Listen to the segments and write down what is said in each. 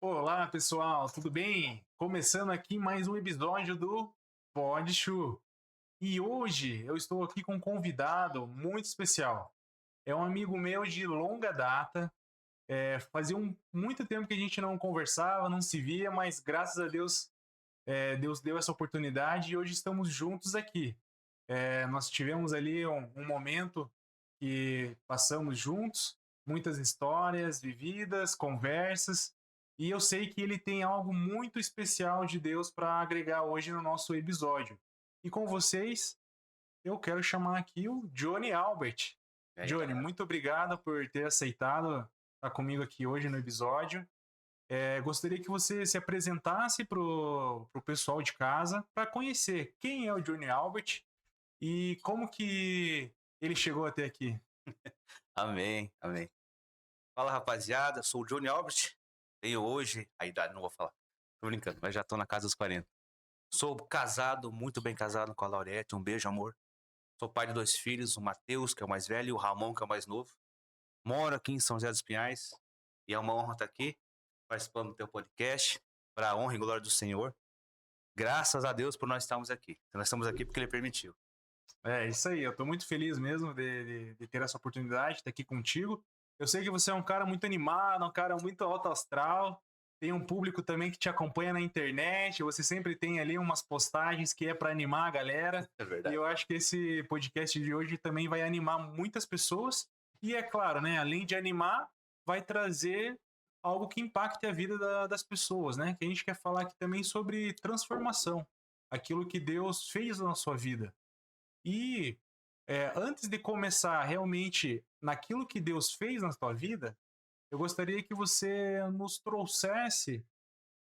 Olá, pessoal, tudo bem? Começando aqui mais um episódio do Pod Show. E hoje eu estou aqui com um convidado muito especial. É um amigo meu de longa data. Fazia muito tempo que a gente não conversava, não se via, mas graças a Deus, Deus deu essa oportunidade e hoje estamos juntos aqui. Nós tivemos ali um momento que passamos juntos, muitas histórias vividas, conversas, e eu sei que ele tem algo muito especial de Deus para agregar hoje no nosso episódio. E com vocês, eu quero chamar aqui o Johnny Albert. E aí, Johnny, galera? muito obrigado por ter aceitado estar comigo aqui hoje no episódio. Gostaria que você se apresentasse para o pessoal de casa para conhecer quem é o Johnny Albert e como que ele chegou até aqui. Amém, amém. Fala, rapaziada. Sou o Johnny Albert. Tenho hoje a idade, não vou falar. Tô brincando, mas já tô na casa dos 40. Sou casado, muito bem casado com a Laurete. Um beijo, amor. Sou pai de 2 filhos, o Matheus, que é o mais velho, e o Ramon, que é o mais novo. Moro aqui em São José dos Pinhais. E é uma honra estar aqui, participando do teu podcast, para a honra e glória do Senhor. Graças a Deus por nós estarmos aqui. Nós estamos aqui porque Ele permitiu. É isso aí, eu estou muito feliz mesmo de ter essa oportunidade de estar aqui contigo. Eu sei que você é um cara muito animado, um cara muito alto astral, tem um público também que te acompanha na internet, você sempre tem ali umas postagens que é para animar a galera, É e verdade. eu acho que esse podcast de hoje também vai animar muitas pessoas, e é claro, né, além de animar, vai trazer algo que impacte a vida das pessoas, né, que a gente quer falar aqui também sobre transformação, aquilo que Deus fez na sua vida. E antes de começar realmente naquilo que Deus fez na sua vida, eu gostaria que você nos trouxesse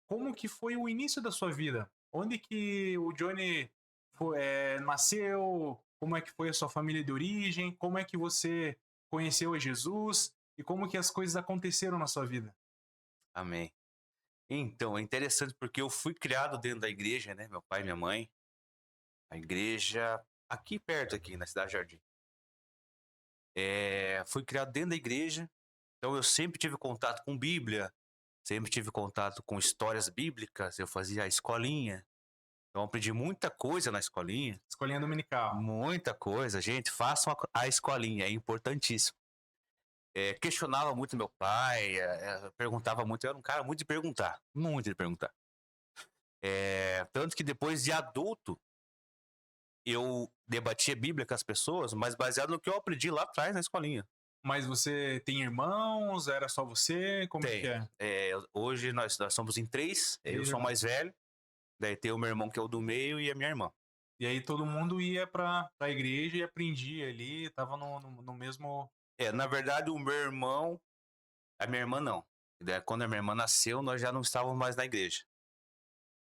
como que foi o início da sua vida. Onde que o Johnny nasceu, como é que foi a sua família de origem, como é que você conheceu a Jesus e como que as coisas aconteceram na sua vida. Amém. Então, é interessante porque eu fui criado dentro da igreja, né? Meu pai e minha mãe. A igreja aqui perto, aqui na Cidade Jardim. Fui criado dentro da igreja, então eu sempre tive contato com Bíblia, sempre tive contato com histórias bíblicas, eu fazia a escolinha, então eu aprendi muita coisa na escolinha, Escolinha dominical. muita coisa. Gente, façam a escolinha, é importantíssimo. Questionava muito meu pai, perguntava muito, eu era um cara muito de perguntar, muito de perguntar. Tanto que depois de adulto, eu debatia Bíblia com as pessoas, mas baseado no que eu aprendi lá atrás na escolinha. Mas você tem irmãos? Era só você? Como que Tem. é? Hoje nós somos em 3. Eu Três sou o mais irmãos. velho. Daí tem o meu irmão que é o do meio e a minha irmã. E aí todo mundo ia pra igreja e aprendia ali, tava no mesmo. Na verdade, o meu irmão, a minha irmã não. Daí, quando a minha irmã nasceu, nós já não estávamos mais na igreja.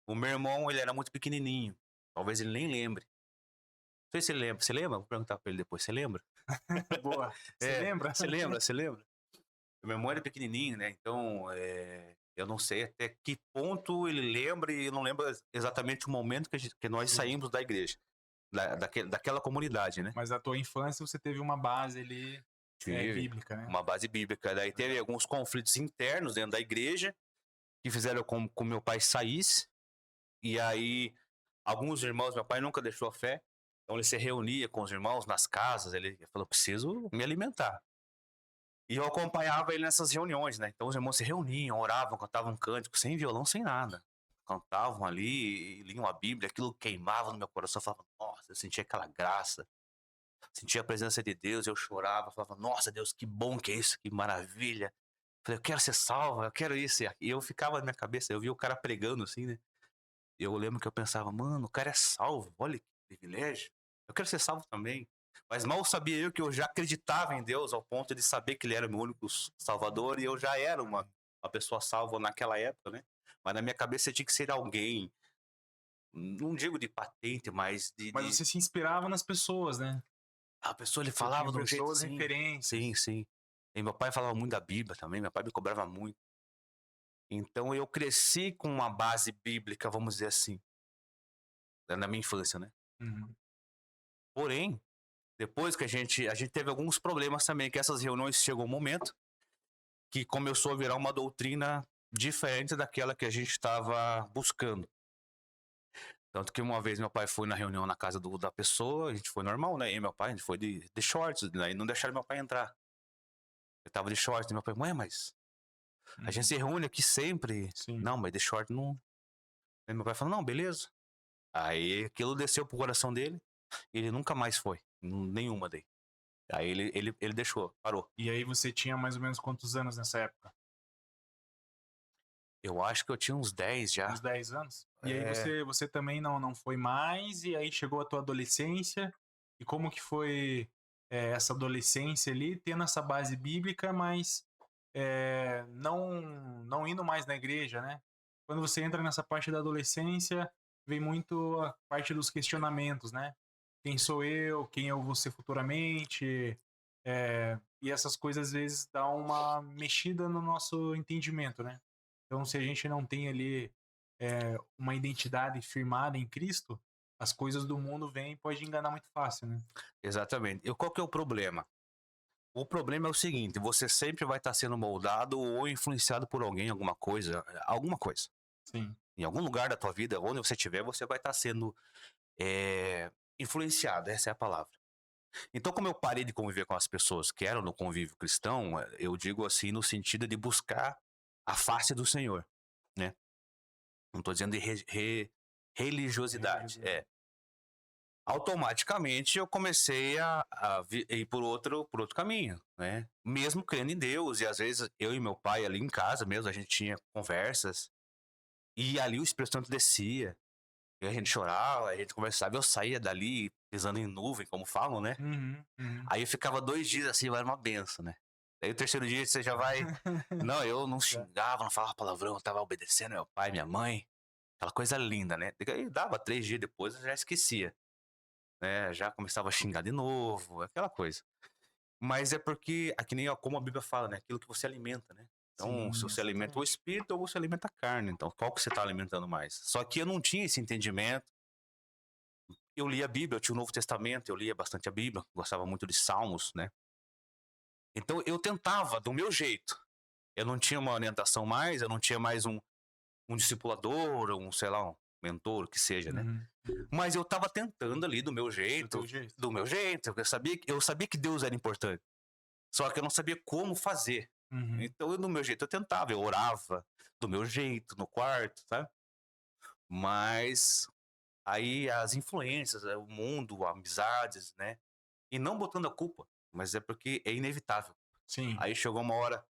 O meu irmão, ele era muito pequenininho. Talvez ele nem lembre. Não sei se ele lembra. Você lembra? Vou perguntar pra ele depois. Você lembra? Boa. Você lembra? Você lembra? Você lembra? O meu irmão era pequenininho, né? Então, eu não sei até que ponto ele lembra e não lembra exatamente o momento que nós Sim. saímos da igreja. Daquela comunidade, né? Mas na tua infância você teve uma base ali Tive bíblica, né? uma base bíblica. Daí teve alguns conflitos internos dentro da igreja que fizeram com que meu pai saísse. E aí, alguns irmãos, meu pai nunca deixou a fé. Então ele se reunia com os irmãos nas casas. Ele falou: preciso me alimentar. E eu acompanhava ele nessas reuniões, né? Então os irmãos se reuniam, oravam, cantavam cântico, sem violão, sem nada. Cantavam ali, liam a Bíblia, aquilo queimava no meu coração. Eu falava: nossa, eu sentia aquela graça. Sentia a presença de Deus, eu chorava, falava: nossa, Deus, que bom que é isso, que maravilha. Falei: eu quero ser salvo, eu quero isso. E eu ficava na minha cabeça, eu via o cara pregando assim, né? E eu lembro que eu pensava: mano, o cara é salvo, olha que privilégio. Eu quero ser salvo também. Mas mal sabia eu que eu já acreditava em Deus ao ponto de saber que Ele era o meu único salvador e eu já era uma pessoa salva naquela época, né? Mas na minha cabeça tinha que ser alguém, não digo de patente, mas Mas de você se inspirava nas pessoas, né? a pessoa ele Você falava tinha de um jeito pessoas assim. Sim, referências. sim. E meu pai falava muito da Bíblia também, meu pai me cobrava muito. Então eu cresci com uma base bíblica, vamos dizer assim, na minha infância, né? Uhum. Porém, depois que a gente teve alguns problemas também, que essas reuniões chegou um momento que começou a virar uma doutrina diferente daquela que a gente estava buscando. Tanto que uma vez meu pai foi na reunião na casa da pessoa, a gente foi normal, né? E meu pai, a gente foi de shorts, né? E não deixaram meu pai entrar. Eu tava de shorts, e meu pai, mãe, mas a gente se reúne aqui sempre. Sim. Não, mas de short não. Aí meu pai falou, não, beleza. Aí aquilo desceu pro coração dele, e ele nunca mais foi. Nenhuma daí. Aí ele deixou, parou. E aí você tinha mais ou menos quantos anos nessa época? Eu acho que eu tinha uns 10 já. Uns 10 anos? E aí É. você também não foi mais, e aí chegou a tua adolescência, e como que foi essa adolescência ali, tendo essa base bíblica, mas não indo mais na igreja, né? Quando você entra nessa parte da adolescência, vem muito a parte dos questionamentos, né? Quem sou eu? Quem eu vou ser futuramente? E essas coisas às vezes dão uma mexida no nosso entendimento, né? Então, se a gente não tem ali uma identidade firmada em Cristo, as coisas do mundo vêm e pode enganar muito fácil, né? Exatamente. E qual que é o problema? O problema é o seguinte, você sempre vai estar sendo moldado ou influenciado por alguém, alguma coisa. Sim. Em algum lugar da tua vida, onde você estiver, você vai estar sendo influenciado, essa é a palavra. Então, como eu parei de conviver com as pessoas que eram no convívio cristão, eu digo assim, no sentido de buscar a face do Senhor, né? Não estou dizendo de religiosidade. Automaticamente eu comecei a ir por outro caminho, né? Mesmo crendo em Deus, e às vezes eu e meu pai ali em casa mesmo, a gente tinha conversas, e ali o Espírito Santo descia, e a gente chorava, a gente conversava, eu saía dali pisando em nuvem, como falam, né? Uhum, uhum. Aí eu ficava 2 dias assim, era uma benção, né? Aí o terceiro dia você já vai... Não, eu não xingava, não falava palavrão, eu tava obedecendo meu pai, minha mãe, aquela coisa linda, né? Aí dava 3 dias depois, eu já esquecia. Né, já começava a xingar de novo, aquela coisa. Mas é porque, aqui nem como a Bíblia fala, né? Aquilo que você alimenta, né? Então, Sim, se você alimenta o exatamente. espírito ou você alimenta a carne. Então, qual que você está alimentando mais? Só que eu não tinha esse entendimento. Eu lia a Bíblia, eu tinha o Novo Testamento, eu lia bastante a Bíblia, gostava muito de Salmos, né? Então, eu tentava do meu jeito. Eu não tinha uma orientação mais, eu não tinha mais um discipulador, sei lá, um mentor, que seja, né? Uhum. Mas eu tava tentando ali do meu Do teu jeito, jeito. Eu sabia que Deus era importante. Só que eu não sabia como fazer. Uhum. Então, do meu jeito, eu tentava, eu orava do meu jeito, no quarto, sabe? Mas aí as influências, o mundo, amizades, né? E não botando a culpa, mas é porque é inevitável. Sim. Aí chegou uma hora,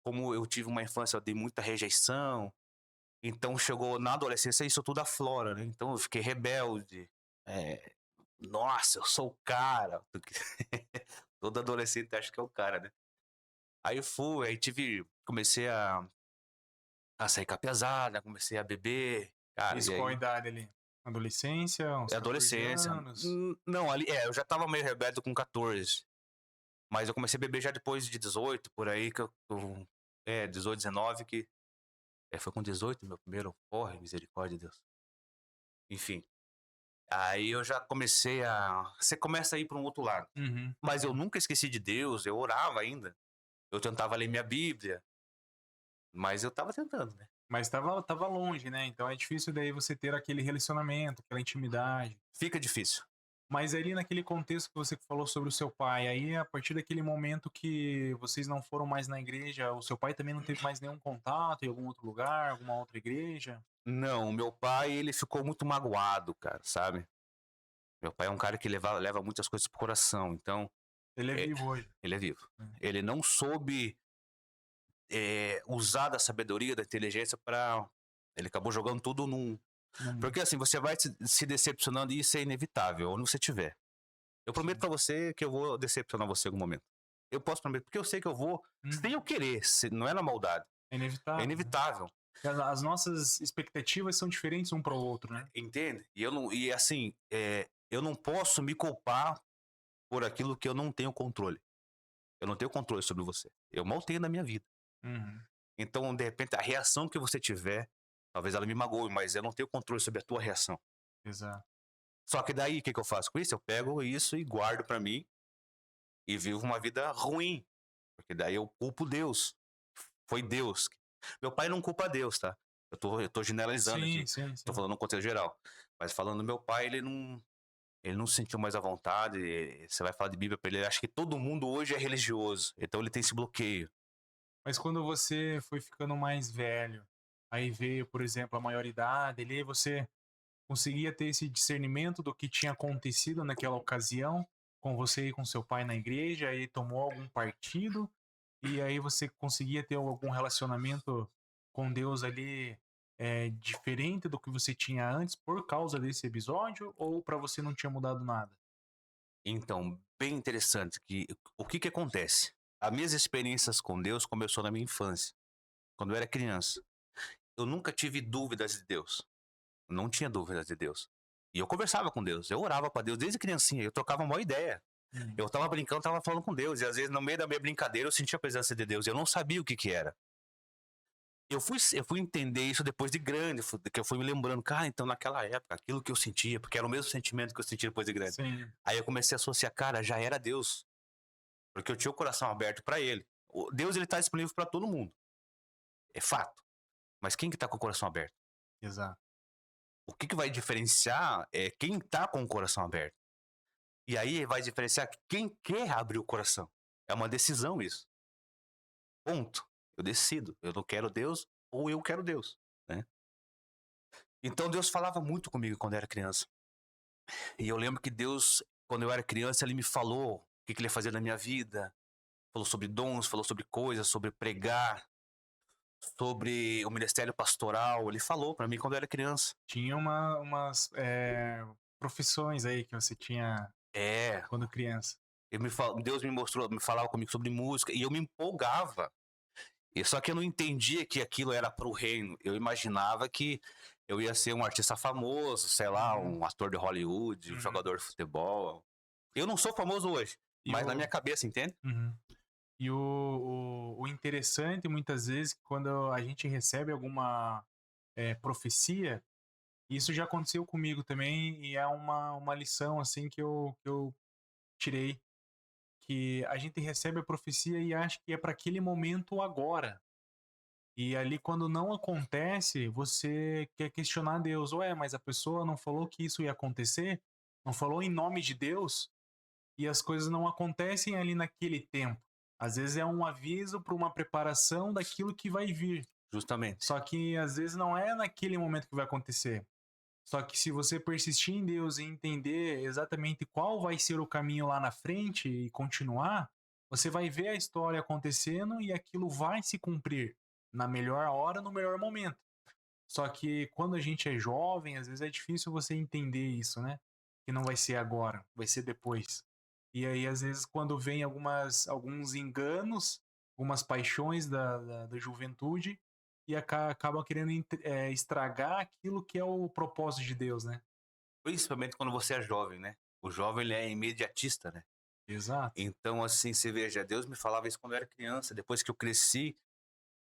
como eu tive uma infância de muita rejeição, então chegou na adolescência isso tudo aflora, né? Então eu fiquei rebelde. É, nossa, eu sou o cara. Todo adolescente acha que é o cara, né? Aí fui, comecei a sair com a pesada, comecei a beber, cara, Isso e qual a aí, idade ali? Adolescência, uns é 14 adolescência. anos. Não, ali, eu já tava meio rebelde com 14, mas eu comecei a beber já depois de 18, por aí, 18, 19, foi com 18 meu primeiro, porra, misericórdia de Deus. Enfim, aí eu já você começa a ir para um outro lado. Uhum. Mas eu nunca esqueci de Deus, eu orava ainda. Eu tentava ler minha Bíblia, mas eu tava tentando, né? Mas tava longe, né? Então é difícil daí você ter aquele relacionamento, aquela intimidade. Fica difícil. Mas ali naquele contexto que você falou sobre o seu pai, aí a partir daquele momento que vocês não foram mais na igreja, o seu pai também não teve mais nenhum contato em algum outro lugar, alguma outra igreja? Não, meu pai, ele ficou muito magoado, cara, sabe? Meu pai é um cara que leva muitas coisas pro coração, então, Ele é é, vivo hoje. ele é vivo. Ele não soube usar da sabedoria, da inteligência para... Ele acabou jogando tudo num... Não- Porque assim, você vai se decepcionando e isso é inevitável, onde você estiver. Eu prometo pra você que eu vou decepcionar você em algum momento. Eu posso prometer, porque eu sei que eu vou, sem eu querer, não é na maldade. É inevitável. É inevitável. Né? As nossas expectativas são diferentes um para o outro, né? Entende? Eu não posso me culpar por aquilo que eu não tenho controle. Eu não tenho controle sobre você. Eu mal tenho na minha vida. Uhum. Então, de repente, a reação que você tiver, talvez ela me magoe, mas eu não tenho controle sobre a tua reação. Exato. Só que daí, o que eu faço com isso? Eu pego isso e guardo pra mim e vivo uma vida ruim. Porque daí eu culpo Deus. Foi Deus. Meu pai não culpa Deus, tá? Eu tô generalizando Sim, aqui. sim, Tô sim. falando no contexto geral. Mas falando do meu pai, ele não se sentiu mais à vontade. Você vai falar de Bíblia pra ele, ele acha que todo mundo hoje é religioso. Então ele tem esse bloqueio. Mas quando você foi ficando mais velho, aí veio, por exemplo, a maioridade, ali você conseguia ter esse discernimento do que tinha acontecido naquela ocasião com você e com seu pai na igreja, aí tomou algum partido e aí você conseguia ter algum relacionamento com Deus ali diferente do que você tinha antes por causa desse episódio ou para você não tinha mudado nada? Então, bem interessante que o que que acontece? As minhas experiências com Deus começou na minha infância, quando eu era criança. Eu nunca tive dúvidas de Deus. Não tinha dúvidas de Deus. E eu conversava com Deus, eu orava para Deus desde criancinha, eu trocava uma ideia. Hum. Eu tava brincando, tava falando com Deus, e às vezes no meio da minha brincadeira eu sentia a presença de Deus, eu não sabia o que que era. Eu fui entender isso depois de grande, que eu fui me lembrando, cara, então naquela época, aquilo que eu sentia, porque era o mesmo sentimento que eu sentia depois de grande. Sim, Aí eu comecei a associar, cara, já era Deus, porque eu tinha o coração aberto para ele. Deus, ele tá disponível para todo mundo, é fato. Mas quem que tá com o coração aberto? exato. O que que vai diferenciar é quem tá com o coração aberto. E aí vai diferenciar quem quer abrir o coração. É uma decisão isso. Ponto. Eu decido. Eu não quero Deus ou eu quero Deus, né? Então Deus falava muito comigo quando eu era criança. E eu lembro que Deus, quando eu era criança, ele me falou o que que ele ia fazer na minha vida. Falou sobre dons, falou sobre coisas, sobre pregar, sobre o ministério pastoral. Ele falou pra mim quando eu era criança. Tinha umas profissões aí que você tinha É, quando criança. Deus me mostrou, me falava comigo sobre música e eu me empolgava. E só que eu não entendia que aquilo era pro reino. Eu imaginava que eu ia ser um artista famoso, sei lá, Uhum, um ator de Hollywood, um uhum. jogador de futebol. Eu não sou famoso hoje, E mas na o, minha cabeça, entende? uhum. E o interessante, muitas vezes, quando a gente recebe alguma profecia, isso já aconteceu comigo também, e é uma lição, assim, que eu tirei, que a gente recebe a profecia e acha que é para aquele momento agora. E ali, quando não acontece, você quer questionar Deus. Ué, mas a pessoa não falou que isso ia acontecer? Não falou em nome de Deus? E as coisas não acontecem ali naquele tempo. Às vezes é um aviso para uma preparação daquilo que vai vir. Justamente. Só que às vezes não é naquele momento que vai acontecer. Só que se você persistir em Deus e entender exatamente qual vai ser o caminho lá na frente e continuar, você vai ver a história acontecendo e aquilo vai se cumprir na melhor hora, no melhor momento. Só que quando a gente é jovem, às vezes é difícil você entender isso, né? Que não vai ser agora, vai ser depois. E aí, às vezes, quando vem alguns enganos, algumas paixões da juventude, e acabam querendo estragar aquilo que é o propósito de Deus, né? Principalmente quando você é jovem, né? O jovem, ele é imediatista, né? Exato. Então, assim, você veja, Deus me falava isso quando eu era criança. Depois que eu cresci,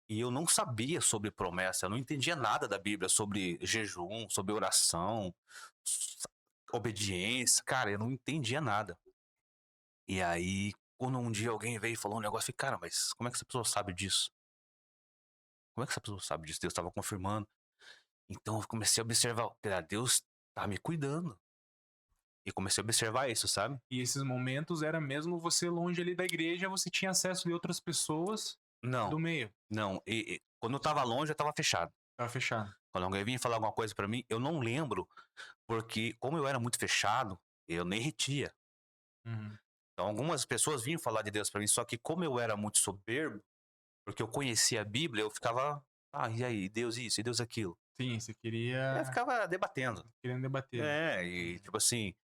e eu não sabia sobre promessa, eu não entendia nada da Bíblia sobre jejum, sobre oração, s- obediência. Cara, eu não entendia nada. E aí, quando um dia alguém veio e falou um negócio, eu falei, cara, mas como é que essa pessoa sabe disso? Como é que essa pessoa sabe disso? Deus estava confirmando. Então eu comecei a observar, cara, Deus tá me cuidando. E comecei a observar isso, sabe? E esses momentos era mesmo você longe ali da igreja, você tinha acesso de outras pessoas Não, do meio. não. Quando eu tava longe, eu tava fechado. Tava fechado. Quando alguém vinha falar alguma coisa pra mim, eu não lembro, porque como eu era muito fechado, eu nem retia. Uhum. Então algumas pessoas vinham falar de Deus pra mim, só que como eu era muito soberbo, porque eu conhecia a Bíblia, eu ficava, e aí, Deus isso, e Deus aquilo. Sim, você Eu queria ficava debatendo. querendo debater, né? É, e tipo assim,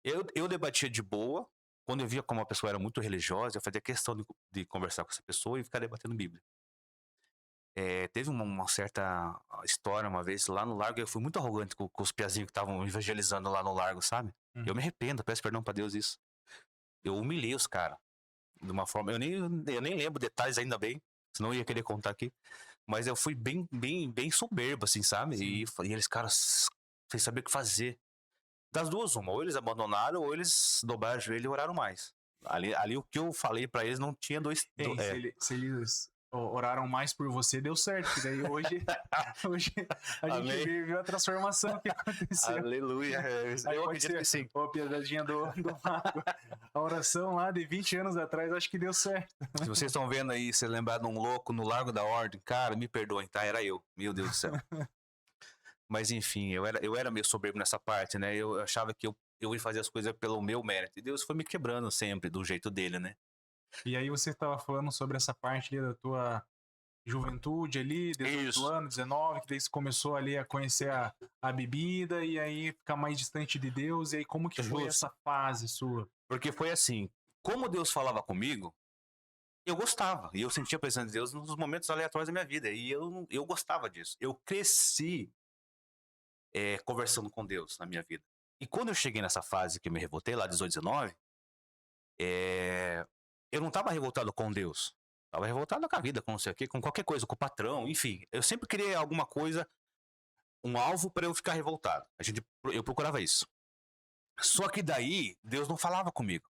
eu debatia de boa. Quando eu via como uma pessoa era muito religiosa, eu fazia questão de conversar com essa pessoa e ficar debatendo Bíblia. Teve uma certa história uma vez lá no largo, eu fui muito arrogante com os piazinhos que estavam evangelizando lá no largo, sabe? Eu Uhum. me arrependo, peço perdão pra Deus isso. Eu humilhei os caras de uma forma. Eu nem lembro detalhes ainda bem, senão eu ia querer contar aqui. Mas eu fui bem, bem, bem soberbo, assim, sabe? Sim. E eles, caras, sem saber o que fazer. Das duas, uma, ou eles abandonaram, ou eles dobraram o joelho e oraram mais. Ali o que eu falei pra eles não tinha dois. Se eles oraram mais por você, deu certo. Que daí hoje, hoje a gente Amém. viu a transformação que aconteceu. Aleluia. Aí Eu pode acredito ser, que sim. ó, a piadinha do Mago. A oração lá de 20 anos atrás, acho que deu certo. Se vocês estão vendo aí, você lembrar de um louco no Largo da Ordem, cara, me perdoem, tá? Era eu. Meu Deus do céu. Mas enfim, eu era meio soberbo nessa parte, né? Eu achava que eu ia fazer as coisas pelo meu mérito. E Deus foi me quebrando sempre do jeito dele, né? E aí você estava falando sobre essa parte ali da tua juventude ali, 18 Isso. anos, 19, que daí você começou ali a conhecer a bebida e aí ficar mais distante de Deus. E aí como que foi Justo. essa fase sua? Porque foi assim, como Deus falava comigo, eu gostava. E eu sentia a presença de Deus nos momentos aleatórios da minha vida. E eu gostava disso. Eu cresci conversando com Deus na minha vida. E quando eu cheguei nessa fase que eu me revoltei, lá 18, 19, eu não estava revoltado com Deus. Estava revoltado com a vida, com não sei o quê, com qualquer coisa, com o patrão, enfim. Eu sempre queria alguma coisa, um alvo para eu ficar revoltado. Eu procurava isso. Só que daí, Deus não falava comigo.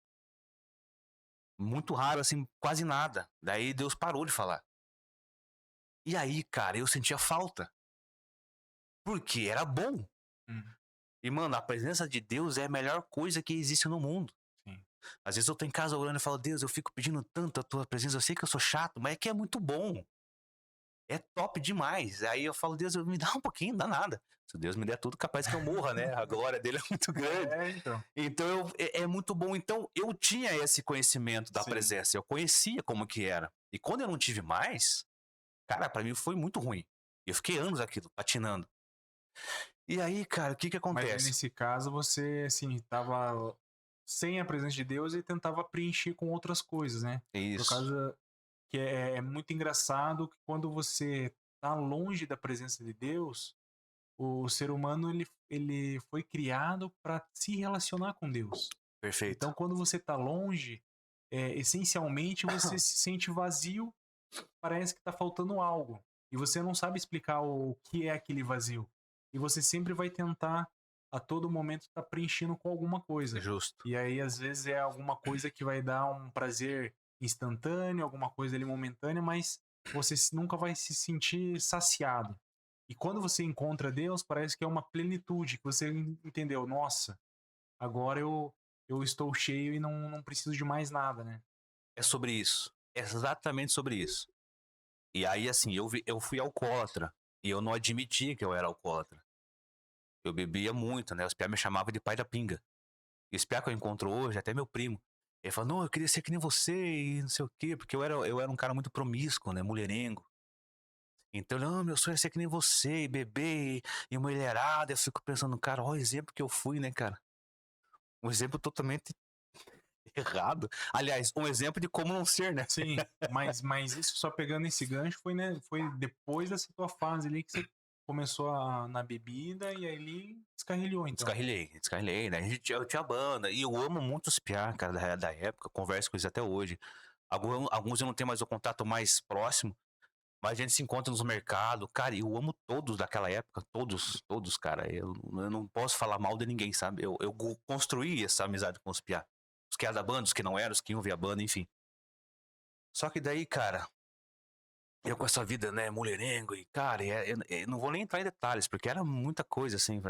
Muito raro, assim, quase nada. Daí Deus parou de falar. E aí, cara, eu sentia falta. Porque era bom. Hum, E, mano, a presença de Deus é a melhor coisa que existe no mundo. sim. Às vezes eu tô em casa orando e falo, Deus, eu fico pedindo tanto a tua presença, eu sei que eu sou chato, mas é que é muito bom. É top demais. Aí eu falo, Deus, me dá um pouquinho, não dá nada. Se Deus me der tudo, capaz que eu morra, né? A glória dele é muito grande. Então. Então é muito bom. Então eu tinha esse conhecimento da Sim. presença, eu conhecia como que era. E quando eu não tive mais, cara, pra mim foi muito ruim. Eu fiquei anos aquilo, patinando. E aí, cara, o que Mas aí, acontece? nesse caso, você, assim, tava sem a presença de Deus e tentava preencher com outras coisas, né? Por Isso, causa que é muito engraçado que quando você tá longe da presença de Deus, o ser humano ele foi criado para se relacionar com Deus. perfeito. Então, quando você tá longe, essencialmente você se sente vazio, parece que tá faltando algo. E você não sabe explicar o que é aquele vazio. E você sempre vai tentar, a todo momento, estar preenchendo com alguma coisa. Justo. E aí, às vezes, é alguma coisa que vai dar um prazer instantâneo, alguma coisa ali momentânea, mas você nunca vai se sentir saciado. E quando você encontra Deus, parece que é uma plenitude, que você entendeu, nossa, agora eu estou cheio e não preciso de mais nada, né? É sobre isso. É exatamente sobre isso. E aí, assim, eu fui alcoólatra. E eu não admitia que eu era alcoólatra. Eu bebia muito, né? Os piá me chamavam de pai da pinga. E esse piá que eu encontro hoje, até meu primo. Ele falou, não, eu queria ser que nem você e não sei o quê. Porque eu era um cara muito promíscuo, né? Mulherengo. Então, não, meu sonho é ser que nem você, e beber, e mulherada. Eu fico pensando, cara, olha o exemplo que eu fui, né, cara? Um exemplo totalmente errado. Aliás, um exemplo de como não ser, né? Sim, mas isso só pegando esse gancho foi, né, foi depois dessa tua fase ali que você começou na bebida e aí descarrilhou, então. Descarrilhei, né? Eu tinha banda, e eu amo muito os piá, cara, da época, converso com eles até hoje. Alguns eu não tenho mais o contato mais próximo, mas a gente se encontra nos mercados, cara, e eu amo todos daquela época, todos, cara. Eu não posso falar mal de ninguém, sabe? Eu construí essa amizade com os piá. Os que eram da banda, os que não eram, os que iam ver a banda, enfim. Só que daí, cara, eu com essa vida, né, mulherengo, e, cara, eu não vou nem entrar em detalhes, porque era muita coisa, assim,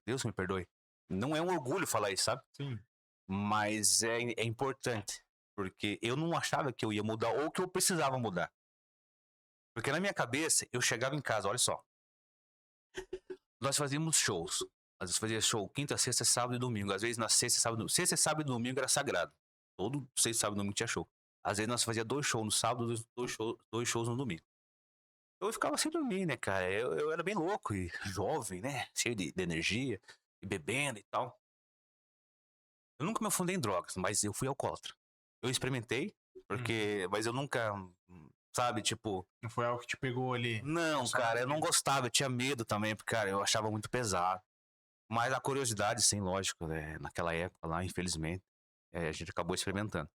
Deus me perdoe. Não é um orgulho falar isso, sabe? Sim. Mas é importante, porque eu não achava que eu ia mudar ou que eu precisava mudar. Porque na minha cabeça, eu chegava em casa, olha só. Nós fazíamos shows. Às vezes fazia show quinta, sexta, sábado e domingo. Às vezes na sexta, sábado, sexta, sábado e domingo era sagrado. Todo sexta, sábado e domingo tinha show. Às vezes nós fazia 2 shows no sábado, dois shows no domingo. Eu ficava sem dormir, né, cara? Eu era bem louco e jovem, né? Cheio de energia, e bebendo e tal. Eu nunca me afundei em drogas, mas eu fui alcoólatra. Eu experimentei, mas eu nunca, sabe, tipo... Não foi algo que te pegou ali. Não, Só cara, eu não bebida. gostava, eu tinha medo também, porque, cara, eu achava muito pesado. Mas a curiosidade, sim, lógico, né? Naquela época lá, infelizmente, a gente acabou experimentando.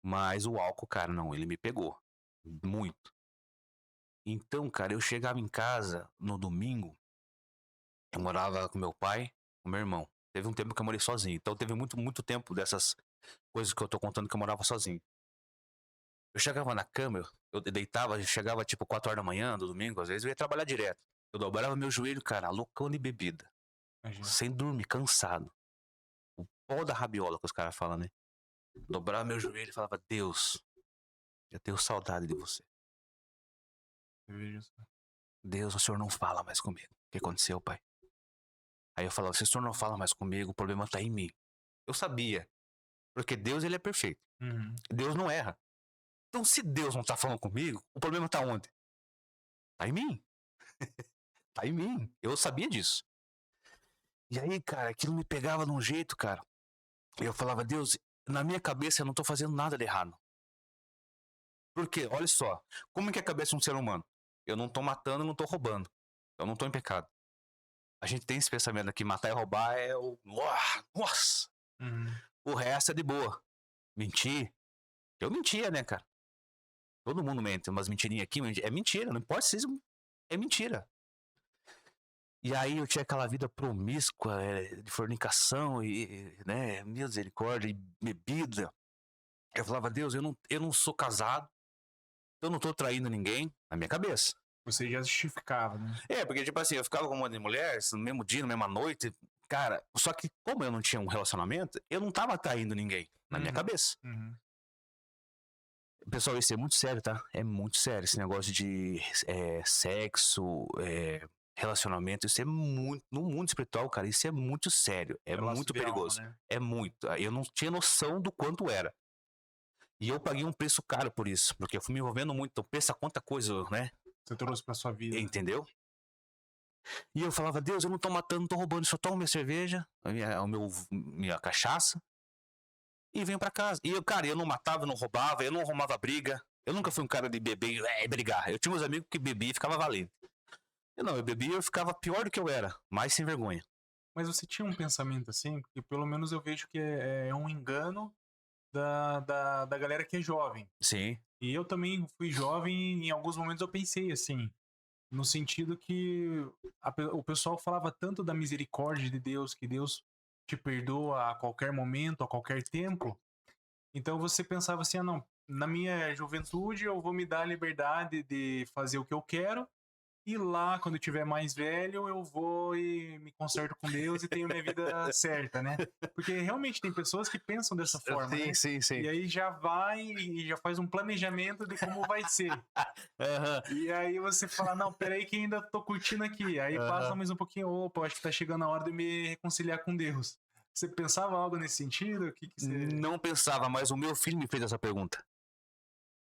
Mas o álcool, cara, não, ele me pegou. Muito. Então, cara, eu chegava em casa no domingo, eu morava com meu pai, com meu irmão. Teve um tempo que eu morei sozinho. Então teve muito tempo dessas coisas que eu tô contando que eu morava sozinho. Eu chegava na cama, Eu deitava, chegava tipo 4 horas da manhã, do domingo, às vezes eu ia trabalhar direto. Eu dobrava meu joelho, cara, loucão de bebida. Imagina. Sem dormir, cansado. O pó da rabiola que os caras falam, né? Dobrava meu joelho e falava, Deus, eu tenho saudade de você. Eu vejo isso. Deus, o Senhor não fala mais comigo. O que aconteceu, pai? Aí eu falava, se o Senhor não fala mais comigo, o problema tá em mim. Eu sabia. Porque Deus, ele é perfeito. Uhum. Deus não erra. Então, se Deus não tá falando comigo, o problema tá onde? Tá em mim. Tá em mim. Eu sabia disso. E aí, cara, aquilo me pegava de um jeito, cara. Eu falava, Deus, na minha cabeça eu não tô fazendo nada de errado. Porque, olha só, como que é a cabeça de um ser humano? Eu não tô matando, não tô roubando. Eu não tô em pecado. A gente tem esse pensamento aqui, matar e roubar é o... Nossa! Uhum. O resto é de boa. Mentir. Eu mentia, né, cara? Todo mundo mente, umas mentirinhas aqui, é mentira, não importa se é mentira. E aí eu tinha aquela vida promíscua, de fornicação e, né, misericórdia, e bebida. Eu falava, Deus, eu não sou casado, eu não tô traindo ninguém, na minha cabeça. Você já justificava, né? Porque tipo assim, eu ficava com um monte de mulheres, no mesmo dia, na mesma noite, cara, só que como eu não tinha um relacionamento, eu não tava traindo ninguém, na minha cabeça. Uhum. Pessoal, isso é muito sério, tá? É muito sério. Esse negócio de sexo, relacionamento, isso é muito. No mundo espiritual, cara, isso é muito sério. É Laço muito de alma, perigoso. né? É muito. Eu não tinha noção do quanto era. E eu paguei um preço caro por isso, porque eu fui me envolvendo muito. Então, pensa quanta coisa, né? Você trouxe pra sua vida. Entendeu? E eu falava, Deus, eu não tô matando, não tô roubando, só tomo minha cerveja, minha cachaça. E venho pra casa. E eu, cara, eu não matava, eu não roubava, eu não arrumava briga. Eu nunca fui um cara de beber e brigar. Eu tinha uns amigos que bebiam e ficava valendo. Eu bebia e eu ficava pior do que eu era, mais sem vergonha. Mas você tinha um pensamento assim, porque pelo menos eu vejo que é um engano da galera que é jovem. Sim. E eu também fui jovem e em alguns momentos eu pensei assim, no sentido que o pessoal falava tanto da misericórdia de Deus, que Deus te perdoa a qualquer momento, a qualquer tempo. Então você pensava assim, ah não, na minha juventude eu vou me dar a liberdade de fazer o que eu quero, e lá, quando eu tiver mais velho, eu vou e me conserto com Deus e tenho minha vida certa, né? Porque realmente tem pessoas que pensam dessa forma, né? Sim. E aí já vai e já faz um planejamento de como vai ser. E aí você fala, não, peraí que ainda tô curtindo aqui. Aí passa mais um pouquinho, opa, acho que tá chegando a hora de me reconciliar com Deus. Você pensava algo nesse sentido? O que você... Não pensava, mas o meu filho me fez essa pergunta.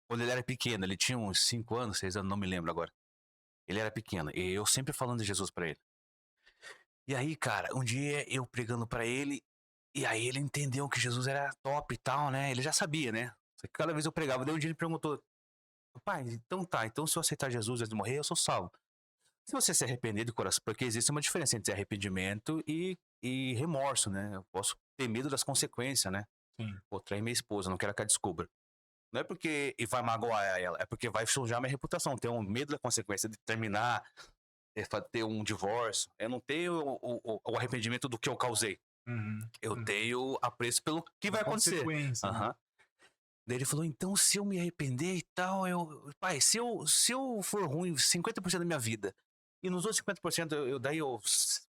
Quando ele era pequeno, ele tinha uns 5 anos, 6 anos, não me lembro agora. Ele era pequeno, e eu sempre falando de Jesus pra ele. E aí, cara, um dia eu pregando pra ele, e aí ele entendeu que Jesus era top e tal, né? Ele já sabia, né? Só que cada vez eu pregava, daí um dia ele perguntou, pai, então tá, então se eu aceitar Jesus antes de morrer, eu sou salvo. Se você se arrepender de coração, porque existe uma diferença entre arrependimento e remorso, né? Eu posso ter medo das consequências, né? Sim. Pô, trair minha esposa, não quero que ela descubra. Não é porque e vai magoar ela, é porque vai sujar minha reputação. Ter um medo da consequência de terminar, ter um divórcio. Eu não tenho o arrependimento do que eu causei. Eu tenho apreço pelo que vai acontecer. Consequência, né? Daí ele falou, então se eu me arrepender e tal, pai, se eu for ruim 50% da minha vida, e nos outros 50% daí eu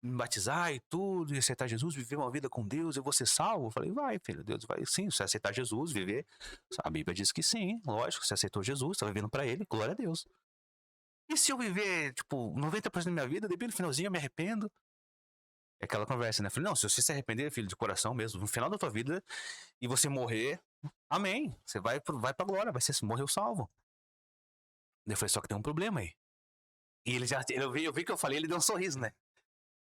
me batizar e tudo, e aceitar Jesus, viver uma vida com Deus, eu vou ser salvo? Eu falei, vai, filho, Deus vai sim, se você aceitar Jesus, viver. A Bíblia diz que sim, lógico, você aceitou Jesus, tá vivendo pra ele, glória a Deus. E se eu viver, tipo, 90% da minha vida, depois no finalzinho eu me arrependo? É aquela conversa, né? Eu falei, não, se você se arrepender, filho, de coração mesmo, no final da tua vida, e você morrer, amém. Você vai pra glória, morreu salvo. Daí eu falei, só que tem um problema aí. E eu vi que eu falei, ele deu um sorriso, né?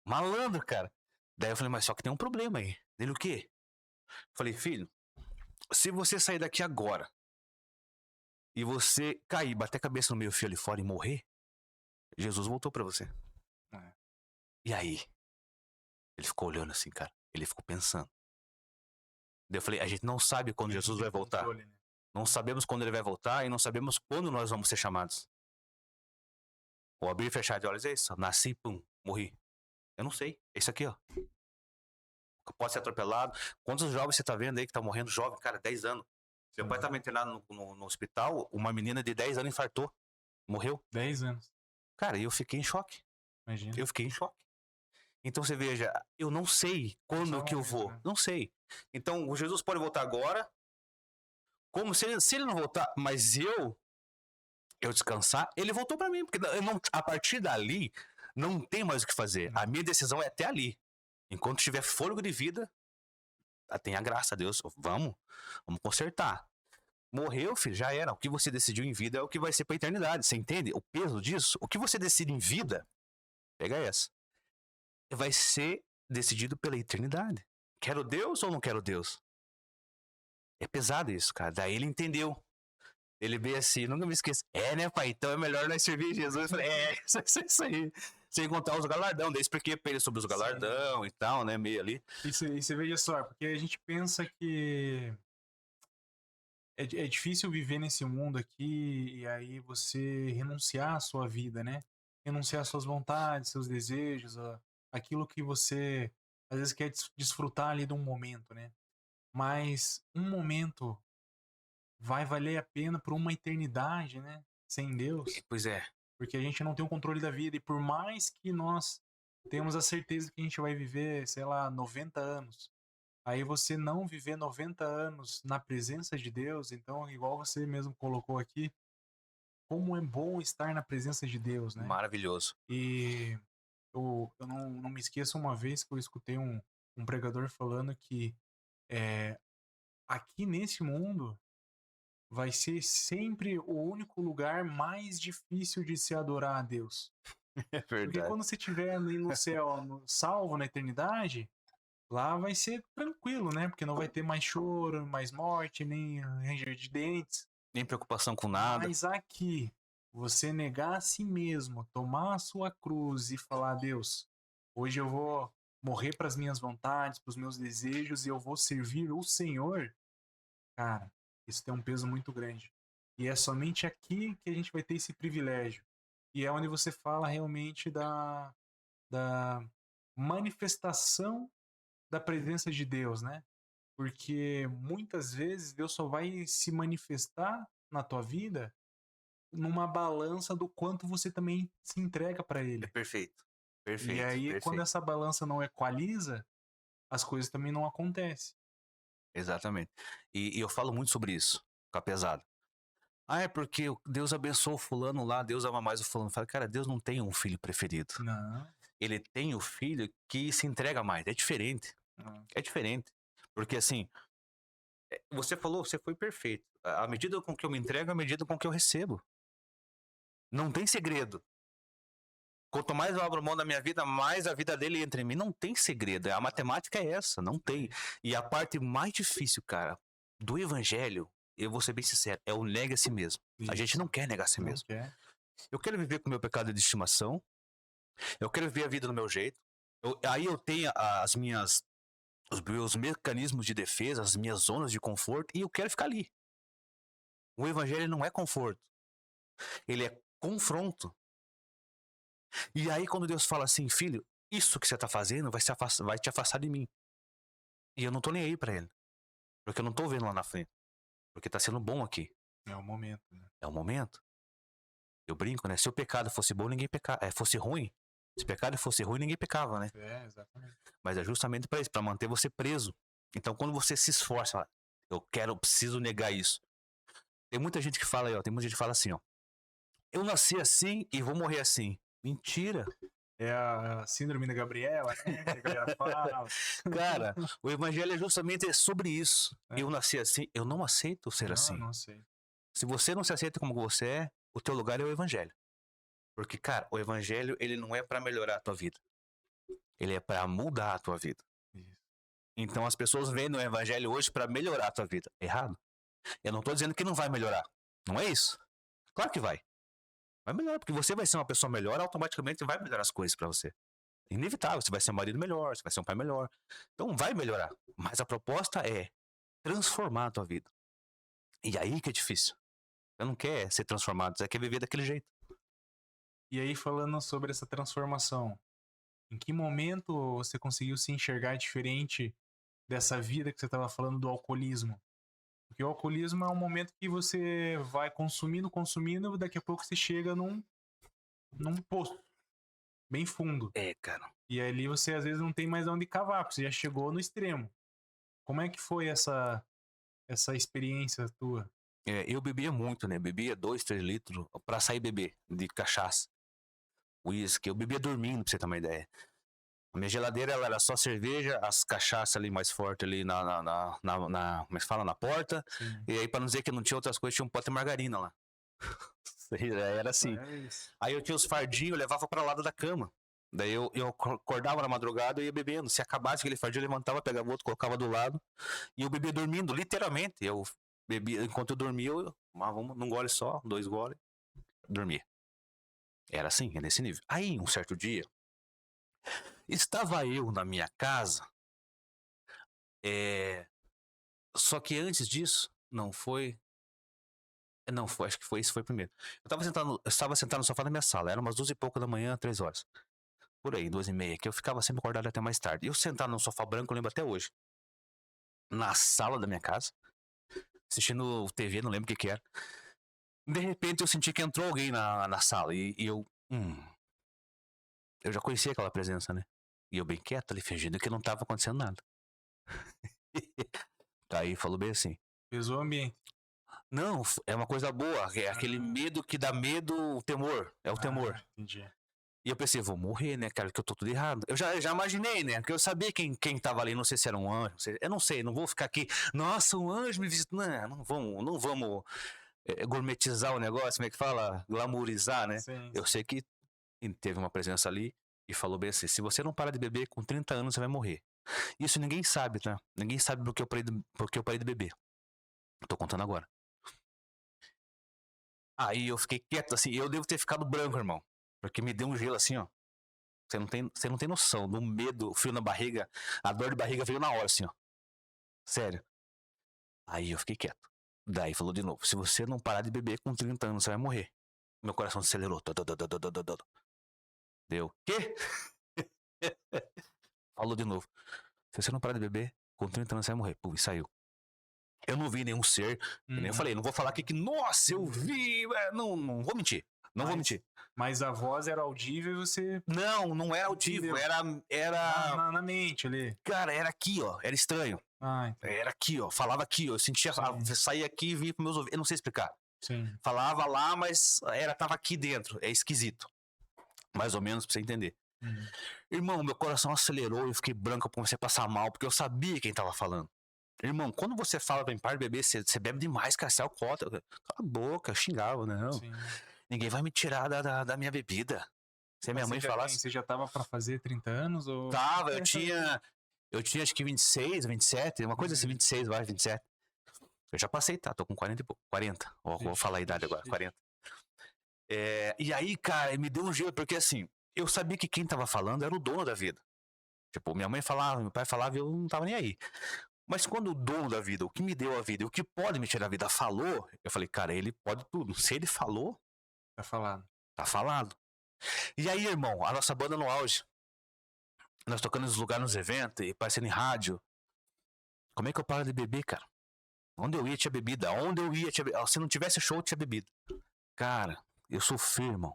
Malandro, cara. Daí eu falei, mas só que tem um problema aí. Dele o quê? Eu falei, filho, se você sair daqui agora e você cair, bater a cabeça no meio fio ali fora e morrer, Jesus voltou pra você. É. E aí? Ele ficou olhando assim, cara. Ele ficou pensando. Daí eu falei, a gente não sabe quando Jesus vai voltar. Controle, né? Não sabemos quando ele vai voltar e não sabemos quando nós vamos ser chamados. Ou abrir e fechar de olhos é isso. Nasci, pum, morri. Eu não sei. É isso aqui, ó. Pode ser atropelado. Quantos jovens você tá vendo aí que tá morrendo jovem, cara, 10 anos? Meu pai tava internado no hospital, uma menina de 10 anos infartou, morreu. 10 anos, Cara, eu fiquei em choque. imagina. Eu fiquei em choque. Então você veja, eu não sei quando Só um que eu momento, vou. né? Não sei. Então o Jesus pode voltar agora. Como se ele não voltar, mas eu descansar, ele voltou pra mim. Porque eu não, a partir dali, não tem mais o que fazer. A minha decisão é até ali. Enquanto tiver fôlego de vida, tenha graça a Deus. Vamos consertar. Morreu, filho, já era. O que você decidiu em vida é o que vai ser pra eternidade. Você entende o peso disso? O que você decide em vida, pega essa, vai ser decidido pela eternidade. Quero Deus ou não quero Deus? É pesado isso, cara. Daí ele entendeu. Ele veio assim, nunca me esqueço. É, né, pai? Então é melhor nós servir Jesus. Eu falei, isso aí. Sem contar os galardão. Daí expliquei pra ele sobre os galardão e tal, né? Meio ali. E você veja só, porque a gente pensa que é difícil viver nesse mundo aqui e aí você renunciar à sua vida, né? Renunciar às suas vontades, seus desejos, aquilo que você às vezes quer desfrutar ali de um momento, né? Mas um momento vai valer a pena por uma eternidade, né? Sem Deus, Pois é. porque a gente não tem o controle da vida e por mais que nós temos a certeza que a gente vai viver, sei lá, 90 anos, aí você não viver 90 anos na presença de Deus, então, igual você mesmo colocou aqui, como é bom estar na presença de Deus, né? Maravilhoso. E eu não me esqueço uma vez que eu escutei um pregador falando que aqui nesse mundo vai ser sempre o único lugar mais difícil de se adorar a Deus. É Porque verdade. quando você estiver ali no céu, salvo na eternidade, lá vai ser tranquilo, né? Porque não vai ter mais choro, mais morte, nem ranger de dentes. Nem preocupação com nada. Mas aqui, você negar a si mesmo, tomar a sua cruz e falar: Deus, hoje eu vou morrer para as minhas vontades, para os meus desejos e eu vou servir o Senhor, cara, isso tem um peso muito grande. E é somente aqui que a gente vai ter esse privilégio. E é onde você fala realmente da manifestação da presença de Deus, né? Porque muitas vezes Deus só vai se manifestar na tua vida numa balança do quanto você também se entrega para É Ele. perfeito. E Perfeito. aí, quando Perfeito. essa balança não equaliza, as coisas também não acontecem. Exatamente. E eu falo muito sobre isso, fica pesado. Ah, é porque Deus abençoou o fulano lá, Deus ama mais o fulano. Fala, cara, Deus não tem um filho preferido. Não, Ele tem o filho que se entrega mais. É diferente. não. É diferente. Porque assim, você falou, você foi perfeito. A medida com que eu me entrego, é a medida com que eu recebo. Não tem segredo. Quanto mais eu abro mão da minha vida, mais a vida dele entra em mim. Não tem segredo. A matemática é essa, não tem. E a parte mais difícil, cara, do evangelho, eu vou ser bem sincero, é o nega a si mesmo. A gente não quer negar a si Não mesmo. quer. Eu quero viver com o meu pecado de estimação. Eu quero viver a vida do meu jeito. Aí eu tenho os meus mecanismos de defesa, as minhas zonas de conforto, e eu quero ficar ali. O evangelho não é conforto. Ele é confronto. E aí quando Deus fala assim, filho, isso que você tá fazendo vai te afastar de mim. E eu não tô nem aí pra ele. Porque eu não tô vendo lá na frente. Porque tá sendo bom aqui. É o momento, né? É o momento. Eu brinco, né? Se o pecado fosse bom, ninguém pecava. Fosse ruim. Se o pecado fosse ruim, ninguém pecava, né? É, exatamente. Mas é justamente pra isso, pra manter você preso. Então quando você se esforça, fala, eu preciso negar isso. Tem muita gente que fala aí, ó. Tem muita gente que fala assim, ó. Eu nasci assim e vou morrer assim. Mentira. É a síndrome da Gabriela, né? Que a galera fala. Cara, o evangelho é justamente sobre isso. É. Eu nasci assim, eu não aceito ser assim. Não sei. Se você não se aceita como você é, o teu lugar é o evangelho. Porque, cara, o evangelho, ele não é pra melhorar a tua vida. Ele é pra mudar a tua vida. Isso. Então as pessoas veem no evangelho hoje pra melhorar a tua vida. Errado. Eu não tô dizendo que não vai melhorar. Não é isso. Claro que vai. Vai melhorar, porque você vai ser uma pessoa melhor, automaticamente vai melhorar as coisas pra você. É inevitável, você vai ser um marido melhor, você vai ser um pai melhor. Então vai melhorar. Mas a proposta é transformar a tua vida. E aí que é difícil. Você não quer ser transformado, você quer viver daquele jeito. E aí, falando sobre essa transformação, em que momento você conseguiu se enxergar diferente dessa vida que você estava falando do alcoolismo? Porque o alcoolismo é um momento que você vai consumindo, consumindo, e daqui a pouco você chega num poço bem fundo. É, cara. E ali você às vezes não tem mais onde cavar, porque você já chegou no extremo. Como é que foi essa experiência tua? Eu bebia muito, né? Bebia 2, 3 litros pra sair beber de cachaça. Uísque. Eu bebia dormindo, pra você ter uma ideia. A minha geladeira, ela era só cerveja, as cachaças ali mais fortes ali como é que fala? Na porta. Sim. E aí, pra não dizer que não tinha outras coisas, tinha um pote de margarina lá. Era assim. É isso. Aí eu tinha os fardinhos, eu levava pra lado da cama. Daí eu acordava na madrugada e ia bebendo. Se acabasse aquele fardinho, eu levantava, pegava outro, colocava do lado. E eu bebia dormindo, literalmente. Eu bebia, enquanto eu dormia, num gole só, 2 goles, dormia. Era assim, é nesse nível. Aí, um certo dia, estava eu na minha casa, só que antes disso, não foi. Não foi, acho que foi isso, foi primeiro. Eu estava sentado no sofá da minha sala, era umas 2 e pouco da manhã, 3 horas. Por aí, 2 e meia, que eu ficava sempre acordado até mais tarde. E eu sentado no sofá branco, eu lembro até hoje. Na sala da minha casa, assistindo TV, não lembro o que que era. De repente eu senti que entrou alguém na sala e eu. Eu já conhecia aquela presença, né? E eu bem quieto ali, fingindo que não tava acontecendo nada. Aí falou bem assim: Pesou o ambiente. Não, é uma coisa boa, é aquele medo que dá medo, o temor. É o temor. Entendi. E eu pensei, vou morrer, né, cara, que eu tô tudo errado. Eu já imaginei, né, porque eu sabia quem tava ali, não sei se era um anjo, eu não sei, não vou ficar aqui, nossa, um anjo me visitou. Não vamos gourmetizar o negócio, como é que fala? Glamourizar, né? Sim, Eu sei que teve uma presença ali e falou bem assim, se você não parar de beber, com 30 anos você vai morrer. Isso ninguém sabe, tá? Ninguém sabe porque eu parei de beber. Tô contando agora. Aí eu fiquei quieto, assim, eu devo ter ficado branco, irmão. Porque me deu um gelo assim, ó. Você não tem noção do medo, o frio na barriga, a dor de barriga veio na hora, assim, ó. Sério. Aí eu fiquei quieto. Daí falou de novo: se você não parar de beber com 30 anos, você vai morrer. Meu coração acelerou. Deu. Quê? Falou de novo: se você não parar de beber, com 30 anos você vai morrer. Pum, e saiu. Eu não vi nenhum ser. Que nem eu falei, não vou falar aqui que, nossa, eu vi. Não vou mentir. Não vou mentir. Mas a voz era audível e você. Não era audível. Era. Na mente ali. Cara, era aqui, ó. Era estranho. Era aqui, ó. Falava aqui, ó. Eu sentia. Saía aqui e vinha pros meus ouvidos. Eu não sei explicar. Sim. Falava lá, mas tava aqui dentro. É esquisito. Mais ou menos pra você entender. Irmão, meu coração acelerou, eu fiquei branco, eu comecei a passar mal, porque eu sabia quem tava falando. Irmão, quando você fala pra mim, para de beber, você bebe demais, cara, você é alcoólatra. Cala a boca, eu xingava, não. Sim. Ninguém vai me tirar da minha bebida. Se a minha mãe falasse. Você já tava pra fazer 30 anos? Ou... Tava, eu tinha acho que 26, 27, uma coisa assim, 26, vai, 27. Eu já passei, tá? Tô com 40 e pouco. 40. Vou falar a idade agora, 40. E aí, cara, me deu um gelo, porque assim, eu sabia que quem tava falando era o dono da vida. Tipo, minha mãe falava, meu pai falava e eu não tava nem aí. Mas quando o dono da vida, o que me deu a vida, o que pode me tirar a vida, falou, eu falei, cara, ele pode tudo. Se ele falou, tá falado. Tá falado. E aí, irmão, a nossa banda no auge. Nós tocando nos lugares, nos eventos, e parecendo em rádio. Como é que eu paro de beber, cara? Onde eu ia, tinha bebida. Onde eu ia, tinha bebida. Se não tivesse show, tinha bebida. Cara, eu sofri, irmão.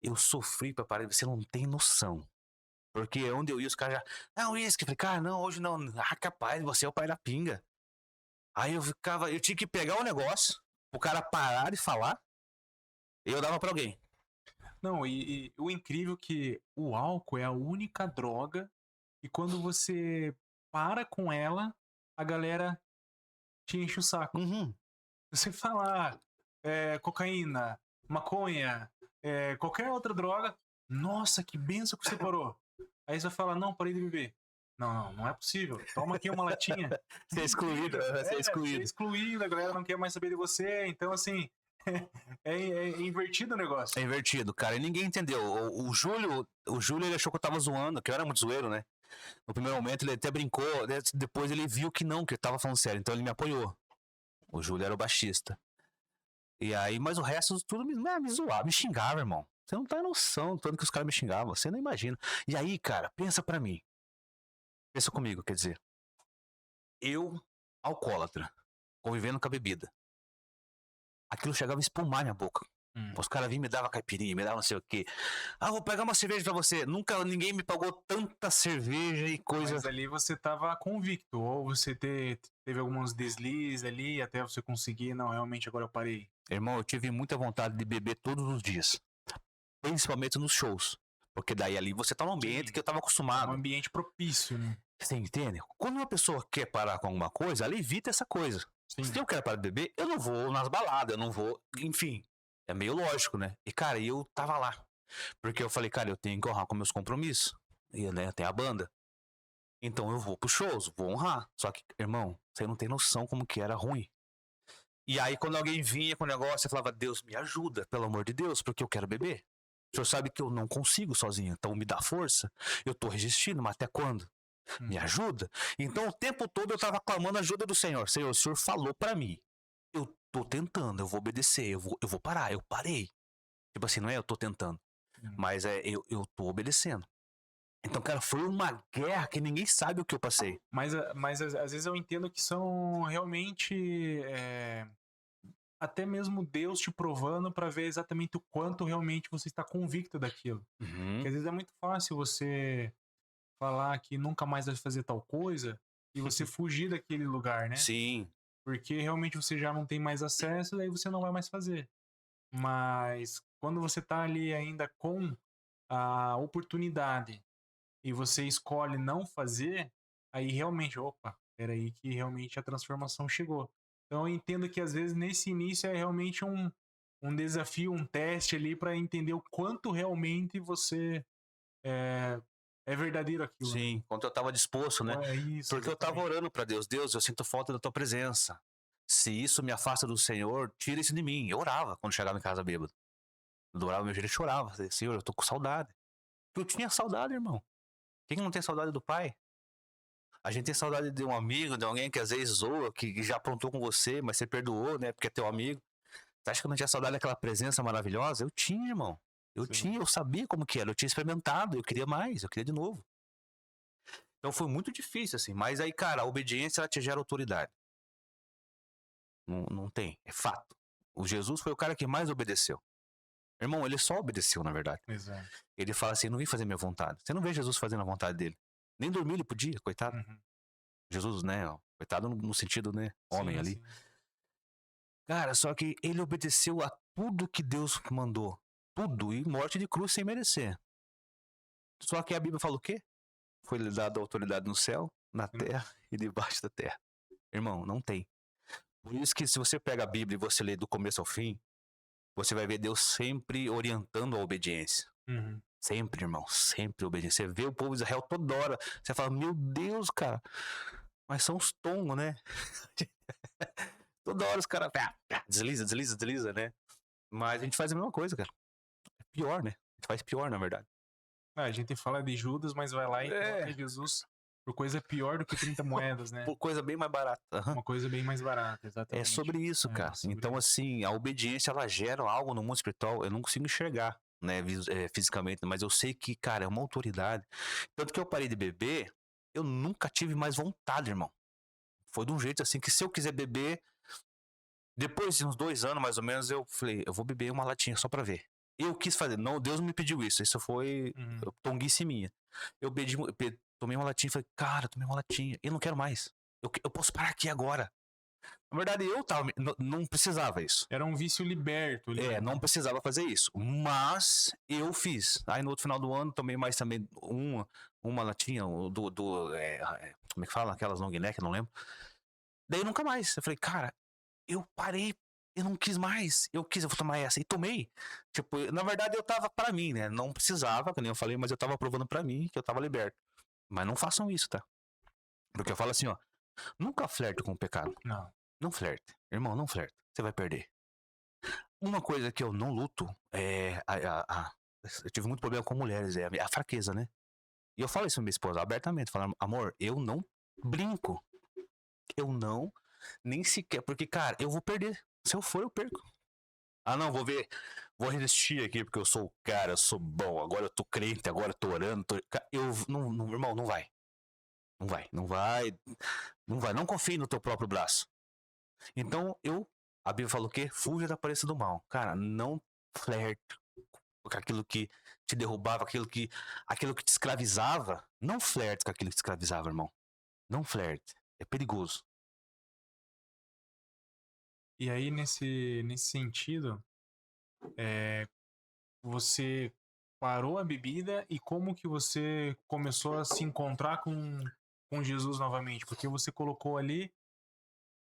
Eu sofri pra parar de beber. Você não tem noção. Porque onde eu ia, os caras já. Não, isso. Eu falei, cara, não, hoje não. Ah, capaz, você é o pai da pinga. Aí eu tinha que pegar o negócio, o cara parar de falar, e eu dava pra alguém. Não, e o incrível é que o álcool é a única droga e quando você para com ela, a galera te enche o saco. Você fala cocaína, maconha, qualquer outra droga, nossa, que benção que você parou. Aí você fala, não, parei de beber. Não é possível. Toma aqui uma latinha. Você é excluído, você é excluído. Você é excluído, a galera não quer mais saber de você. Então, assim, é invertido o negócio. É invertido, cara. E ninguém entendeu. O Júlio, ele achou que eu tava zoando, que eu era muito zoeiro, né? No primeiro momento ele até brincou, depois ele viu que não, que eu tava falando sério. Então ele me apoiou. O Júlio era o baixista. E aí, mas o resto tudo me zoava, me xingava, irmão. Você não tem noção do tanto que os caras me xingavam. Você não imagina. E aí, cara, pensa pra mim. Pensa comigo, quer dizer. Eu alcoólatra, convivendo com a bebida. Aquilo chegava a espumar minha boca. Os caras vinham e me davam caipirinha, me davam não sei o quê. Ah, vou pegar uma cerveja pra você. Nunca ninguém me pagou tanta cerveja e coisa. Mas ali você tava convicto, ou você teve alguns deslizes ali até você conseguir, não, realmente agora eu parei. Irmão, eu tive muita vontade de beber todos os dias. Principalmente nos shows. Porque daí ali você tá num ambiente Sim. que eu tava É um acostumado. ambiente propício, né? Você entende? Quando uma pessoa quer parar com alguma coisa, ela evita essa coisa. Sim. Se eu quero parar de beber, eu não vou nas baladas, eu não vou. Enfim, é meio lógico, né? E, cara, eu tava lá. Porque eu falei, cara, eu tenho que honrar com meus compromissos. E, né, tem a banda. Então eu vou pros shows, vou honrar. Só que, irmão, você não tem noção como que era ruim. E aí, quando alguém vinha com o negócio, eu falava, Deus, me ajuda, pelo amor de Deus, porque eu quero beber. O senhor sabe que eu não consigo sozinho, então me dá força. Eu tô resistindo, mas até quando? Me ajuda? Então, o tempo todo eu tava clamando a ajuda do Senhor. Senhor, o Senhor falou pra mim. Eu tô tentando, eu vou obedecer, eu vou parar. Eu parei. Tipo assim, não é eu tô tentando, mas eu tô obedecendo. Então, cara, foi uma guerra que ninguém sabe o que eu passei. Mas às vezes eu entendo que são realmente até mesmo Deus te provando pra ver exatamente o quanto realmente você está convicto daquilo. Porque às vezes é muito fácil você falar que nunca mais vai fazer tal coisa e você fugir daquele lugar, né? Sim. Porque realmente você já não tem mais acesso, daí você não vai mais fazer. Mas quando você tá ali ainda com a oportunidade e você escolhe não fazer, aí realmente, opa, era aí que realmente a transformação chegou. Então eu entendo que às vezes nesse início é realmente um desafio, um teste ali para entender o quanto realmente você é verdadeiro aquilo. Sim, Né? quando eu tava disposto, né? É isso, Porque eu tava orando pra Deus, Deus, eu sinto falta da tua presença. Se isso me afasta do Senhor, tira isso de mim. Eu orava quando chegava em casa bêbado. Eu orava meu jeito e chorava. Falei, Senhor, eu tô com saudade. Eu tinha saudade, irmão. Quem não tem saudade do pai? A gente tem saudade de um amigo, de alguém que às vezes zoa, que já aprontou com você, mas você perdoou, né? Porque é teu amigo. Você acha que eu não tinha saudade daquela presença maravilhosa? Eu tinha, irmão. Eu tinha, eu sabia como que era. Eu tinha experimentado, eu queria mais, eu queria de novo. Então foi muito difícil, assim. Mas aí, cara, a obediência, ela te gera autoridade. Não tem, é fato. O Jesus foi o cara que mais obedeceu. Irmão, ele só obedeceu, na verdade. Exato. Ele fala assim, não vim fazer minha vontade. Você não vê Jesus fazendo a vontade dele. Nem dormir ele podia, coitado. Jesus, né, ó, coitado no sentido, né, homem Sim, ali. sim. Cara, só que ele obedeceu a tudo que Deus mandou. Tudo, e morte de cruz sem merecer. Só que a Bíblia fala o quê? Foi lhe dada autoridade no céu, na terra e debaixo da terra. Irmão, não tem. Por isso que se você pega a Bíblia e você lê do começo ao fim, você vai ver Deus sempre orientando a obediência. Sempre, irmão, sempre obediência. Você vê o povo de Israel toda hora. Você fala, meu Deus, cara, mas são os tongos, né? Toda hora os caras desliza, né? Mas a gente faz a mesma coisa, cara. É pior, né? A gente faz pior, na verdade. A gente fala de Judas, mas vai lá e coloca Jesus por coisa pior do que 30 moedas, né? Por coisa bem mais barata. Uma coisa bem mais barata, exatamente. É sobre isso, cara. Então, assim, a obediência, ela gera algo no mundo espiritual. Eu não consigo enxergar, né, fisicamente, mas eu sei que, cara, é uma autoridade. Tanto que eu parei de beber, eu nunca tive mais vontade, irmão. Foi de um jeito assim que se eu quiser beber, depois de uns 2 anos, mais ou menos, eu falei, eu vou beber uma latinha só pra ver. Eu quis fazer, não, Deus não me pediu isso. Isso foi tonguice minha. Eu tomei uma latinha e falei, cara, tomei uma latinha. Eu não quero mais. Eu posso parar aqui agora. Na verdade, eu tava, não precisava isso. Era um vício liberto. Não precisava fazer isso. Mas eu fiz. Aí no outro final do ano tomei mais também uma latinha como é que fala? Aquelas long neck, não lembro. Daí nunca mais. Eu falei, cara, eu parei, eu não quis mais. Eu vou tomar essa. E tomei. Tipo, na verdade eu tava pra mim, né? Não precisava, como eu falei, mas eu tava provando pra mim que eu tava liberto. Mas não façam isso, tá? Porque eu falo assim, ó. Nunca flerte com o pecado. Não flerte. Irmão, não flerte. Você vai perder. Uma coisa que eu não luto eu tive muito problema com mulheres, é a fraqueza, né? E eu falo isso pra minha esposa abertamente, falando, amor, eu não brinco. Eu não, nem sequer, porque, cara, eu vou perder. Se eu for, eu perco. Ah, não, vou resistir aqui, porque eu sou o cara, eu sou bom, agora eu tô crente, agora eu tô orando, irmão, não vai. Não vai, não vai, não vai. Não confie no teu próprio braço. Então, a Bíblia falou o quê? Fuja da aparência do mal. Cara, não flerte com aquilo que te derrubava, aquilo que te escravizava. Não flerte com aquilo que te escravizava, irmão. Não flerte. É perigoso. E aí, nesse sentido, você parou a bebida e como que você começou a se encontrar com Jesus novamente? Porque você colocou ali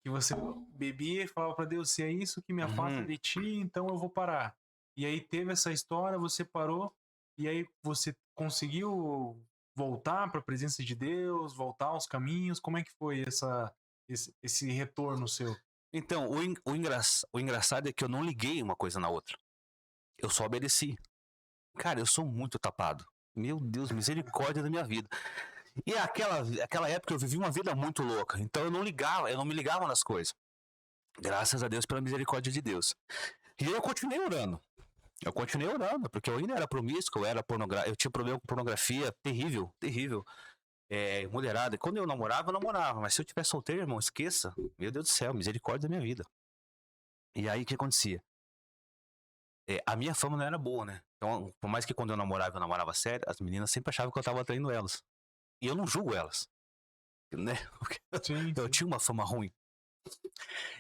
que você bebia e falava para Deus, se é isso que me afasta de ti, então eu vou parar. E aí teve essa história, você parou, e aí você conseguiu voltar para a presença de Deus, voltar aos caminhos? Como é que foi esse retorno seu? Então, o engraçado é que eu não liguei uma coisa na outra. Eu só obedeci. Cara, eu sou muito tapado. Meu Deus, misericórdia da minha vida. E aquela época eu vivi uma vida muito louca. Então eu não me ligava nas coisas. Graças a Deus pela misericórdia de Deus. E eu continuei orando. Porque eu ainda era promíscuo, eu tinha problema com pornografia terrível, terrível. Mulherada. E quando eu namorava, mas se eu tivesse solteiro, irmão, esqueça. Meu Deus do céu, misericórdia da minha vida. E aí o que acontecia? A minha fama não era boa, né? Então, por mais que quando eu namorava sério, as meninas sempre achavam que eu tava traindo elas. E eu não julgo elas, né? Porque Sim, eu sim. tinha uma fama ruim.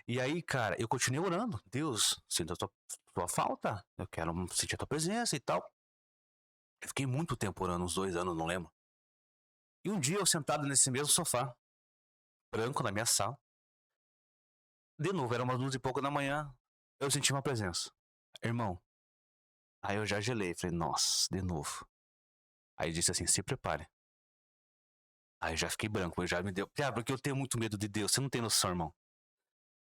E aí, cara, eu continuei orando. Deus, sinto a tua falta. Eu quero sentir a tua presença e tal. Eu fiquei muito tempo orando, uns 2 anos, não lembro. E um dia eu sentado nesse mesmo sofá, branco, na minha sala. De novo, era umas 2h pouco da manhã. Eu senti uma presença. Irmão. Aí eu já gelei. Falei, nossa, de novo. Aí disse assim, se prepare. Aí eu já fiquei branco, já me deu. Porque eu tenho muito medo de Deus. Você não tem noção, irmão.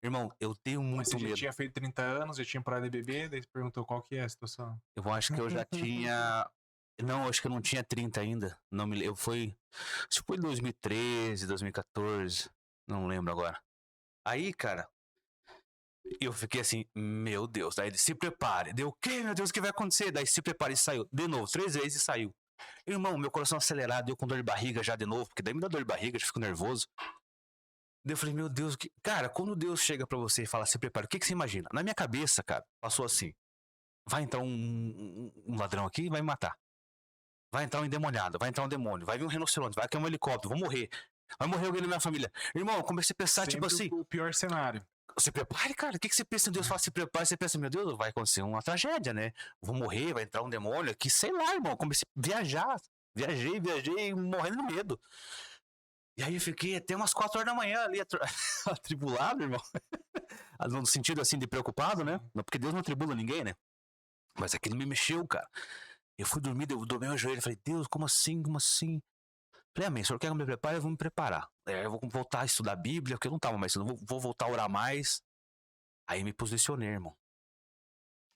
Irmão, eu tenho Mas muito você já medo. tinha feito 30 anos, já tinha parado de beber, daí você perguntou qual que é a situação. Eu acho que eu já tinha. Não, acho que eu não tinha 30 ainda. Não me lembro. Acho que foi 2013, 2014. Não lembro agora. Aí, cara, eu fiquei assim, meu Deus. Daí ele se prepare. Deu o quê, meu Deus, o que vai acontecer? Daí se prepare e saiu. De novo, 3 vezes e saiu. Irmão, meu coração acelerado, eu com dor de barriga já de novo, porque daí me dá dor de barriga, já fico nervoso. Daí eu falei, meu Deus, cara, quando Deus chega pra você e fala, se prepara, o que você imagina? Na minha cabeça, cara, passou assim, vai entrar um ladrão aqui e vai me matar. Vai entrar um endemoniado, vai entrar um demônio, vai vir um rinoceronte, vai cair um helicóptero, vou morrer. Vai morrer alguém da minha família. Irmão, eu comecei a pensar, Sempre tipo assim, o pior cenário. se prepare, cara, o que você pensa? Deus fala, se prepare, você pensa, meu Deus, vai acontecer uma tragédia, né? Vou morrer, vai entrar um demônio aqui, sei lá, irmão, comecei a viajar. Viajei, morrendo de medo. E aí eu fiquei até umas 4 horas da manhã ali, atribulado, irmão. No sentido assim de preocupado, né? Porque Deus não atribula ninguém, né? Mas aquilo me mexeu, cara. Eu fui dormir, eu dobrei meu joelho, falei, Deus, como assim, como assim? Falei, amém, o senhor quer que eu me prepare? Eu vou me preparar. Eu vou voltar a estudar a Bíblia, porque eu não tava mais, eu vou voltar a orar mais. Aí me posicionei, irmão.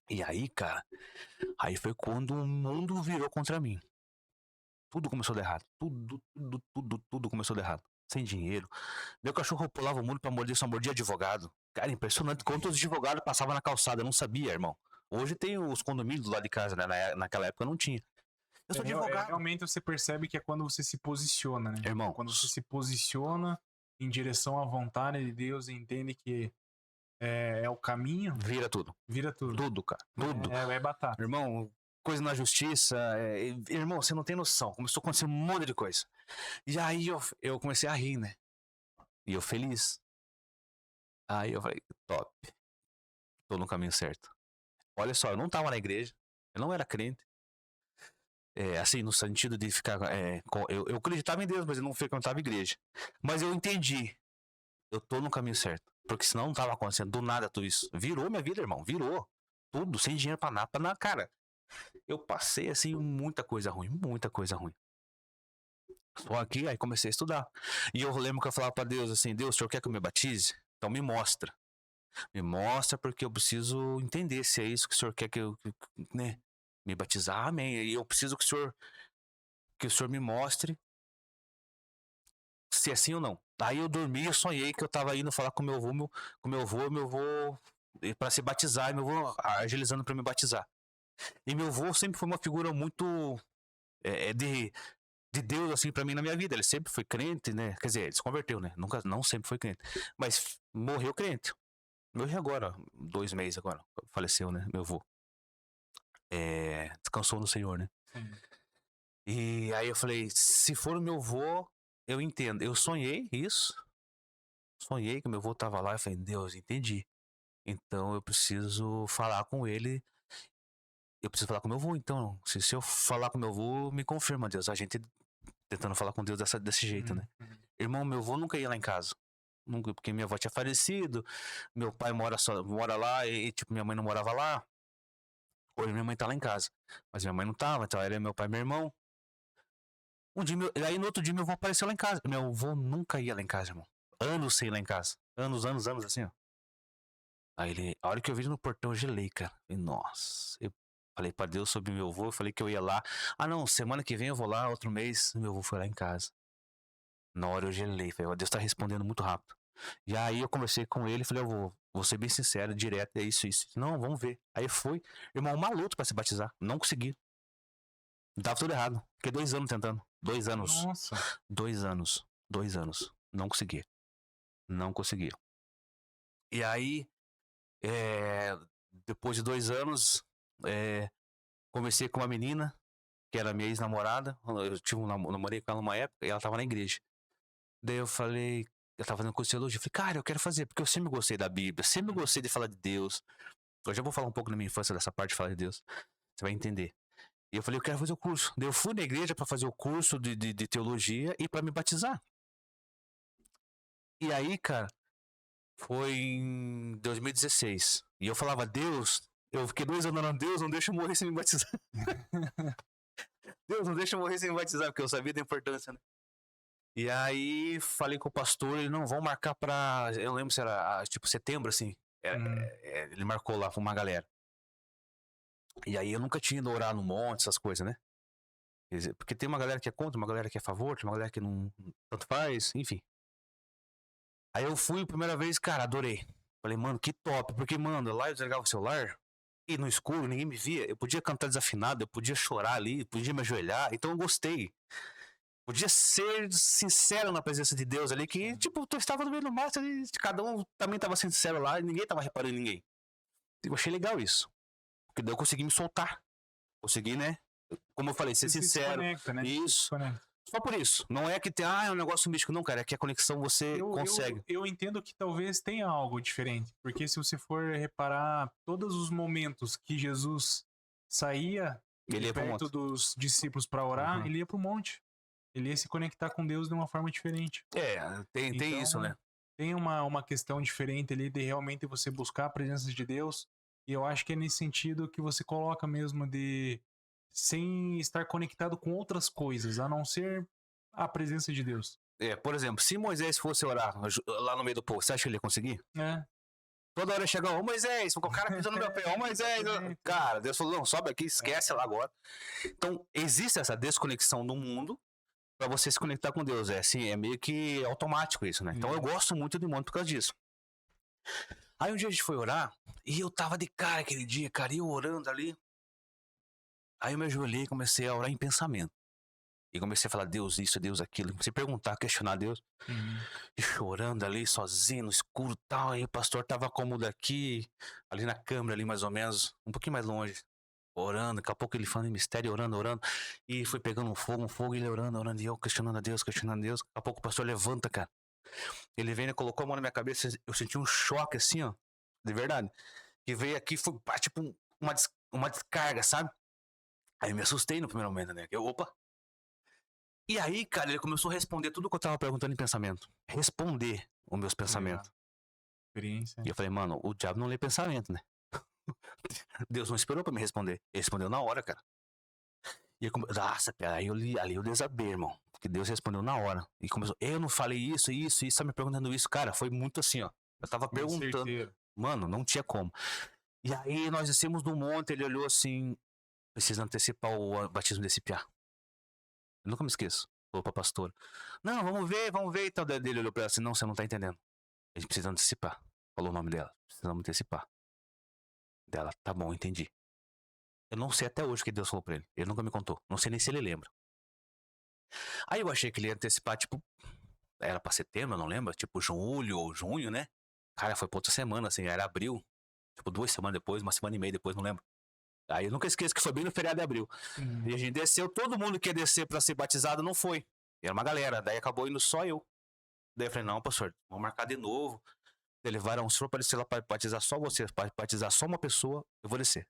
E aí, cara, aí foi quando o mundo virou contra mim. Tudo começou a dar errado. Tudo começou a dar errado. Sem dinheiro. Meu cachorro pulava o muro pra morder, só mordia advogado. Cara, impressionante quantos advogados passavam na calçada. Eu não sabia, irmão. Hoje tem os condomínios do lado de casa, né? Naquela época não tinha. Eu sou advogado. Realmente você percebe que é quando você se posiciona, né? Irmão. Quando você se posiciona em direção à vontade de Deus e entende que é o caminho, Vira tudo. vira tudo. Tudo, cara. Tudo. É batata. Irmão, coisa na justiça. Irmão, você não tem noção. Começou a acontecer um monte de coisa. E aí eu comecei a rir, né? E eu feliz. Aí eu falei, top. Tô no caminho certo. Olha só, eu não tava na igreja. Eu não era crente. Assim, no sentido de ficar. Eu acreditava em Deus, mas eu não frequentava a igreja. Mas eu entendi. Eu tô no caminho certo. Porque senão não tava acontecendo do nada tudo isso. Virou minha vida, irmão. Virou. Tudo, sem dinheiro pra nada. Cara, eu passei, assim, muita coisa ruim. Muita coisa ruim. Só aqui, aí comecei a estudar. E eu lembro que eu falava pra Deus assim, Deus, o senhor quer que eu me batize? Então me mostra. Me mostra porque eu preciso entender se é isso que o senhor quer que eu, né? Me batizar, amém. E eu preciso que o senhor me mostre se é sim ou não. Aí eu dormi, eu sonhei que eu tava indo falar com meu avô para se batizar, e meu avô agilizando para me batizar. E meu avô sempre foi uma figura muito de de Deus, assim, pra mim na minha vida. Ele sempre foi crente, né? Quer dizer, ele se converteu, né? Nunca, não sempre foi crente. Mas morreu crente. Morreu agora, 2 meses agora. Faleceu, né? Meu avô. Descansou no Senhor, né? Sim. E aí eu falei, se for o meu avô, eu entendo. Eu sonhei isso. Sonhei que meu avô tava lá. Eu falei, Deus, entendi. Então eu preciso falar com ele. Eu preciso falar com meu avô, então. Se eu falar com meu avô, me confirma, Deus. A gente tentando falar com Deus desse jeito, né? Uhum. Irmão, meu avô nunca ia lá em casa. Nunca, porque minha avó tinha falecido. Meu pai mora lá e, tipo, minha mãe não morava lá. Hoje minha mãe tá lá em casa. Mas minha mãe não tava, então era meu pai e meu irmão. Aí no outro dia meu avô apareceu lá em casa. Meu avô nunca ia lá em casa, irmão. Anos sem ir lá em casa. Anos, assim, ó. Aí a hora que eu vi ele no portão, eu gelei, cara. Falei, nossa. Eu falei pra Deus sobre meu avô, eu falei que eu ia lá. Ah, não, semana que vem eu vou lá, outro mês. Meu avô foi lá em casa. Na hora eu gelei, falei, ó, Deus tá respondendo muito rápido. E aí eu conversei com ele, falei, eu vou ser bem sincero, direto, é isso. Não, vamos ver. Aí foi, irmão, uma luta pra se batizar. Não consegui. Tava tudo errado. Fiquei 2 anos tentando. 2 anos. Nossa. 2 anos. 2 anos. Não consegui. Não consegui. E aí, depois de 2 anos, conversei com uma menina, que era minha ex-namorada. Eu namorei com ela numa época e ela tava na igreja. Daí eu falei, eu tava fazendo curso de teologia, eu falei, cara, eu quero fazer, porque eu sempre gostei da Bíblia, sempre gostei de falar de Deus. Eu já vou falar um pouco na minha infância dessa parte de falar de Deus. Você vai entender. E eu falei, eu quero fazer o curso. Daí eu fui na igreja pra fazer o curso de teologia e pra me batizar. E aí, cara, foi em 2016. E eu falava, Deus, eu fiquei 2 anos orando, Deus, não deixa eu morrer sem me batizar. Deus, não deixa eu morrer sem me batizar, porque eu sabia da importância, né? E aí falei com o pastor, ele, não, vamos marcar pra. Eu lembro se era tipo setembro, assim. Uhum. Ele marcou lá com uma galera. E aí eu nunca tinha ido orar no monte, essas coisas, né? Porque tem uma galera que é contra, uma galera que é a favor, tem uma galera que não. Tanto faz, enfim. Aí eu fui a primeira vez, cara, adorei. Falei, mano, que top. Porque, mano, lá eu desligava o celular e no escuro, ninguém me via. Eu podia cantar desafinado, eu podia chorar ali, podia me ajoelhar. Então eu gostei. Podia ser sincero na presença de Deus ali, que, tipo, tu estava no meio do mato e cada um também estava sendo sincero lá e ninguém estava reparando em ninguém. Eu achei legal isso. Porque daí eu consegui me soltar. Consegui, né? Como eu falei, ser Você se sincero. desconecta, né? Isso. Desconecta. Só por isso. Não é que tem, é um negócio místico, não, cara. É que a conexão você consegue. Eu entendo que talvez tenha algo diferente, porque se você for reparar todos os momentos que Jesus saía Ele de ia pro perto monte. dos discípulos para orar, Uhum. ele ia pro monte. Ele ia se conectar com Deus de uma forma diferente. Tem isso, né? Tem uma questão diferente ali de realmente você buscar a presença de Deus. E eu acho que é nesse sentido que você coloca mesmo de sem estar conectado com outras coisas, a não ser a presença de Deus. Por exemplo, se Moisés fosse orar lá no meio do povo, você acha que ele ia conseguir? É. Toda hora chega, ô Moisés, o cara pisou no meu pé, ô Moisés. Exatamente. Cara, Deus falou, não, sobe aqui, esquece lá agora. Então, existe essa desconexão no mundo pra você se conectar com Deus. É assim, é meio que automático isso, né? Então eu gosto muito do monte por causa disso. Aí um dia a gente foi orar, e eu tava de cara aquele dia, cara, e eu orando ali. Aí eu me ajoelhei e comecei a orar em pensamento. E comecei a falar, Deus isso, Deus aquilo. Comecei a perguntar, questionar Deus. Uhum. E chorando ali, sozinho, no escuro e tal. Aí o pastor tava cômodo aqui, ali na câmera, ali mais ou menos, um pouquinho mais longe. Orando, daqui a pouco ele falando em mistério, orando. E foi pegando um fogo, e ele orando. E eu questionando a Deus. Daqui a pouco o pastor levanta, cara. Ele vem e colocou a mão na minha cabeça. Eu senti um choque assim, ó. De verdade. Que veio aqui, foi tipo uma descarga, sabe? Aí eu me assustei no primeiro momento, né? Opa! E aí, cara, ele começou a responder tudo que eu tava perguntando em pensamento. Responder os meus pensamentos. Experiência. E eu falei, mano, o diabo não lê pensamento, né? Deus não esperou pra me responder. Ele respondeu na hora, cara. E nossa, cara, ali eu desabei, irmão. Porque Deus respondeu na hora. E começou, eu não falei isso, tá me perguntando isso. Cara, foi muito assim, ó. Eu tava perguntando. Certeiro. Mano, não tinha como. E aí nós descemos do monte, ele olhou assim, precisa antecipar o batismo desse piá. Eu nunca me esqueço. Falou pra pastora. Não, vamos ver e tal. Daí ele olhou pra ela assim, não, você não tá entendendo. A gente precisa antecipar. Falou o nome dela. Precisamos antecipar. Dela, tá bom, entendi. Eu não sei até hoje o que Deus falou pra ele. Ele nunca me contou. Não sei nem se ele lembra. Aí eu achei que ele ia antecipar, tipo, era pra setembro, eu não lembro, tipo julho ou junho, né? Cara, foi pra outra semana, assim, era abril. Tipo, 2 semanas depois, 1 semana e meia depois, não lembro. Aí eu nunca esqueço que foi bem no feriado de abril. E a gente desceu, todo mundo que ia descer pra ser batizado não foi. E era uma galera, daí acabou indo só eu. Daí eu falei, não, pastor, vamos marcar de novo. Daí levaram, se for pra descer lá pra batizar só você, pra batizar só uma pessoa, eu vou descer.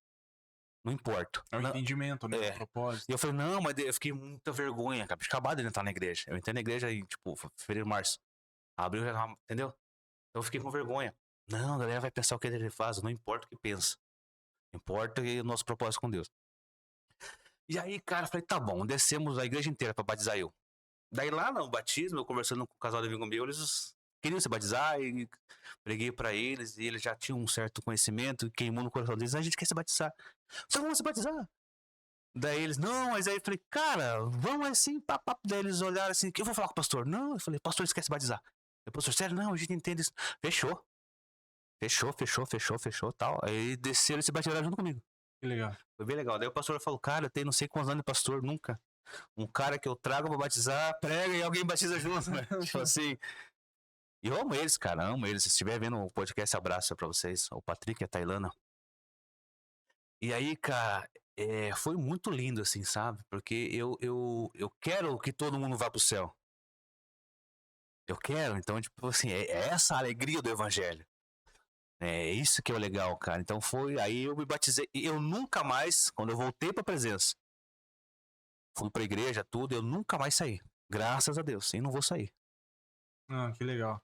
Não importa. É o Não, entendimento, né? é. O propósito. E eu falei, não, mas eu fiquei com muita vergonha, cara. Tinha acabado de entrar na igreja. Eu entrei na igreja em, tipo, fevereiro, março. Abril já tava, entendeu? Então eu fiquei com vergonha. Não, a galera vai pensar o que ele faz, não importa o que pensa. Importa o nosso propósito com Deus. E aí, cara, eu falei, tá bom, descemos a igreja inteira pra batizar eu. Daí lá no batismo, eu conversando com o casal de amigo meu, eles queriam se batizar e preguei pra eles, e eles já tinham um certo conhecimento, queimou no coração deles, a gente quer se batizar. Só vamos se batizar. Daí eles, não, mas aí eu falei, cara, vamos assim, papo. Daí eles olharam assim, eu vou falar com o pastor. Não, eu falei, pastor, esquece de batizar. Eu, pastor, sério? Não, a gente entende isso. Fechou. Fechou, tal. Aí desceram e se batizaram junto comigo. Que legal. Foi bem legal. Daí o pastor falou, cara, eu tenho não sei quantos anos de pastor, nunca. Um cara que eu trago pra batizar, prega e alguém batiza junto, né? Tipo assim. E eu amo eles, cara, amo eles. Se estiver vendo o podcast, abraço pra vocês. O Patrick e a Tailana. E aí, cara, foi muito lindo, assim, sabe? Porque eu quero que todo mundo vá pro céu. Eu quero, então, tipo assim, é essa a alegria do evangelho. É isso que é o legal, cara. Então foi, aí eu me batizei. E eu nunca mais, quando eu voltei pra presença, fui pra igreja, tudo, eu nunca mais saí. Graças a Deus, e não vou sair. Ah, que legal.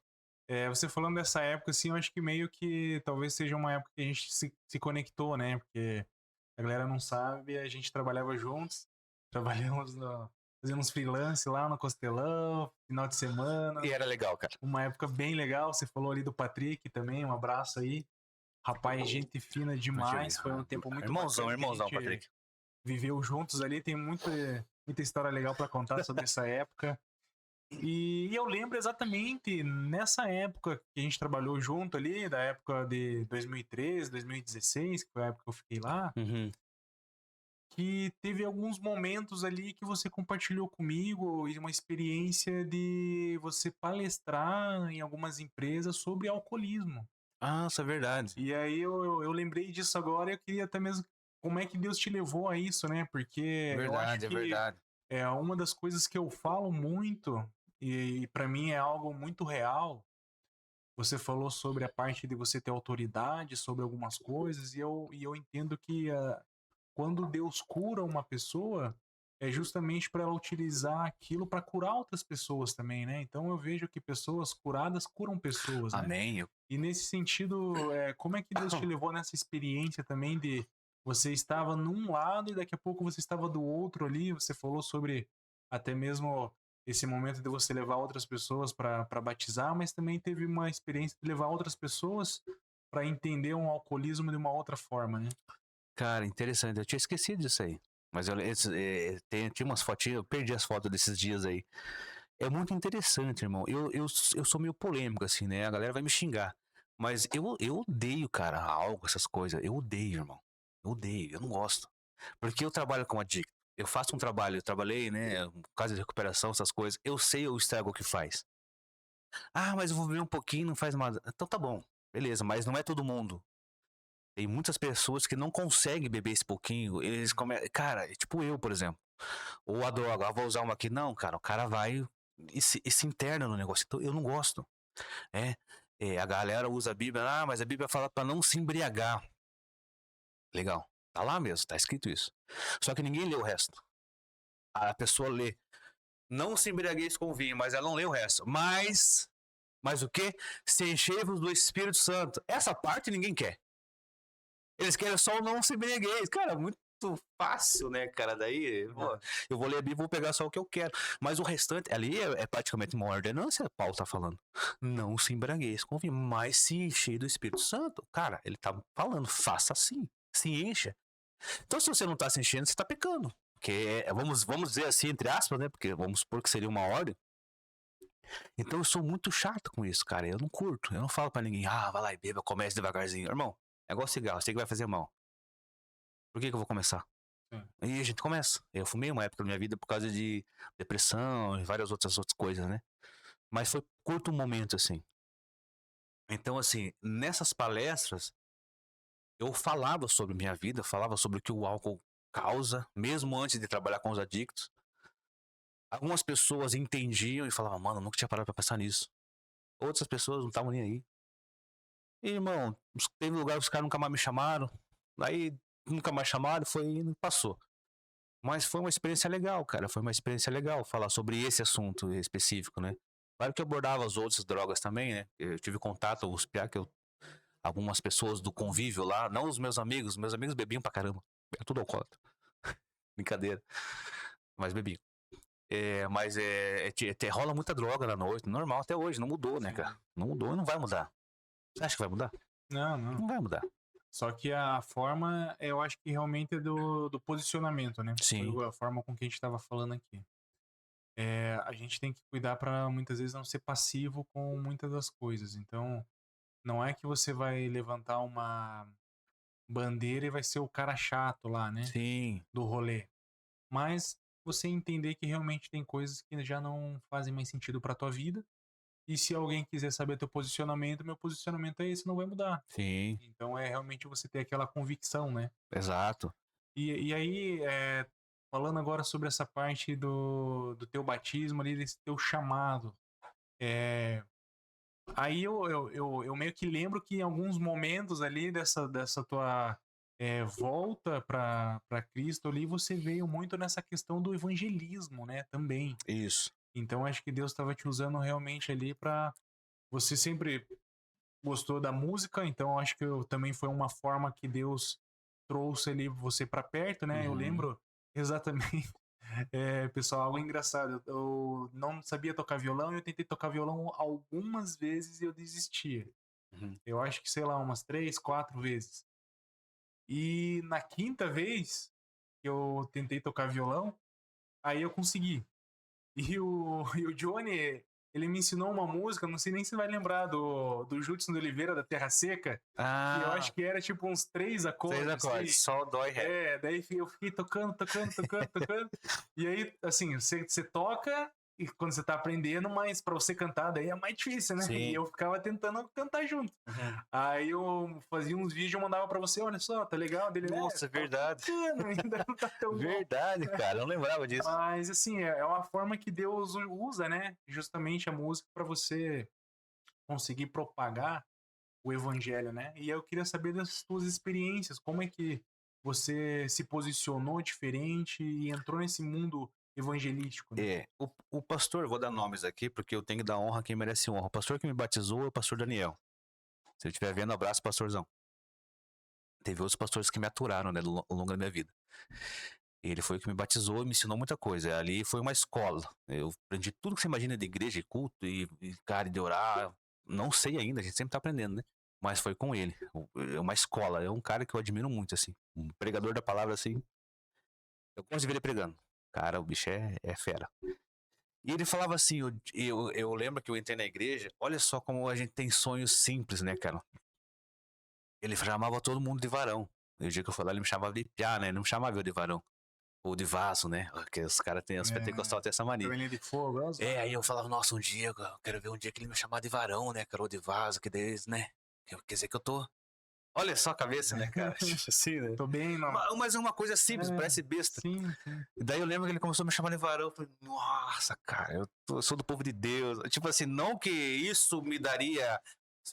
Você falando dessa época, assim, eu acho que meio que talvez seja uma época que a gente se conectou, né? Porque a galera não sabe, a gente trabalhava juntos, trabalhamos fazendo uns freelance lá no Costelão, final de semana. E era legal, cara. Uma época bem legal. Você falou ali do Patrick também, um abraço aí. Rapaz, gente fina demais. Foi um tempo muito Irmãozão, bacana que a irmãozão, gente Patrick. viveu juntos ali. Tem muita história legal para contar sobre essa época. E eu lembro exatamente nessa época que a gente trabalhou junto ali, da época de 2013, 2016, que foi a época que eu fiquei lá, Uhum. que teve alguns momentos ali que você compartilhou comigo e uma experiência de você palestrar em algumas empresas sobre alcoolismo. Ah, isso é verdade. E aí eu lembrei disso agora e eu queria até mesmo como é que Deus te levou a isso, né? Porque eu acho Verdade, é que verdade. é uma das coisas que eu falo muito e para mim é algo muito real. Você falou sobre a parte de você ter autoridade sobre algumas coisas e eu entendo que quando Deus cura uma pessoa é justamente para ela utilizar aquilo para curar outras pessoas também, né? Então eu vejo que pessoas curadas curam pessoas, né? Amém. E nesse sentido, como é que Deus te levou nessa experiência também de você estava num lado e daqui a pouco você estava do outro ali? Você falou sobre até mesmo esse momento de você levar outras pessoas para batizar, mas também teve uma experiência de levar outras pessoas para entender um alcoolismo de uma outra forma, né? Cara, interessante. Eu tinha esquecido disso aí. Mas tinha umas fotinhas, eu perdi as fotos desses dias aí. É muito interessante, irmão. Eu sou meio polêmico, assim, né? A galera vai me xingar. Mas eu odeio, cara, álcool, essas coisas. Eu odeio, irmão. Eu odeio, eu não gosto. Porque eu trabalho como adicto. Eu faço um trabalho, eu trabalhei, né? Casa de recuperação, essas coisas. Eu sei o estrago que faz. Ah, mas eu vou beber um pouquinho, não faz mal. Então tá bom, beleza, mas não é todo mundo. Tem muitas pessoas que não conseguem beber esse pouquinho. Eles começam. Cara, tipo eu, por exemplo. Ou a droga, vou usar uma aqui. Não, cara, o cara vai e se interna no negócio. Então eu não gosto. É, a galera usa a Bíblia. Ah, mas a Bíblia fala pra não se embriagar. Legal. Tá lá mesmo, tá escrito isso. Só que ninguém lê o resto. A pessoa lê. Não se embriagueis com vinho, mas ela não lê o resto. Mas o quê? Se enchei-vos do Espírito Santo. Essa parte ninguém quer. Eles querem só o não se embriagueis. Cara, muito fácil, né, cara? Daí, pô, eu vou ler a Bíblia e vou pegar só o que eu quero. Mas o restante, ali é praticamente uma ordenança, Paulo tá falando. Não se embriagueis com vinho, mas se encher do Espírito Santo. Cara, ele tá falando, faça assim, se encha. Então, se você não tá se enchendo, você tá pecando. Porque, vamos dizer assim, entre aspas, né? Porque vamos supor que seria uma ordem. Então, eu sou muito chato com isso, cara. Eu não curto. Eu não falo pra ninguém, vai lá e beba, comece devagarzinho. Irmão, é igual cigarro, sei que vai fazer mal. Por que eu vou começar? Sim. E a gente começa. Eu fumei uma época da minha vida por causa de depressão e várias outras coisas, né? Mas foi curto um momento, assim. Então, assim, nessas palestras, eu falava sobre minha vida, falava sobre o que o álcool causa, mesmo antes de trabalhar com os adictos. Algumas pessoas entendiam e falavam, mano, eu nunca tinha parado pra pensar nisso. Outras pessoas não estavam nem aí. E, irmão, teve lugar que os caras nunca mais me chamaram. Aí, nunca mais chamaram, foi indo, passou. Mas foi uma experiência legal, cara. Foi uma experiência legal falar sobre esse assunto específico, né? Claro que eu abordava as outras drogas também, né? Eu tive contato, os piá que eu algumas pessoas do convívio lá, não os meus amigos bebiam pra caramba. É tudo alcoólatra. Brincadeira. Mas bebiam. Rola muita droga na noite, normal até hoje, não mudou, né, Sim. cara? Não mudou e não vai mudar. Você acha que vai mudar? Não, não. Não vai mudar. Só que a forma, eu acho que realmente é do posicionamento, né? Sim. Foi a forma com que a gente estava falando aqui. A gente tem que cuidar para muitas vezes não ser passivo com muitas das coisas. Então, não é que você vai levantar uma bandeira e vai ser o cara chato lá, né? Sim. Do rolê. Mas você entender que realmente tem coisas que já não fazem mais sentido para tua vida. E se alguém quiser saber teu posicionamento, meu posicionamento é esse, não vai mudar. Sim. Então é realmente você ter aquela convicção, né? Exato. E aí, falando agora sobre essa parte do teu batismo ali, desse teu chamado. Aí eu meio que lembro que em alguns momentos ali dessa tua volta para Cristo ali, você veio muito nessa questão do evangelismo, né? Também. Isso. Então acho que Deus estava te usando realmente ali para você sempre gostou da música, então acho que também foi uma forma que Deus trouxe ali você para perto, né? Eu Uhum. lembro exatamente, pessoal, algo engraçado. Eu não sabia tocar violão e eu tentei tocar violão algumas vezes e eu desistia. Uhum. Eu acho que, sei lá, umas 3, 4 vezes. E na quinta vez que eu tentei tocar violão, aí eu consegui. E o Johnny, ele me ensinou uma música, não sei nem se vai lembrar, do Judson de Oliveira, da Terra Seca. Que eu acho que era tipo uns 3 acordes. 6 acordes, assim. sol, dó e ré. Daí eu fiquei tocando. E aí, assim, você toca e quando você tá aprendendo, mas pra você cantar daí é mais difícil, né? Sim. E eu ficava tentando cantar junto. Uhum. Aí eu fazia uns vídeos e eu mandava pra você, olha só, tá legal? Dele, Nossa, verdade. Bacana, ainda não tá tão Verdade, cara, eu não lembrava disso. mas, assim, é uma forma que Deus usa, né? Justamente a música para você conseguir propagar o evangelho, né? E eu queria saber das suas experiências, como é que você se posicionou diferente e entrou nesse mundo evangelístico, né? O pastor, vou dar nomes aqui, porque eu tenho que dar honra a quem merece honra. O pastor que me batizou é o pastor Daniel. Se ele estiver vendo, abraço, pastorzão. Teve outros pastores que me aturaram, né, ao longo da minha vida. Ele foi o que me batizou e me ensinou muita coisa. Ali foi uma escola. Eu aprendi tudo que você imagina de igreja, de culto cara, de orar. Não sei ainda, a gente sempre tá aprendendo, né? Mas foi com ele. É uma escola. É um cara que eu admiro muito, assim. Um pregador da palavra, assim. Eu gosto de ver ele pregando. Cara, o bicho é fera. E ele falava assim, eu lembro que eu entrei na igreja, olha só como a gente tem sonhos simples, né, cara? Ele chamava todo mundo de varão. E o dia que eu fui lá, ele me chamava de piá, né? Ele não me chamava eu de varão. Ou de vaso, né? Porque os caras têm, os pentecostais têm essa mania. Cabelinho de fogo, Aí eu falava, nossa, um dia, eu quero ver um dia que ele me chamar de varão, né, cara? Ou de vaso, que deles, né? Quer dizer que eu tô... Olha só a cabeça, né, cara? Assim, né? Tô bem, não. Mas é uma coisa simples, parece besta. Sim. E daí eu lembro que ele começou a me chamar de varão. Eu falei, nossa, cara, eu sou do povo de Deus. Tipo assim, não que isso me daria...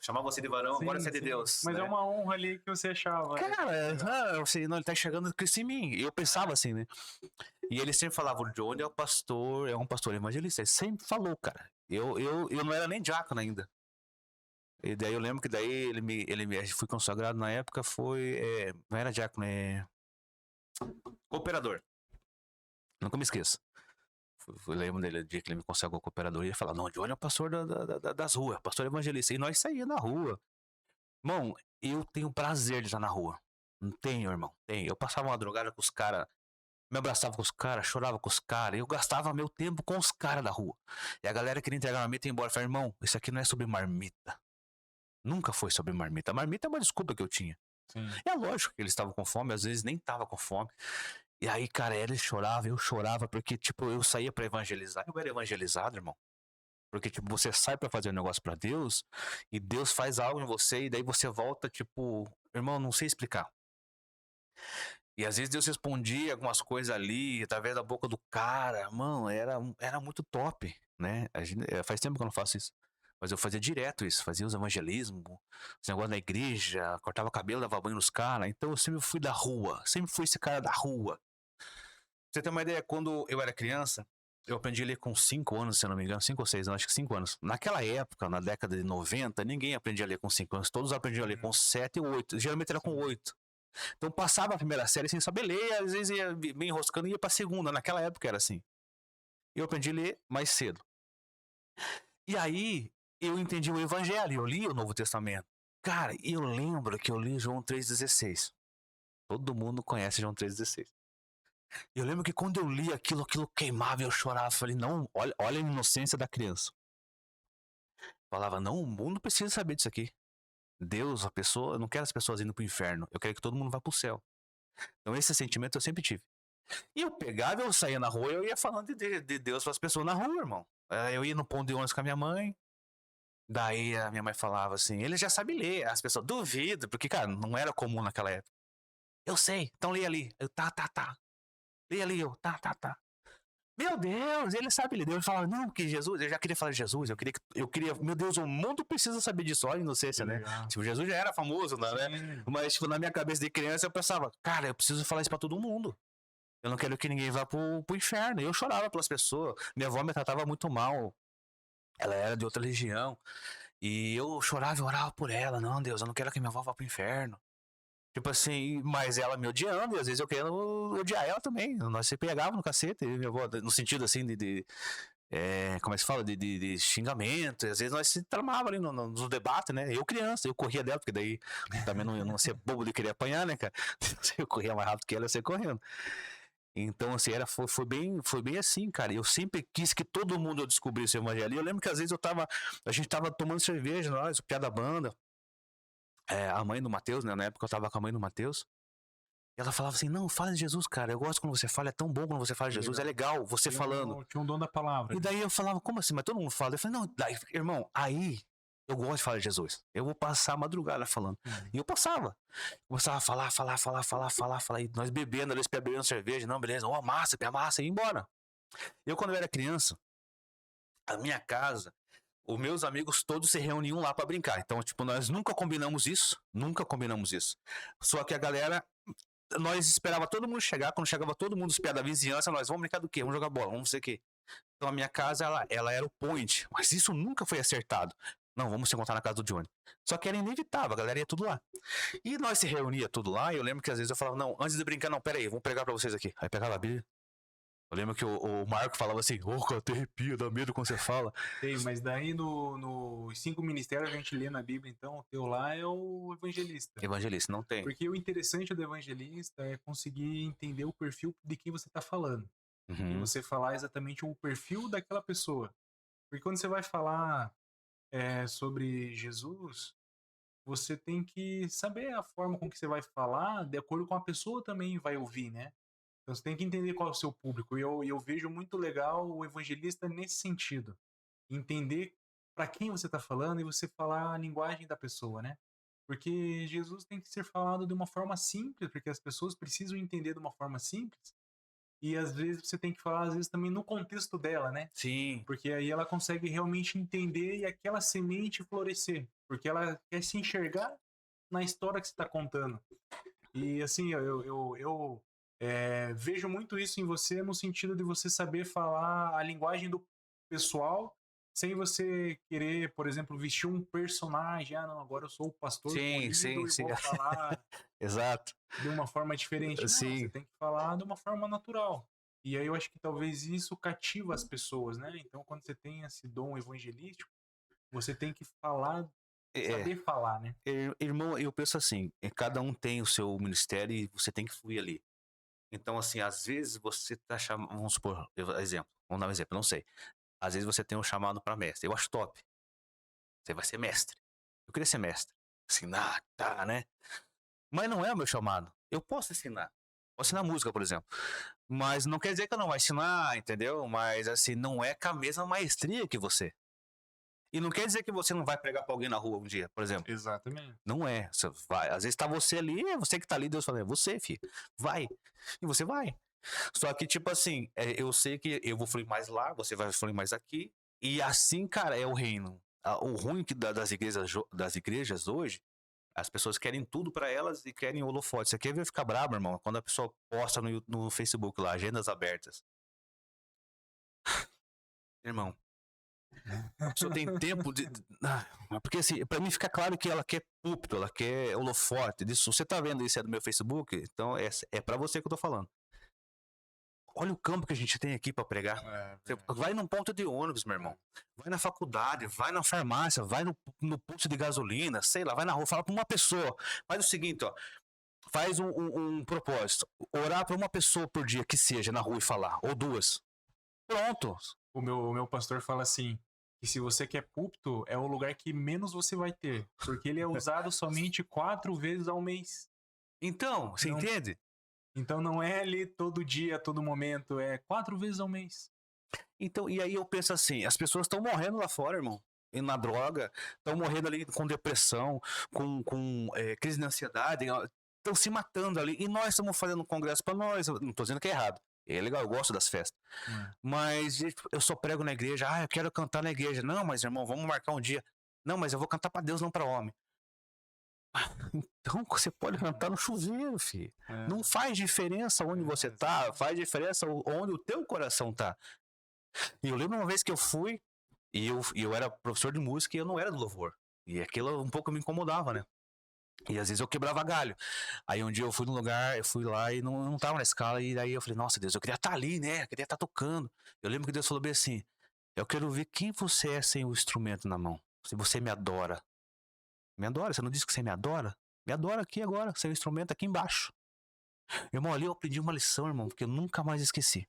Chamar você de varão, agora você é de Deus. Mas né? é uma honra ali que você achava. Cara, assim, não, ele tá enxergando Cristo em mim. E eu pensava assim, né? E ele sempre falava, o Johnny é um pastor evangelista. Ele sempre falou, cara. Eu não era nem diácono ainda. E daí eu lembro que daí ele fui consagrado na época, não era diácono, cooperador. Nunca me esqueço. Lembro dele, o dia que ele me consagrou cooperador, e ele falava, não, o Johnny é o pastor das ruas, pastor evangelista. E nós saíamos na rua. Irmão, eu tenho prazer de estar na rua. Não tenho, irmão. Tenho. Eu passava uma drogada com os caras, me abraçava com os caras, chorava com os caras. Eu gastava meu tempo com os caras da rua. E a galera queria entregar marmita e ir embora. Eu falei, irmão, isso aqui não é sobre marmita. Nunca foi sobre marmita. A marmita é uma desculpa que eu tinha. Sim. E é lógico que eles estavam com fome, às vezes nem estavam com fome. E aí, cara, ele chorava, eu chorava, porque, tipo, eu saía pra evangelizar. Eu era evangelizado, irmão. Porque, tipo, você sai pra fazer um negócio pra Deus, e Deus faz algo em você, e daí você volta, tipo, irmão, não sei explicar. E às vezes Deus respondia algumas coisas ali, através da boca do cara, mano, era muito top, né? Faz tempo que eu não faço isso. Mas eu fazia direto isso, fazia os evangelismos, os negócios na igreja, cortava cabelo, dava banho nos caras. Então eu sempre fui da rua, sempre fui esse cara da rua. Pra você ter uma ideia, quando eu era criança, eu aprendi a ler com 5 anos, se eu não me engano, 5 ou 6 anos, acho que 5 anos. Naquela época, na década de 90, ninguém aprendia a ler com 5 anos, todos aprendiam a ler com 7 ou 8, geralmente era com 8. Então passava a primeira série sem saber ler, às vezes ia me enroscando e ia pra segunda, naquela época era assim. Eu aprendi a ler mais cedo. E aí, eu entendi o evangelho, eu li o Novo Testamento. Cara, eu lembro que eu li João 3,16. Todo mundo conhece João 3,16. Eu lembro que quando eu li aquilo queimava e eu chorava. Falei, não, olha a inocência da criança. Falava, não, o mundo precisa saber disso aqui. Deus, a pessoa, eu não quero as pessoas indo pro inferno. Eu quero que todo mundo vá pro céu. Então esse sentimento eu sempre tive. E eu pegava, eu saía na rua e eu ia falando de Deus para as pessoas na rua, irmão. Eu ia no ponto de ônibus com a minha mãe. Daí a minha mãe falava assim, ele já sabe ler. As pessoas, duvido, porque, cara, não era comum naquela época. Eu sei, então leia ali. Eu, tá. Leia ali, eu, tá. Meu Deus, ele sabe ler. Eu falava, não, porque Jesus, eu já queria falar de Jesus, eu queria, meu Deus, o mundo precisa saber disso. Olha a inocência, né? Tipo, Jesus já era famoso, né? Mas, tipo, na minha cabeça de criança eu pensava, cara, eu preciso falar isso pra todo mundo. Eu não quero que ninguém vá pro inferno. Eu chorava pelas pessoas. Minha avó me tratava muito mal. Ela era de outra religião. E eu chorava e orava por ela. Não, Deus, eu não quero que minha avó vá pro inferno. Tipo assim, mas ela me odiando, e às vezes eu querendo odiar ela também. Nós se pegávamos no cacete, minha avó, no sentido assim como é que se fala? De xingamento. E às vezes nós se tramava ali no debate, né? Eu criança, eu corria dela, porque daí também não ser bobo de querer apanhar, né, cara? Eu corria mais rápido que ela, eu saía correndo. Então, assim, foi bem assim, cara. Eu sempre quis que todo mundo descobrisse o evangelho. E eu lembro que às vezes a gente tava tomando cerveja, nós, o piá da banda, a mãe do Matheus, né? Na época eu tava com a mãe do Matheus. E ela falava assim, não, fala de Jesus, cara. Eu gosto quando você fala, é tão bom quando você fala de Jesus, é legal você falando. Tinha um dom da palavra. E daí eu falava, como assim? Mas todo mundo fala. Eu falei, não, daí, irmão, aí eu gosto de falar de Jesus. Eu vou passar a madrugada falando. E eu passava. Começava a falar. E nós bebendo, eles bebendo cerveja. Não, beleza, amassa, e ia embora. Eu, quando eu era criança, a minha casa, os meus amigos todos se reuniam lá pra brincar. Então, tipo, nós nunca combinamos isso. Só que a galera, nós esperava todo mundo chegar. Quando chegava todo mundo, os piá da vizinhança, nós vamos brincar do quê? Vamos jogar bola, vamos sei o quê. Então a minha casa, ela era o point. Mas isso nunca foi acertado. Não, vamos se encontrar na casa do Johnny. Só que era inevitável, a galera ia tudo lá. E nós se reunia tudo lá, e eu lembro que às vezes eu falava, não, antes de brincar, não, pera aí, vamos pregar pra vocês aqui. Aí pegava a Bíblia. Eu lembro que o Marco falava assim, cara, te arrepia, dá medo quando você fala. Tem, mas daí nos 5 ministérios a gente lê na Bíblia, então, o teu lá é o evangelista. Evangelista, não tem. Porque o interessante do evangelista é conseguir entender o perfil de quem você está falando. E você falar exatamente o perfil daquela pessoa. Porque quando você vai falar sobre Jesus, você tem que saber a forma com que você vai falar, de acordo com a pessoa também vai ouvir, né? Então você tem que entender qual é o seu público. E eu vejo muito legal o evangelista nesse sentido. Entender para quem você está falando e você falar a linguagem da pessoa, né? Porque Jesus tem que ser falado de uma forma simples, porque as pessoas precisam entender de uma forma simples. E às vezes você tem que falar, às vezes, também no contexto dela, né? Sim. Porque aí ela consegue realmente entender e aquela semente florescer. Porque ela quer se enxergar na história que você está contando. E assim, eu vejo muito isso em você no sentido de você saber falar a linguagem do pessoal sem você querer, por exemplo, vestir um personagem. Ah, não, agora eu sou o pastor polido e vou falar Exato. de uma forma diferente. Não, você tem que falar de uma forma natural. E aí eu acho que talvez isso cativa as pessoas, né? Então, quando você tem esse dom evangelístico, você tem que falar, saber falar, né? Irmão, eu penso assim, cada um tem o seu ministério e você tem que fluir ali. Então, assim, às vezes você tá chamando, vamos supor, vamos dar um exemplo, não sei. Às vezes você tem um chamado para mestre, eu acho top. Você vai ser mestre. Eu queria ser mestre. Ensinar, tá, né? Mas não é o meu chamado. Eu posso ensinar. Posso ensinar música, por exemplo. Mas não quer dizer que eu não vou ensinar, entendeu? Mas, assim, não é com a mesma maestria que você. E não quer dizer que você não vai pregar pra alguém na rua um dia, por exemplo. Exatamente. Não é. Você vai. Às vezes tá você ali, é você que tá ali, Deus fala, é você, filho. Vai. E você vai. Só que, tipo assim, eu sei que eu vou fluir mais lá, você vai fluir mais aqui. E assim, cara, é o reino. O ruim das igrejas hoje, as pessoas querem tudo pra elas e querem holofote. Você quer ver ficar brabo, irmão? Quando a pessoa posta no Facebook lá, agendas abertas. Irmão, a pessoa tem tempo de. Porque assim, pra mim fica claro que ela quer púlpito, ela quer holofote. Disso, você tá vendo isso é do meu Facebook? Então é pra você que eu tô falando. Olha o campo que a gente tem aqui pra pregar. Você vai num ponto de ônibus, meu irmão. Vai na faculdade, vai na farmácia, vai no posto de gasolina, sei lá, vai na rua, fala pra uma pessoa. Faz o seguinte, ó. Faz um propósito. Orar pra uma pessoa por dia que seja na rua e falar. Ou duas. Pronto. O meu pastor fala assim, que se você quer púlpito, é o lugar que menos você vai ter. Porque ele é usado somente 4 vezes ao mês. Então, você entende? Então não é ali todo dia, todo momento, é 4 vezes ao mês. Então, e aí eu penso assim, as pessoas estão morrendo lá fora, irmão. E na droga, estão morrendo ali com depressão, com crise de ansiedade, estão se matando ali. E nós estamos fazendo um congresso para nós. Eu não estou dizendo que é errado. É legal, eu gosto das festas. Mas eu só prego na igreja. Eu quero cantar na igreja. Não, mas irmão, vamos marcar um dia. Não, mas eu vou cantar para Deus, não para homem. Então você pode cantar no chuveiro, filho. Não faz diferença onde você tá, faz diferença onde o teu coração tá. E eu lembro uma vez que eu fui, e eu era professor de música e eu não era do louvor. E aquilo um pouco me incomodava, né? E às vezes eu quebrava galho. Aí um dia eu fui num lugar, eu fui lá e não tava na escala. E daí eu falei, nossa Deus, eu queria estar ali, né? Eu queria estar tocando. Eu lembro que Deus falou bem assim, eu quero ver quem você é sem o instrumento na mão. Se você me adora. Me adora? Você não disse que você me adora? Me adora aqui agora, seu instrumento aqui embaixo. Irmão, ali eu aprendi uma lição, irmão, porque eu nunca mais esqueci.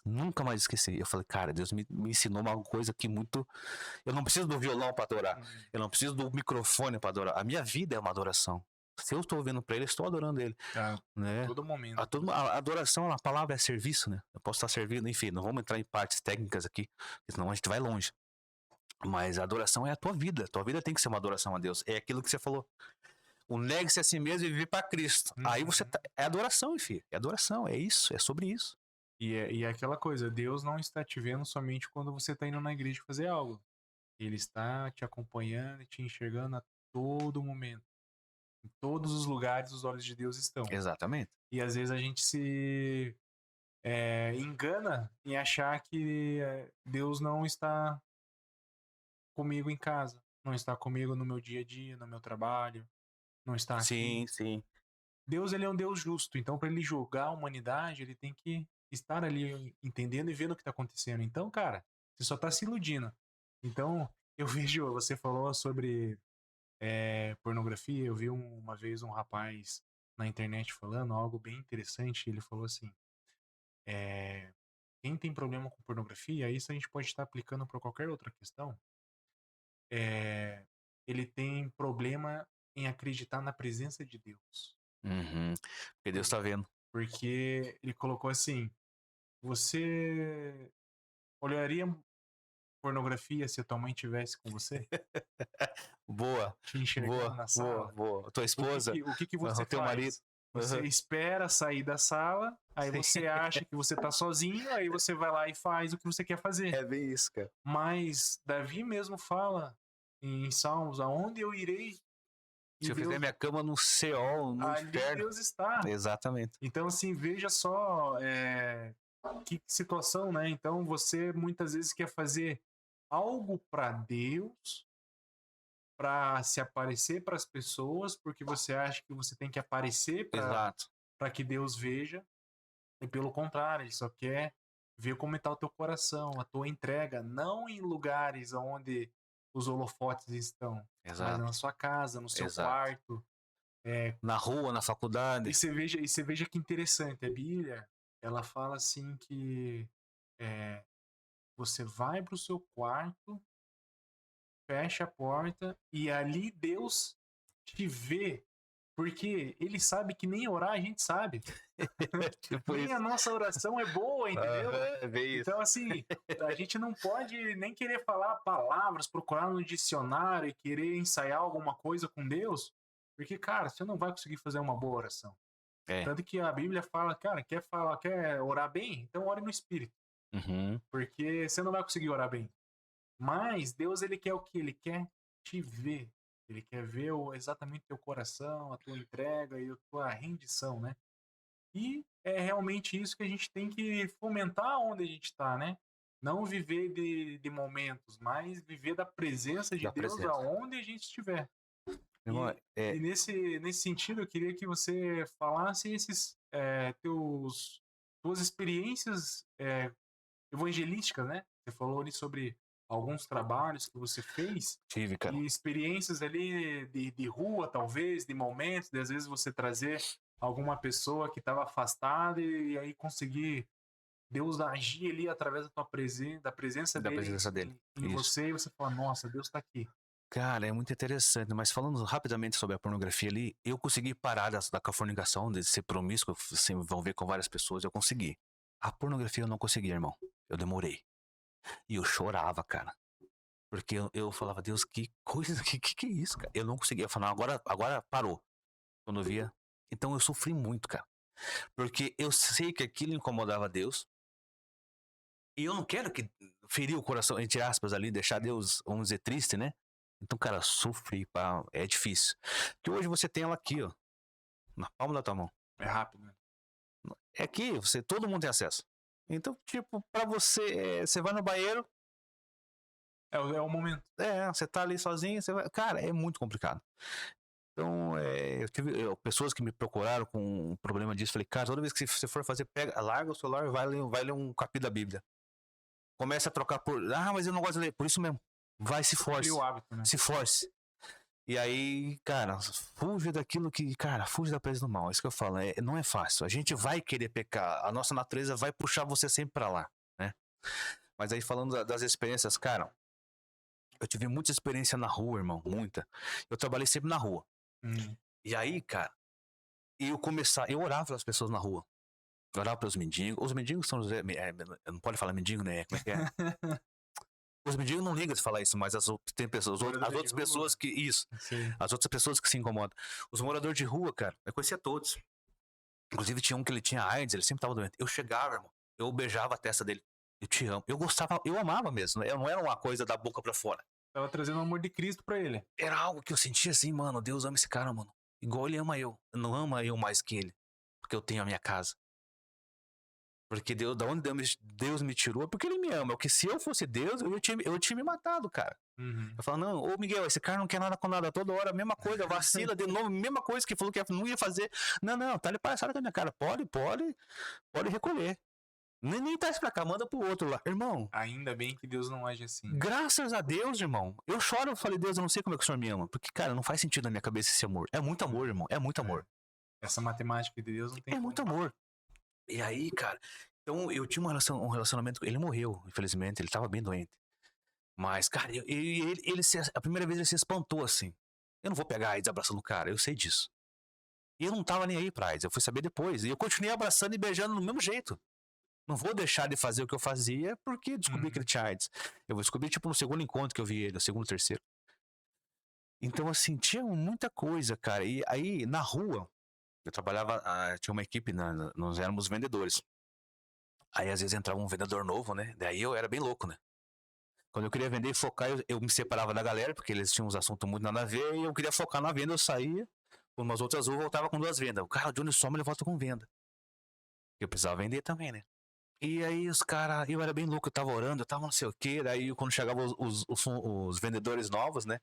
Nunca mais esqueci. Eu falei, cara, Deus me ensinou uma coisa que muito. Eu não preciso do violão para adorar. Eu não preciso do microfone para adorar. A minha vida é uma adoração. Se eu estou ouvindo para ele, eu estou adorando ele. Né? Todo momento. A adoração, a palavra é serviço, né? Eu posso estar servindo, enfim, não vamos entrar em partes técnicas aqui, senão a gente vai longe. Mas a adoração é a tua vida. A tua vida tem que ser uma adoração a Deus. É aquilo que você falou. O negue-se a si mesmo e viver para Cristo. Aí você tá, é adoração, enfim. É adoração, é isso, é sobre isso. E é aquela coisa, Deus não está te vendo somente quando você está indo na igreja fazer algo. Ele está te acompanhando e te enxergando a todo momento. Em todos os lugares os olhos de Deus estão. Exatamente. E às vezes a gente se engana em achar que Deus não está comigo em casa, não está comigo no meu dia a dia, no meu trabalho, não está aqui. Sim. Deus, ele é um Deus justo, então para ele julgar a humanidade, ele tem que estar ali entendendo e vendo o que está acontecendo. Então, cara, você só está se iludindo. Então, eu vejo, você falou sobre pornografia, eu vi uma vez um rapaz na internet falando algo bem interessante, ele falou assim, quem tem problema com pornografia, isso a gente pode estar aplicando para qualquer outra questão, ele tem problema em acreditar na presença de Deus. Porque Deus está vendo. Porque ele colocou assim, você olharia pornografia se a tua mãe estivesse com você? Boa. Te enxergando na sala? Boa. Tua esposa. O que você teu faz? marido. Você espera sair da sala, aí você acha que você tá sozinho, aí você vai lá e faz o que você quer fazer. É bem isso, cara. Mas Davi mesmo fala em Salmos, aonde eu irei? Se eu fizer minha cama no Seol, no ali inferno. Deus está. Exatamente. Então, assim, veja só que situação, né? Então, você muitas vezes quer fazer algo para Deus, para se aparecer para as pessoas, porque você acha que você tem que aparecer para que Deus veja. E pelo contrário, ele só quer ver como está o teu coração, a tua entrega, não em lugares onde os holofotes estão, mas na sua casa, no seu quarto. Na rua, na faculdade. E você veja que interessante, a Bíblia, ela fala assim que você vai para o seu quarto, fecha a porta e ali Deus te vê Porque ele sabe que nem orar a gente sabe. Tipo Nem isso. a nossa oração é boa, entendeu? É bem isso. Então, assim, a gente não pode nem querer falar palavras, procurar no dicionário e querer ensaiar alguma coisa com Deus, porque, cara, você não vai conseguir fazer uma boa oração. É. Tanto que a Bíblia fala, cara, quer orar bem? Então ore no Espírito, Uhum. porque você não vai conseguir orar bem. Mas Deus, ele quer o quê? Ele quer te ver. Ele quer ver exatamente teu coração, a tua entrega e a tua rendição, né? E é realmente isso que a gente tem que fomentar onde a gente está, né? Não viver de momentos, mas viver da presença de Da Deus presença. aonde a gente estiver. Irmão, E nesse sentido, eu queria que você falasse tuas experiências evangelísticas, né? Você falou ali sobre alguns trabalhos que você fez tive, cara. e experiências ali de rua, talvez, de momentos, de às vezes você trazer alguma pessoa que estava afastada e aí conseguir Deus agir ali através da tua presença, da presença Da dele presença dele. em Isso. você e você fala, nossa, Deus está aqui. Cara, é muito interessante, mas falando rapidamente sobre a pornografia ali, eu consegui parar da fornicação, de ser promíscuo, se envolver com várias pessoas, eu consegui. A pornografia eu não consegui, irmão. Eu demorei. E eu chorava, cara. Porque eu falava, Deus, que coisa, que é isso, cara? Eu não conseguia. Eu falava, agora parou. Quando eu via. Então eu sofri muito, cara. Porque eu sei que aquilo incomodava Deus. E eu não quero que ferir o coração, entre aspas, ali, deixar Deus, vamos dizer, triste, né? Então, cara, sofri, pá, é difícil. Porque hoje você tem ela aqui, ó, na palma da tua mão. É rápido, né? É aqui, todo mundo tem acesso. Então, tipo, pra você, você vai no banheiro, É o momento. você tá ali sozinho, você vai... Cara, é muito complicado. Então, eu tive pessoas que me procuraram com um problema disso. Falei, cara, toda vez que você for fazer, larga o celular e vai ler um capítulo da Bíblia. Começa a trocar por. Ah, mas eu não gosto de ler. Por isso mesmo. Vai, se force. Cria o hábito, né? Se force. E aí, cara, fuja daquilo que. Cara, fuja da presença do mal. É isso que eu falo. Não é fácil. A gente vai querer pecar. A nossa natureza vai puxar você sempre pra lá, né? Mas aí, falando das experiências, cara, eu tive muita experiência na rua, irmão. Muita. Eu trabalhei sempre na rua. E aí, cara, eu orava pelas pessoas na rua. Eu orava pelos mendigos. Os mendigos são. Não pode falar mendigo, né? Como é que é? Os mendigos não ligam de falar isso, mas tem pessoas, as outras pessoas que. Isso. Sim. As outras pessoas que se incomodam. Os moradores de rua, cara, eu conhecia todos. Inclusive tinha um que ele tinha AIDS, ele sempre tava doente. Eu chegava, irmão, eu beijava a testa dele. Eu te amo. Eu gostava, eu amava mesmo. Não era uma coisa da boca pra fora. Tava trazendo o amor de Cristo pra ele. Era algo que eu sentia assim, mano, Deus ama esse cara, mano. Igual ele ama eu. Não ama eu mais que ele. Porque eu tenho a minha casa. Porque Deus, da onde Deus me tirou, é porque ele me ama. Porque se eu fosse Deus, eu tinha me matado, cara. Uhum. Eu falo, não, ô Miguel, esse cara não quer nada com nada, toda hora, mesma coisa, vacila de novo, mesma coisa que falou que não ia fazer. Não, tá ali palhaçada com a minha cara. Pode recolher. Nem traz pra cá, manda pro outro lá. Irmão. Ainda bem que Deus não age assim. Graças a Deus, irmão. Eu choro, eu falei, Deus, eu não sei como é que o Senhor me ama. Porque, cara, não faz sentido na minha cabeça esse amor. É muito amor, irmão. É muito amor. Essa matemática de Deus não tem. É muito amor. E aí, cara, então eu tinha um relacionamento. Ele morreu, infelizmente, ele tava bem doente. Mas, cara, a primeira vez ele se espantou assim. Eu não vou pegar a AIDS abraçando o cara, eu sei disso. E eu não tava nem aí pra AIDS, eu fui saber depois. E eu continuei abraçando e beijando do mesmo jeito. Não vou deixar de fazer o que eu fazia porque descobri que ele tinha AIDS. Eu vou descobrir, tipo, no segundo encontro que eu vi ele, no segundo, terceiro. Então, assim, tinha muita coisa, cara. E aí, na rua, eu trabalhava, tinha uma equipe, nós éramos vendedores. Aí, às vezes, entrava um vendedor novo, né? Daí eu era bem louco, né? Quando eu queria vender e focar, eu me separava da galera, porque eles tinham uns assuntos muito nada a ver, e eu queria focar na venda, eu saía, por umas outras ruas, voltava com 2 vendas. O cara, o Johnny soma, ele volta com venda. Eu precisava vender também, né? E aí os caras, eu era bem louco, eu tava orando, eu tava não sei o que, daí quando chegavam os vendedores novos, né?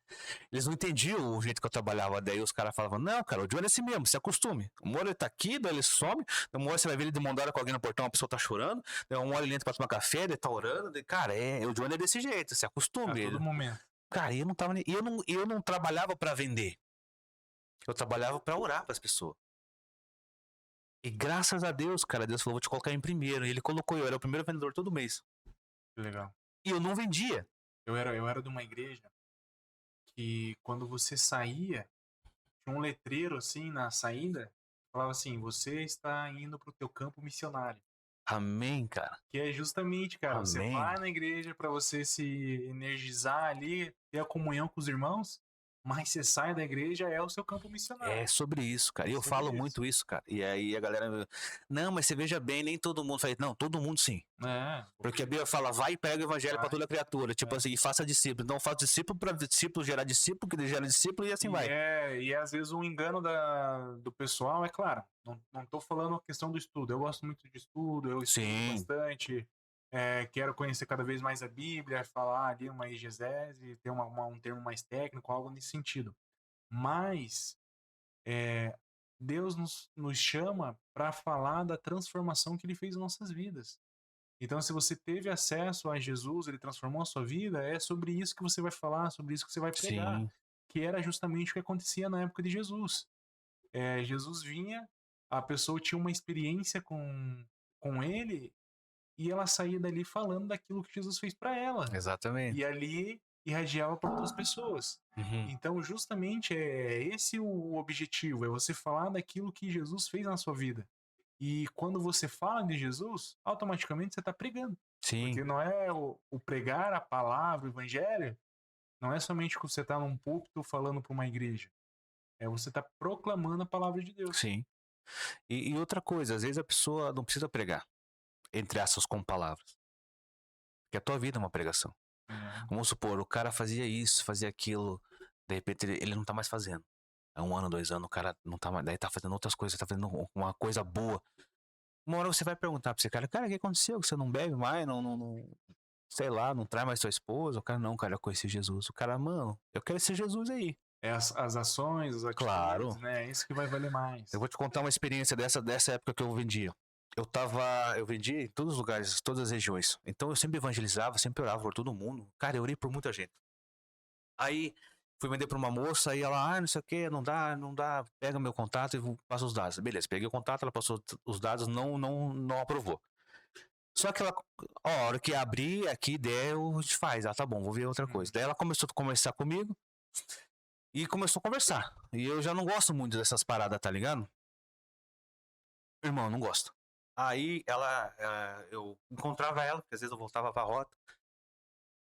Eles não entendiam o jeito que eu trabalhava, daí os caras falavam, não, cara, o Johnny é assim mesmo, se acostume. Uma hora ele tá aqui, daí ele some, uma hora você vai ver ele de mão dada com alguém no portão, a pessoa tá chorando, daí uma hora ele entra pra tomar café, ele tá orando, daí, cara, o Johnny é desse jeito, se acostume. A todo momento. Cara, eu não tava, eu não trabalhava pra vender, eu trabalhava pra orar pras pessoas. E graças a Deus, cara, Deus falou, vou te colocar em primeiro. E ele colocou, eu era o primeiro vendedor todo mês. Legal. E eu não vendia. Eu era de uma igreja que quando você saía, tinha um letreiro assim na saída, falava assim: você está indo pro teu campo missionário. Amém, cara. Que é justamente, cara, você Amém. vai na igreja para você se energizar ali, ter a comunhão com os irmãos, mas você sai da igreja, é o seu campo missionário. É sobre isso, cara. É E eu sobre falo isso. muito isso, cara. E aí a galera. Não, mas você veja bem, nem todo mundo. Falei, não, todo mundo sim. É, Porque a Bíblia fala, vai e prega o evangelho para vai. toda criatura. Tipo É. assim, e faça discípulo. Então faça discípulo para discípulo gerar discípulo, que gera discípulo e assim vai. E às vezes um engano do pessoal, é claro, não tô falando a questão do estudo. Eu gosto muito de estudo, eu estudo Sim. bastante, quero conhecer cada vez mais a Bíblia, falar ali uma exegese, ter um termo mais técnico, algo nesse sentido. Mas Deus nos chama para falar da transformação que ele fez em nossas vidas. Então, se você teve acesso a Jesus, ele transformou a sua vida, é sobre isso que você vai falar, sobre isso que você vai pregar, Sim. que era justamente o que acontecia na época de Jesus. Jesus vinha, a pessoa tinha uma experiência com ele e ela saía dali falando daquilo que Jesus fez para ela. Exatamente. E ali irradiava para outras pessoas. Uhum. Então, justamente é esse o objetivo, é você falar daquilo que Jesus fez na sua vida. E quando você fala de Jesus, automaticamente você está pregando. Sim. Porque não é o pregar a palavra, o evangelho, não é somente que você está num púlpito falando para uma igreja. É você tá proclamando a palavra de Deus. Sim. E outra coisa, às vezes a pessoa não precisa pregar, entre aspas, com palavras. Porque a tua vida é uma pregação. Vamos supor, o cara fazia isso, fazia aquilo, de repente ele não tá mais fazendo. Há 1 ano, 2 anos, o cara não tá mais, daí tá fazendo outras coisas, tá fazendo uma coisa boa. Uma hora você vai perguntar pra esse cara, o que aconteceu? Que você não bebe mais, sei lá, não traz mais sua esposa? O cara, não, cara, eu conheci Jesus. O cara, mano, eu quero esse Jesus aí. É as ações, as atitudes, Claro. né? É isso que vai valer mais. Eu vou te contar uma experiência dessa época que eu vendia. Eu vendia em todos os lugares, todas as regiões. Então eu sempre evangelizava, sempre orava por todo mundo. Cara, eu orei por muita gente. Aí fui vender pra uma moça, aí ela, não sei o que, não dá, pega meu contato e passa os dados. Beleza, peguei o contato, ela passou os dados, não aprovou. Só que ela, ó, a hora que abrir aqui, der, a gente faz. Ah, tá bom, vou ver outra coisa. Daí ela começou a conversar comigo e começou a conversar. E eu já não gosto muito dessas paradas, tá ligado? Irmão, não gosto. Aí eu encontrava ela, porque às vezes eu voltava pra rota,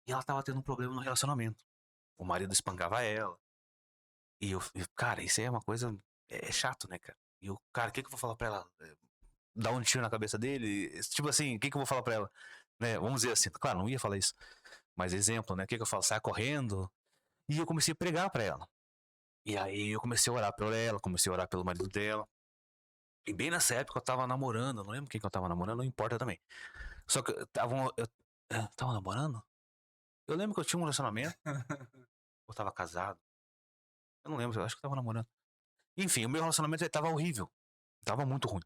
e ela tava tendo um problema no relacionamento. O marido espancava ela. Cara, isso aí é uma coisa. É chato, né, cara? E eu, cara, o que eu vou falar pra ela? Dar um tiro na cabeça dele? Tipo assim, o que eu vou falar pra ela? Né? Vamos dizer assim, claro, não ia falar isso. Mas exemplo, né? O que eu falo? Sai correndo. E eu comecei a pregar pra ela. E aí eu comecei a orar por ela, comecei a orar pelo marido dela. E bem nessa época eu tava namorando, eu não lembro quem que eu tava namorando, não importa também. Só que eu tava namorando? Eu lembro que eu tinha um relacionamento. Eu tava casado. Eu não lembro, eu acho que eu tava namorando. Enfim, o meu relacionamento tava horrível. Tava muito ruim.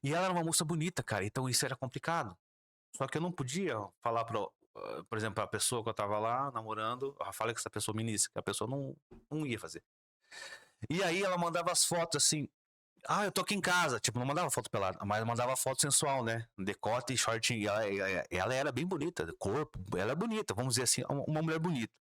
E ela era uma moça bonita, cara, então isso era complicado. Só que eu não podia falar por exemplo, a pessoa que eu tava lá namorando, fala que essa pessoa ministra, que a pessoa não ia fazer. E aí ela mandava as fotos assim, eu tô aqui em casa, tipo, não mandava foto pelada, mas mandava foto sensual, né? Decote e shortinho. E ela era bem bonita, corpo, ela é bonita, vamos dizer assim, uma mulher bonita.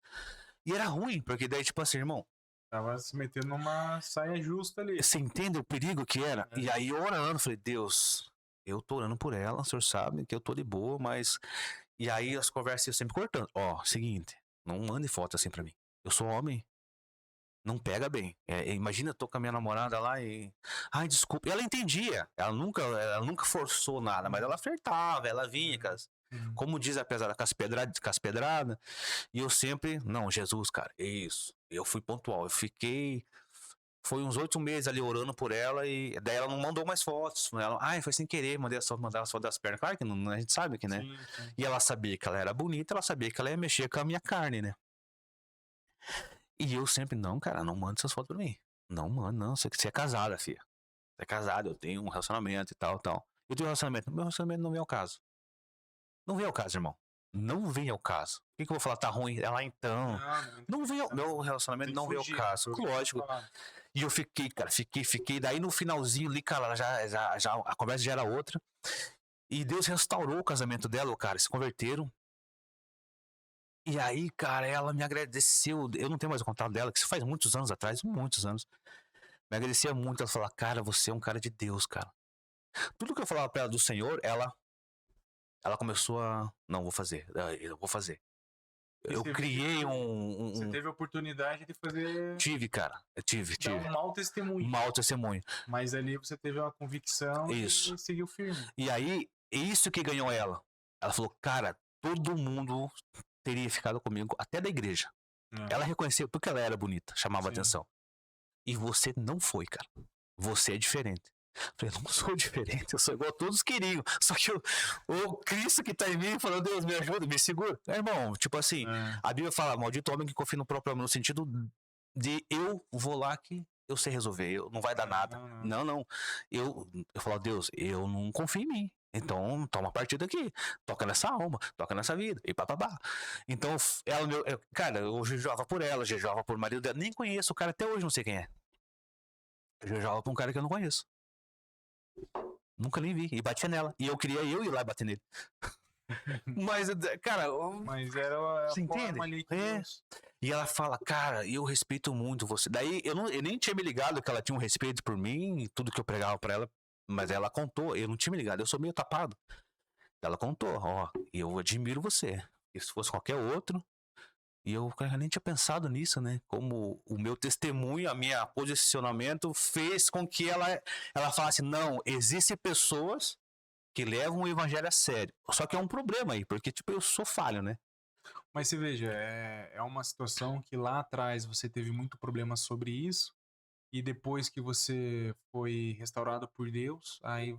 E era ruim, porque daí, tipo assim, irmão, Tava se metendo numa saia justa ali. você entende o perigo que era? E aí eu orando, falei, Deus, eu tô orando por ela, o senhor sabe que eu tô de boa, mas. E aí as conversas eu sempre cortando. Ó, seguinte, não mande foto assim pra mim. Eu sou homem. Não pega bem. Imagina eu tô com a minha namorada lá e. Ai, desculpa. E ela entendia. Ela nunca forçou nada, mas ela flertava, ela vinha, como diz a pesada, com as pedradas. E eu sempre, não, Jesus, cara, é isso. Eu fui pontual. Eu fiquei. Foi uns 8 meses ali orando por ela e daí ela não mandou mais fotos. Foi sem querer, mandar as fotos das pernas. Claro que não, a gente sabe que, né? Sim. E ela sabia que ela era bonita, ela sabia que ela ia mexer com a minha carne, né? E eu sempre, não, cara, não manda essas fotos pra mim. Não, mano, não. Você é casada, filha. Você é casada, eu tenho um relacionamento e tal. Eu tenho um relacionamento. Meu relacionamento não vem ao caso. Não vem ao caso, irmão. Não vem ao caso. O que eu vou falar? Tá ruim? Ela então. Não vem ao. Meu relacionamento não vem ao caso. Lógico. E eu fiquei, cara, fiquei. Daí no finalzinho ali, cara, já, a conversa já era outra. E Deus restaurou o casamento dela, cara. Se converteram. E aí, cara, ela me agradeceu. Eu não tenho mais o contato dela, que isso faz muitos anos atrás, muitos anos. Me agradecia muito. Ela falava, cara, você é um cara de Deus, cara. Tudo que eu falava pra ela do Senhor, ela começou a. Não, vou fazer. Eu vou fazer. Eu Você vê que criei você teve a oportunidade de fazer, Tive, cara. Eu tive, dar tive. um mau testemunho. Um mau testemunho. Mas ali você teve uma convicção Isso. e seguiu firme. E aí, isso que ganhou ela. Ela falou, cara, todo mundo teria ficado comigo, até da igreja. É, Ela reconheceu porque ela era bonita, chamava sim. atenção. E você não foi, cara. Você é diferente. Eu falei, eu não sou diferente, eu sou igual a todos queriam. Só que o Cristo que tá em mim falou, Deus, me ajuda, me segura. Irmão, tipo assim, É. a Bíblia fala, maldito homem que confia no próprio homem, no sentido de eu vou lá que eu sei resolver, não vai dar nada. Não. Eu falo, Deus, eu não confio em mim. Então, toma partido aqui. Toca nessa alma, toca nessa vida. E papapá. Então, ela, cara, eu jejuava por ela, jejuava por marido dela. Nem conheço o cara até hoje, não sei quem é. Eu jejuava por um cara que eu não conheço. Nunca nem vi. E batia nela. E eu queria eu ir lá e bater nele. Mas, cara. Mas era a Você forma entende? ali que É. Deus... E ela fala, cara, eu respeito muito você. Daí eu nem tinha me ligado que ela tinha um respeito por mim, tudo que eu pregava pra ela. Mas ela contou, eu não tinha me ligado, eu sou meio tapado. Ela contou, ó, eu admiro você. E se fosse qualquer outro. E eu nem tinha pensado nisso, né? Como o meu testemunho, a minha posicionamento fez com que ela falasse, não, existem pessoas que levam o evangelho a sério. Só que é um problema aí, porque, tipo, eu sou falho, né? Mas você veja, é uma situação que lá atrás você teve muito problema sobre isso, e depois que você foi restaurado por Deus, aí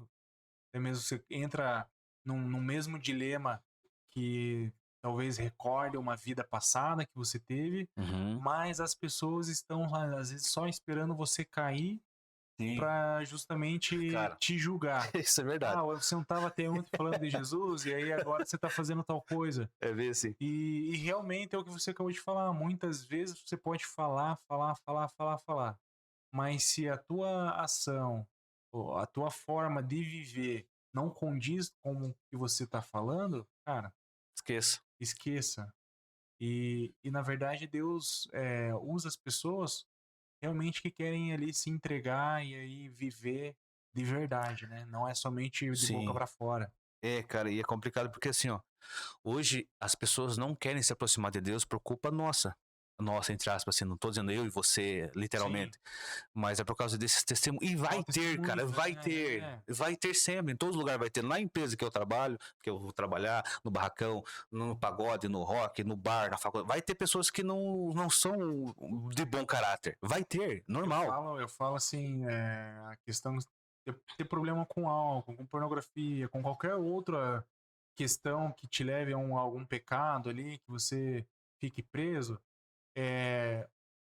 até mesmo você entra num mesmo dilema que talvez recorde uma vida passada que você teve, mas as pessoas estão às vezes só esperando você cair para justamente Cara, te julgar. isso é verdade. Ah, você não estava até ontem falando de Jesus e aí agora você está fazendo tal coisa. É ver assim. E realmente é o que você acabou de falar. Muitas vezes você pode falar, mas se a tua ação, ou a tua forma de viver não condiz com o que você está falando, cara, esqueça. E na verdade Deus usa as pessoas realmente que querem ali se entregar e aí viver de verdade, né? Não é somente de boca Sim. para fora. É, cara, e é complicado porque assim, ó, hoje as pessoas não querem se aproximar de Deus por culpa nossa. Nossa, entre aspas, assim, não tô dizendo eu e você, literalmente. Mas é por causa desses testemunhos. E vai ter, cara, vai ter. Vai ter sempre, em todos os lugares vai ter. Na empresa que eu trabalho, que eu vou trabalhar, no barracão, no pagode, no rock, no bar, na faculdade. Vai ter pessoas que não são de bom caráter. Vai ter, normal. Eu falo assim, a questão de ter problema com álcool, com pornografia, com qualquer outra questão que te leve a algum pecado ali, que você fique preso, é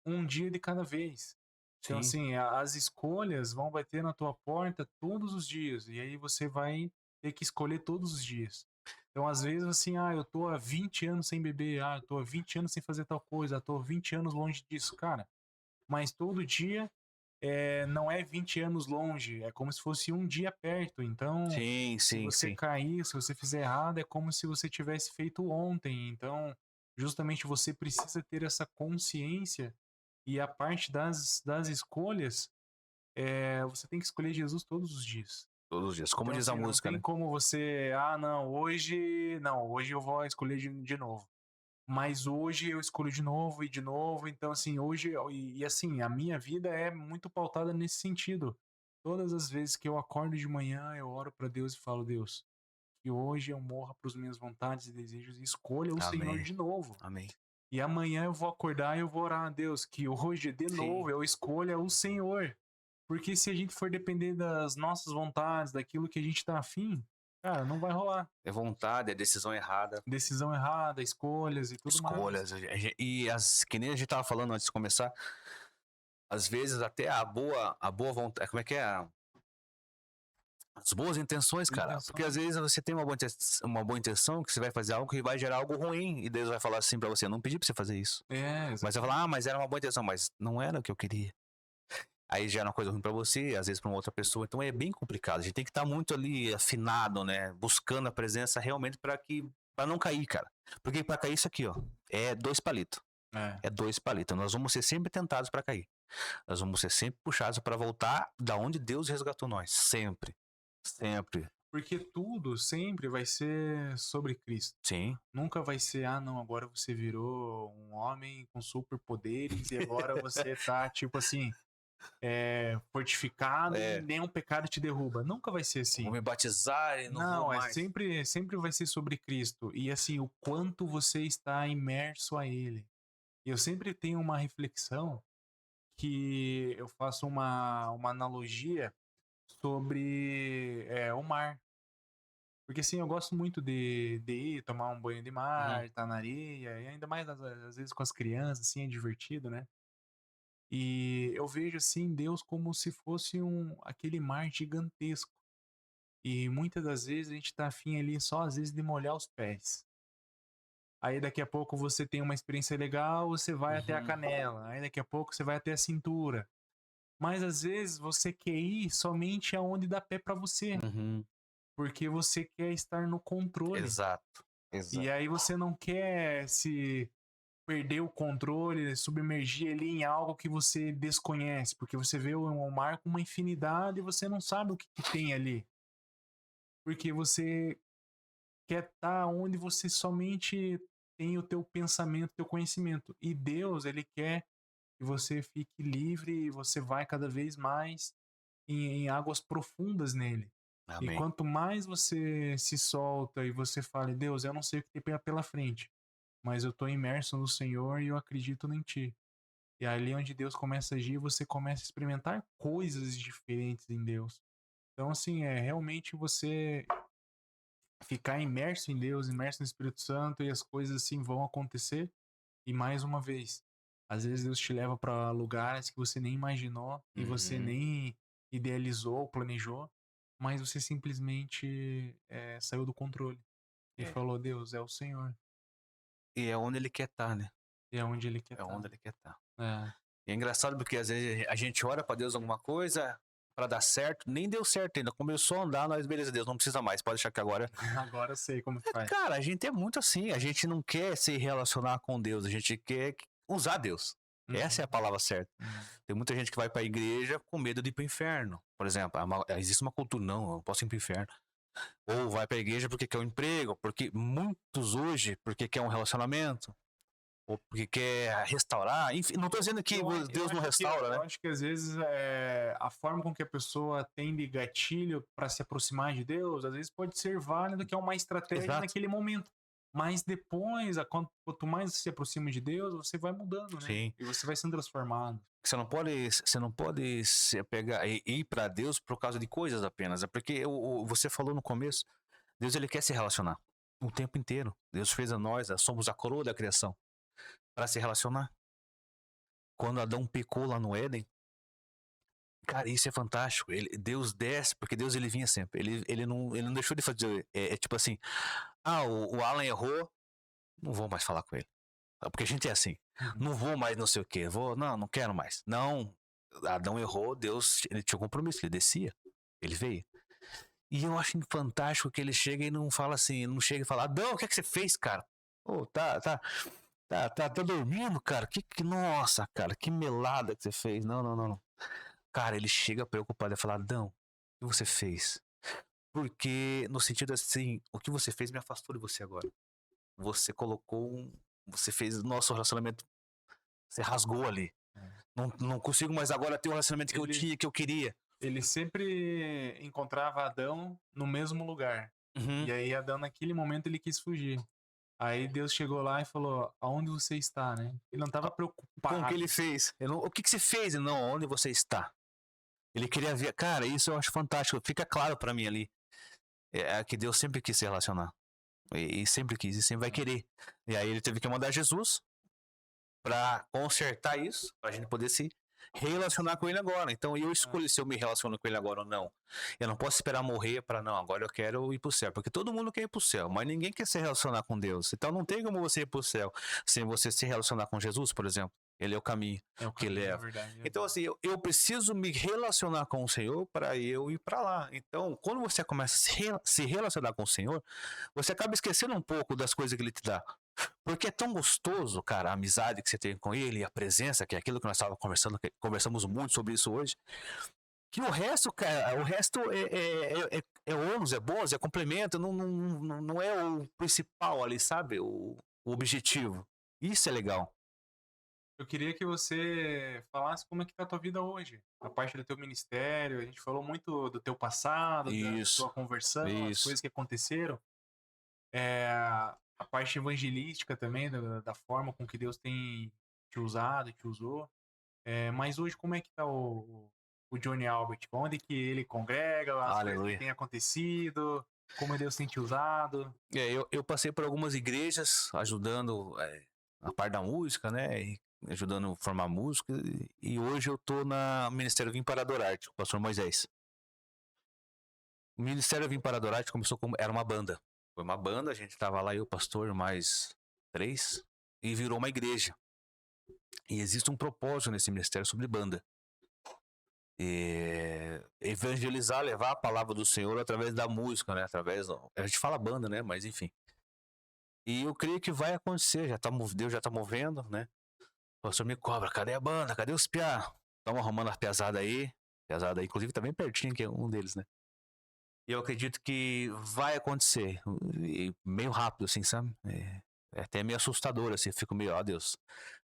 um dia de cada vez. Então, Sim. assim, as escolhas vão bater na tua porta todos os dias, e aí você vai ter que escolher todos os dias. Então, às vezes, assim, eu tô há 20 anos sem beber, eu tô há 20 anos sem fazer tal coisa, eu tô há 20 anos longe disso, cara. Mas todo dia não é 20 anos longe, é como se fosse um dia perto. Então, se você cair, se você fizer errado, é como se você tivesse feito ontem. Então, justamente você precisa ter essa consciência e a parte das escolhas, você tem que escolher Jesus todos os dias. Todos os dias, como Então, diz a assim, música, não tem né? como você, hoje eu vou escolher de novo. Mas hoje eu escolho de novo e de novo. Então, assim, hoje, e assim, a minha vida é muito pautada nesse sentido. Todas as vezes que eu acordo de manhã, eu oro para Deus e falo, Deus, que hoje eu morra para as minhas vontades e desejos e escolha o Senhor de novo. Amém. E amanhã eu vou acordar e eu vou orar a Deus, que hoje, de novo, eu escolha o Senhor. Porque se a gente for depender das nossas vontades, daquilo que a gente tá afim, cara, não vai rolar. É vontade, é decisão errada. Decisão errada, escolhas e tudo mais. E que nem a gente tava falando antes de começar, às vezes até a boa vontade, como é que é? As boas intenções, cara. Porque às vezes você tem uma boa intenção que você vai fazer algo que vai gerar algo ruim. E Deus vai falar assim pra você, não pedi pra você fazer isso. Mas você vai falar, mas era uma boa intenção, mas não era o que eu queria. Aí gera uma coisa ruim pra você, às vezes pra uma outra pessoa. Então é bem complicado. A gente tem que estar muito ali afinado, né? Buscando a presença realmente pra não cair, cara. Porque para cair isso aqui, ó, é 2 palitos. É. É 2 palitos. Nós vamos ser sempre tentados para cair. Nós vamos ser sempre puxados para voltar da onde Deus resgatou nós. Sempre. Sempre. Porque tudo sempre vai ser sobre Cristo. Sim. Nunca vai ser, ah, não, agora você virou um homem com superpoderes e agora você tá, tipo assim, fortificado e nenhum pecado te derruba. Nunca vai ser assim. Vou me batizar e não vou mais. Sempre vai ser sobre Cristo. E assim, o quanto você está imerso a Ele. E eu sempre tenho uma reflexão que eu faço uma analogia sobre o mar. Porque assim, eu gosto muito de ir tomar um banho de mar, estar na areia, e ainda mais às vezes com as crianças, assim, é divertido, né? E eu vejo assim Deus como se fosse aquele mar gigantesco. E muitas das vezes a gente tá afim ali só às vezes de molhar os pés. Aí daqui a pouco você tem uma experiência legal, você vai até a canela. Aí daqui a pouco você vai até a cintura. Mas às vezes você quer ir somente aonde dá pé pra você. Porque você quer estar no controle. Exato. E aí você não quer se perder o controle, submergir ali em algo que você desconhece. Porque você vê o mar com uma infinidade e você não sabe o que tem ali. Porque você quer estar onde você somente tem o teu pensamento, o teu conhecimento. E Deus, ele quer que você fique livre e você vai cada vez mais em águas profundas nele. Amém. E quanto mais você se solta e você fala, Deus, eu não sei o que tem pela frente, mas eu estou imerso no Senhor e eu acredito em Ti. E ali onde Deus começa a agir, você começa a experimentar coisas diferentes em Deus. Então, assim, realmente você ficar imerso em Deus, imerso no Espírito Santo e as coisas assim vão acontecer. E mais uma vez, às vezes Deus te leva para lugares que você nem imaginou e você nem idealizou, planejou, mas você simplesmente saiu do controle e falou, Deus, é o Senhor. E é onde ele quer estar, né? E é onde ele quer É estar. onde ele quer estar. É. E é engraçado porque às vezes a gente ora pra Deus alguma coisa pra dar certo, nem deu certo ainda. Começou a andar, nós, beleza, Deus, não precisa mais, pode deixar que agora. Agora eu sei como que faz. Cara, a gente é muito assim, a gente não quer se relacionar com Deus, a gente quer usar Deus. Essa é a palavra certa. Tem muita gente que vai pra igreja com medo de ir pro inferno. Por exemplo, existe uma cultura, não, eu não posso ir pro inferno. Ou vai pra igreja porque quer um emprego, porque muitos hoje, porque quer um relacionamento, ou porque quer restaurar. Enfim, não tô dizendo que Deus não restaura, né? Eu acho que às vezes a forma com que a pessoa tem de gatilho para se aproximar de Deus, às vezes pode ser válido, que é uma estratégia naquele momento. Mas depois, quanto mais você se aproxima de Deus, você vai mudando, né? Sim. E você vai sendo transformado. Você não pode se pegar e ir para Deus por causa de coisas apenas. É porque você falou no começo, Deus ele quer se relacionar o tempo inteiro. Deus fez a nós, somos a coroa da criação para se relacionar. Quando Adão pecou lá no Éden, cara, isso é fantástico. Deus desce, porque Deus ele vinha sempre. Ele não deixou de fazer. É tipo assim, o Alan errou, não vou mais falar com ele. Porque a gente é assim, não vou mais não sei o que, não quero mais. Não, Adão errou, Deus, ele tinha um compromisso, ele descia, ele veio. E eu acho fantástico que ele chega e não fala assim, não chega e fala, Adão, o que é que você fez, cara? Tá dormindo, cara? Nossa, cara, que melada que você fez. Não. Cara, ele chega preocupado e fala, Adão, o que você fez? Porque, no sentido assim, o que você fez me afastou de você agora. Você colocou você fez o nosso relacionamento, você rasgou ali. Não consigo mais agora ter o relacionamento que eu tinha, que eu queria. Ele sempre encontrava Adão no mesmo lugar. E aí Adão, naquele momento, ele quis fugir. Aí Deus chegou lá e falou, aonde você está, né? Ele não estava preocupado. Com o que ele fez. O que você fez? Não, onde você está? Ele queria ver. Cara, isso eu acho fantástico. Fica claro pra mim ali. É que Deus sempre quis se relacionar. E sempre quis, e sempre vai querer. E aí ele teve que mandar Jesus pra consertar isso, pra gente poder se relacionar com ele agora. Então eu escolho se eu me relaciono com ele agora ou não. Eu não posso esperar morrer pra não, agora eu quero ir pro céu. Porque todo mundo quer ir pro céu, mas ninguém quer se relacionar com Deus. Então não tem como você ir pro céu sem você se relacionar com Jesus, por exemplo. Ele é o caminho É o que caminho, na leva. verdade. Então, assim, eu preciso me relacionar com o Senhor para eu ir para lá. Então, quando você começa a se relacionar com o Senhor, você acaba esquecendo um pouco das coisas que Ele te dá. Porque é tão gostoso, cara, a amizade que você tem com Ele, a presença, que é aquilo que nós estávamos conversando, conversamos muito sobre isso hoje. Que o resto, cara, o resto é ônus, é bônus, é complemento, não é o principal ali, sabe? O objetivo. Isso é legal. Eu queria que você falasse como é que tá a tua vida hoje. A parte do teu ministério, a gente falou muito do teu passado, da Isso, tua conversão, as isso. coisas que aconteceram. A parte evangelística também, da forma com que Deus tem te usado, te usou. Mas hoje, como é que tá o Johnny Albert? Onde que ele congrega, as coisas que Aleluia. têm acontecido, como Deus tem te usado? Eu passei por algumas igrejas ajudando a parte da música, né? E ajudando a formar música. E hoje eu tô no Ministério Vim para Adorar, com o pastor Moisés. O Ministério Vim para Adorar começou como. Era uma banda. Foi uma banda, a gente tava lá, eu, pastor, mais 3, e virou uma igreja. E existe um propósito nesse ministério sobre banda. Evangelizar, levar a palavra do Senhor através da música, né? A gente fala banda, né? Mas enfim. E eu creio que vai acontecer, Deus já tá movendo, né? O pastor me cobra, cadê a banda? Cadê os piá? Estamos arrumando a pesada aí. Pesada aí, inclusive tá bem pertinho que é um deles, né? E eu acredito que vai acontecer. E meio rápido, assim, sabe? É até meio assustador, assim. Eu fico meio, ó Deus,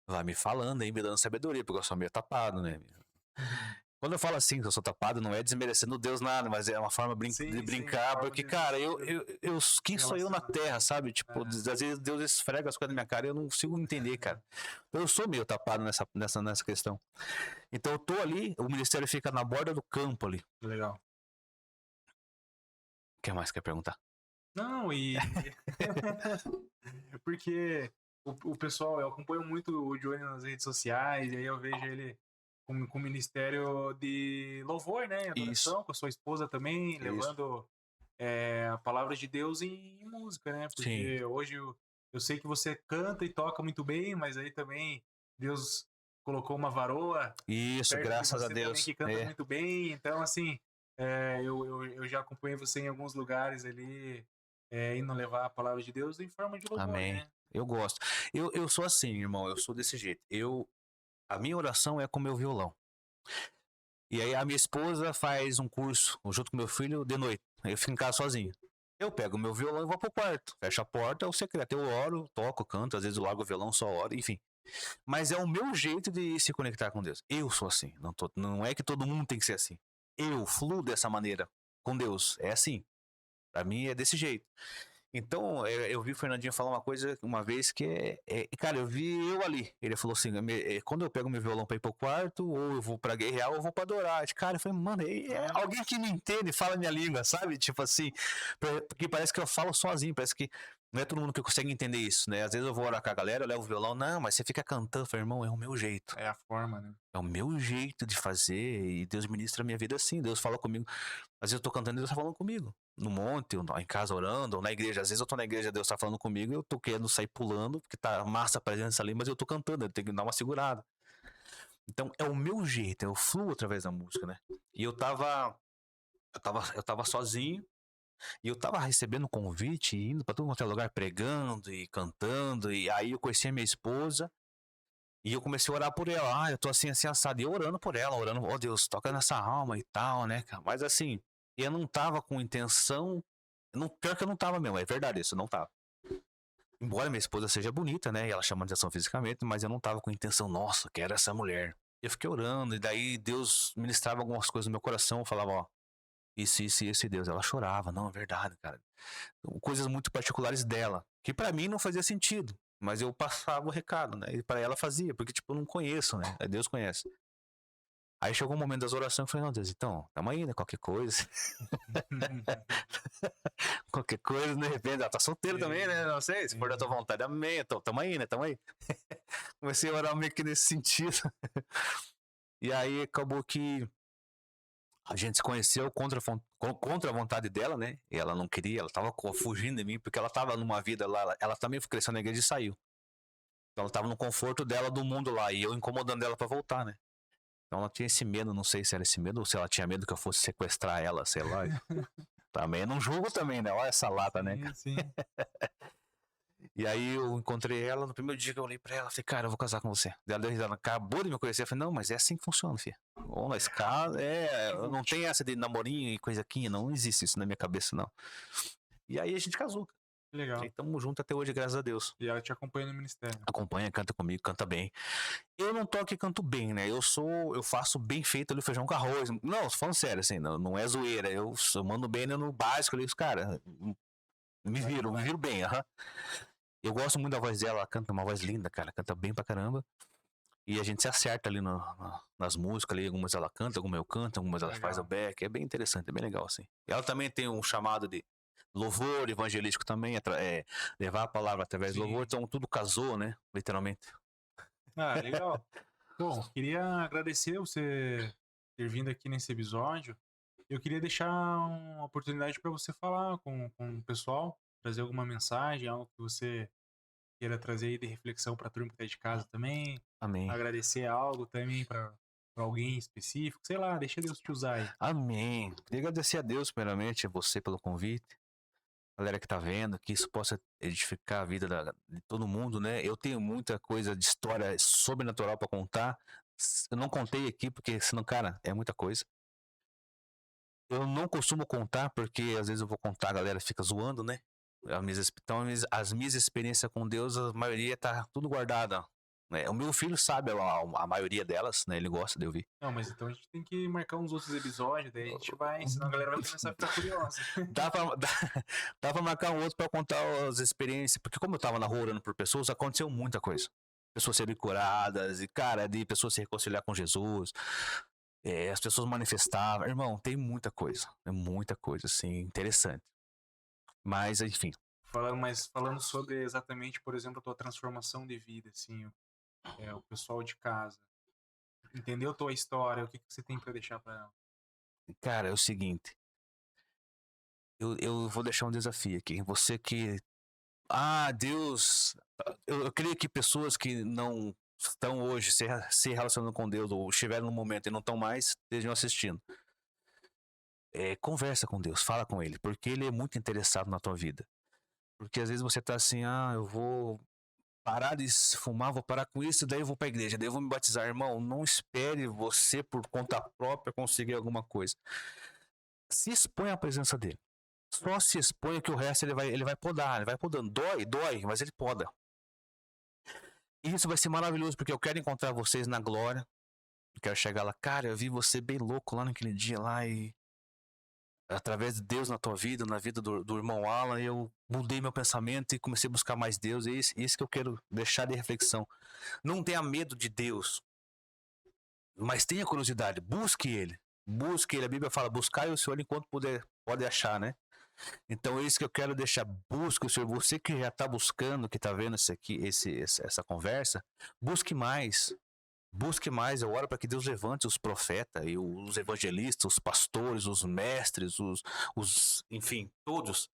vai me falando aí, me dando sabedoria, porque eu sou meio tapado, né? Quando eu falo assim, que eu sou tapado, não é desmerecendo Deus nada, mas é uma forma de Sim, sim, brincar, forma porque, de cara, quem sou eu na relacionar. terra, sabe? Tipo, às vezes Deus esfrega as coisas na minha cara e eu não consigo entender, cara. Eu sou meio tapado nessa questão. Então eu tô ali, o ministério fica na borda do campo ali. Legal. O que mais quer perguntar? Não, porque o pessoal, eu acompanho muito o Johnny nas redes sociais, e aí eu vejo ele com o ministério de louvor, né? Isso, Adoração, com a sua esposa também, isso. levando a palavra de Deus em música, né? Sim. Porque hoje eu sei que você canta e toca muito bem, mas aí também Deus colocou uma varoa Isso, perto de graças a você também Deus. que canta muito bem, então assim, eu já acompanhei você em alguns lugares ali, indo levar a palavra de Deus em forma de louvor, Amém. né? Eu gosto. Eu sou assim, irmão, eu sou desse jeito. A minha oração é com meu violão. E aí a minha esposa faz um curso junto com meu filho de noite. Aí eu fico em casa sozinho. Eu pego o meu violão e vou pro quarto. Fecho a porta, é o secreto. Eu oro, toco, canto, às vezes eu largo o violão, só oro, enfim. Mas é o meu jeito de se conectar com Deus. Eu sou assim. Não é que todo mundo tem que ser assim. Eu fluo dessa maneira com Deus. É assim. Pra mim é desse jeito. Então, eu vi o Fernandinho falar uma coisa uma vez que cara, eu vi eu ali. Ele falou assim: quando eu pego meu violão pra ir pro quarto, ou eu vou pra guerrear, ou eu vou pra adorar. Cara, eu falei, mano, alguém que me entende, fala minha língua, sabe? Tipo assim, porque parece que eu falo sozinho, parece que não é todo mundo que consegue entender isso, né? Às vezes eu vou orar com a galera, eu levo o violão, não, mas você fica cantando. Eu falei, irmão, é o meu jeito. É a forma, né? É o meu jeito de fazer, e Deus ministra a minha vida assim. Deus fala comigo. Às vezes eu tô cantando e Deus tá falando comigo. No monte, ou em casa orando, ou na igreja. Às vezes eu tô na igreja, Deus tá falando comigo e eu tô querendo sair pulando, porque tá massa a presença ali, mas eu tô cantando, eu tenho que dar uma segurada. Então é o meu jeito, eu fluo através da música, né? E eu tava sozinho, e eu tava recebendo convite, indo pra todo quanto é lugar, pregando e cantando, e aí eu conheci a minha esposa, e eu comecei a orar por ela. Eu tô assim, assim, assado. E eu orando por ela, orando, ó Deus, toca nessa alma e tal, né, cara? Mas assim, eu não tava com intenção. Não, pior que eu não tava mesmo, é verdade isso, eu não tava. Embora minha esposa seja bonita, né? E ela chama de atenção fisicamente, mas eu não tava com intenção, nossa, quero essa mulher. Eu fiquei orando, e daí Deus ministrava algumas coisas no meu coração, eu falava, ó, isso, Deus. Ela chorava, não, é verdade, cara. Coisas muito particulares dela, que pra mim não fazia sentido. Mas eu passava o recado, né? E pra ela fazia, porque, tipo, eu não conheço, né? Deus conhece. Aí chegou o momento das orações, eu falei, não, Deus, então, tamo aí, né? Qualquer coisa. Qualquer coisa, de repente, ela tá solteira também, né? Não sei, se for da tua vontade, amém. Então, tamo aí, né? Tamo aí. Comecei a orar meio que nesse sentido. E aí acabou que a gente se conheceu contra a vontade dela, né? E ela não queria, ela tava fugindo de mim, porque ela tava numa vida lá, ela também cresceu na igreja e saiu. Então ela tava no conforto dela do mundo lá, e eu incomodando ela pra voltar, né? Então ela tinha esse medo, não sei se era esse medo ou se ela tinha medo que eu fosse sequestrar ela, sei lá. Também eu não julgo também, né? Olha essa lata, né? Sim, sim. E aí eu encontrei ela, no primeiro dia que eu olhei pra ela, falei, cara, eu vou casar com você. Ela deu risada, acabou de me conhecer. Eu falei, não, mas é assim que funciona, filha. Ou nós casa, não tem essa de namorinho e coisa aqui, não existe isso na minha cabeça, não. E aí a gente casou. Que legal. E tamo junto até hoje, graças a Deus. E ela te acompanha no ministério. Acompanha, canta comigo, canta bem. Eu não toco e canto bem, né? Eu faço bem feito ali o feijão com arroz. Não, tô falando sério, assim, não é zoeira. Eu mando bem no básico ali, os caras. Me viro bem, aham. Eu gosto muito da voz dela, ela canta uma voz linda, cara, canta bem pra caramba. E a gente se acerta ali nas músicas ali, algumas ela canta, algumas eu canto, algumas ela faz o back, é bem interessante, é bem legal, assim. E ela também tem um chamado de louvor evangelístico também, levar a palavra através do louvor, então tudo casou, né, literalmente. Ah, legal. Bom, queria agradecer você ter vindo aqui nesse episódio. Eu queria deixar uma oportunidade para você falar com o pessoal, trazer alguma mensagem, algo que você queira trazer aí de reflexão para a turma que tá de casa também. Amém. Agradecer algo também para alguém específico, sei lá, deixa Deus te usar aí. Amém. Queria agradecer a Deus, primeiramente, a você pelo convite. Galera que tá vendo, que isso possa edificar a vida de todo mundo, né? Eu tenho muita coisa de história sobrenatural para contar. Eu não contei aqui porque, senão, cara, é muita coisa. Eu não costumo contar porque às vezes eu vou contar, a galera fica zoando, né? Então, as minhas experiências com Deus, a maioria tá tudo guardada. Né? O meu filho sabe a maioria delas, né? Ele gosta de ouvir. Não, mas então a gente tem que marcar uns outros episódios, daí a gente vai, senão a galera vai começar a ficar curiosa. Dá pra marcar um outro pra contar as experiências, porque como eu tava na rua orando por pessoas, aconteceu muita coisa. Pessoas serem curadas, e cara, de pessoas se reconciliar com Jesus, as pessoas manifestavam. Irmão, tem muita coisa, assim, interessante. Mas, enfim. Falando sobre exatamente, por exemplo, a tua transformação de vida, assim, o pessoal de casa, entendeu a tua história, o que você tem para deixar para ela? Cara, é o seguinte. Eu vou deixar um desafio aqui. Você que. Deus. Eu creio que pessoas que não estão hoje se relacionando com Deus, ou estiveram no momento e não estão mais, estejam assistindo. Conversa com Deus, fala com Ele, porque Ele é muito interessado na tua vida. Porque às vezes você tá assim, eu vou parar de fumar, vou parar com isso, daí eu vou pra igreja, daí eu vou me batizar. Irmão, não espere você por conta própria conseguir alguma coisa. Se expõe à presença dele. Só se expõe que o resto ele vai podar, ele vai podando. Dói, mas ele poda. E isso vai ser maravilhoso, porque eu quero encontrar vocês na glória. Eu quero chegar lá, cara, eu vi você bem louco lá naquele dia lá e através de Deus na tua vida, na vida do irmão Alan, eu mudei meu pensamento e comecei a buscar mais Deus. É isso que eu quero deixar de reflexão. Não tenha medo de Deus, mas tenha curiosidade, busque Ele. Busque Ele. A Bíblia fala, buscai o Senhor enquanto pode achar, né? Então é isso que eu quero deixar. Busque o Senhor. Você que já está buscando, que está vendo essa conversa, busque mais. Busque mais. Eu oro para que Deus levante os profetas e os evangelistas, os pastores, os mestres, enfim, todos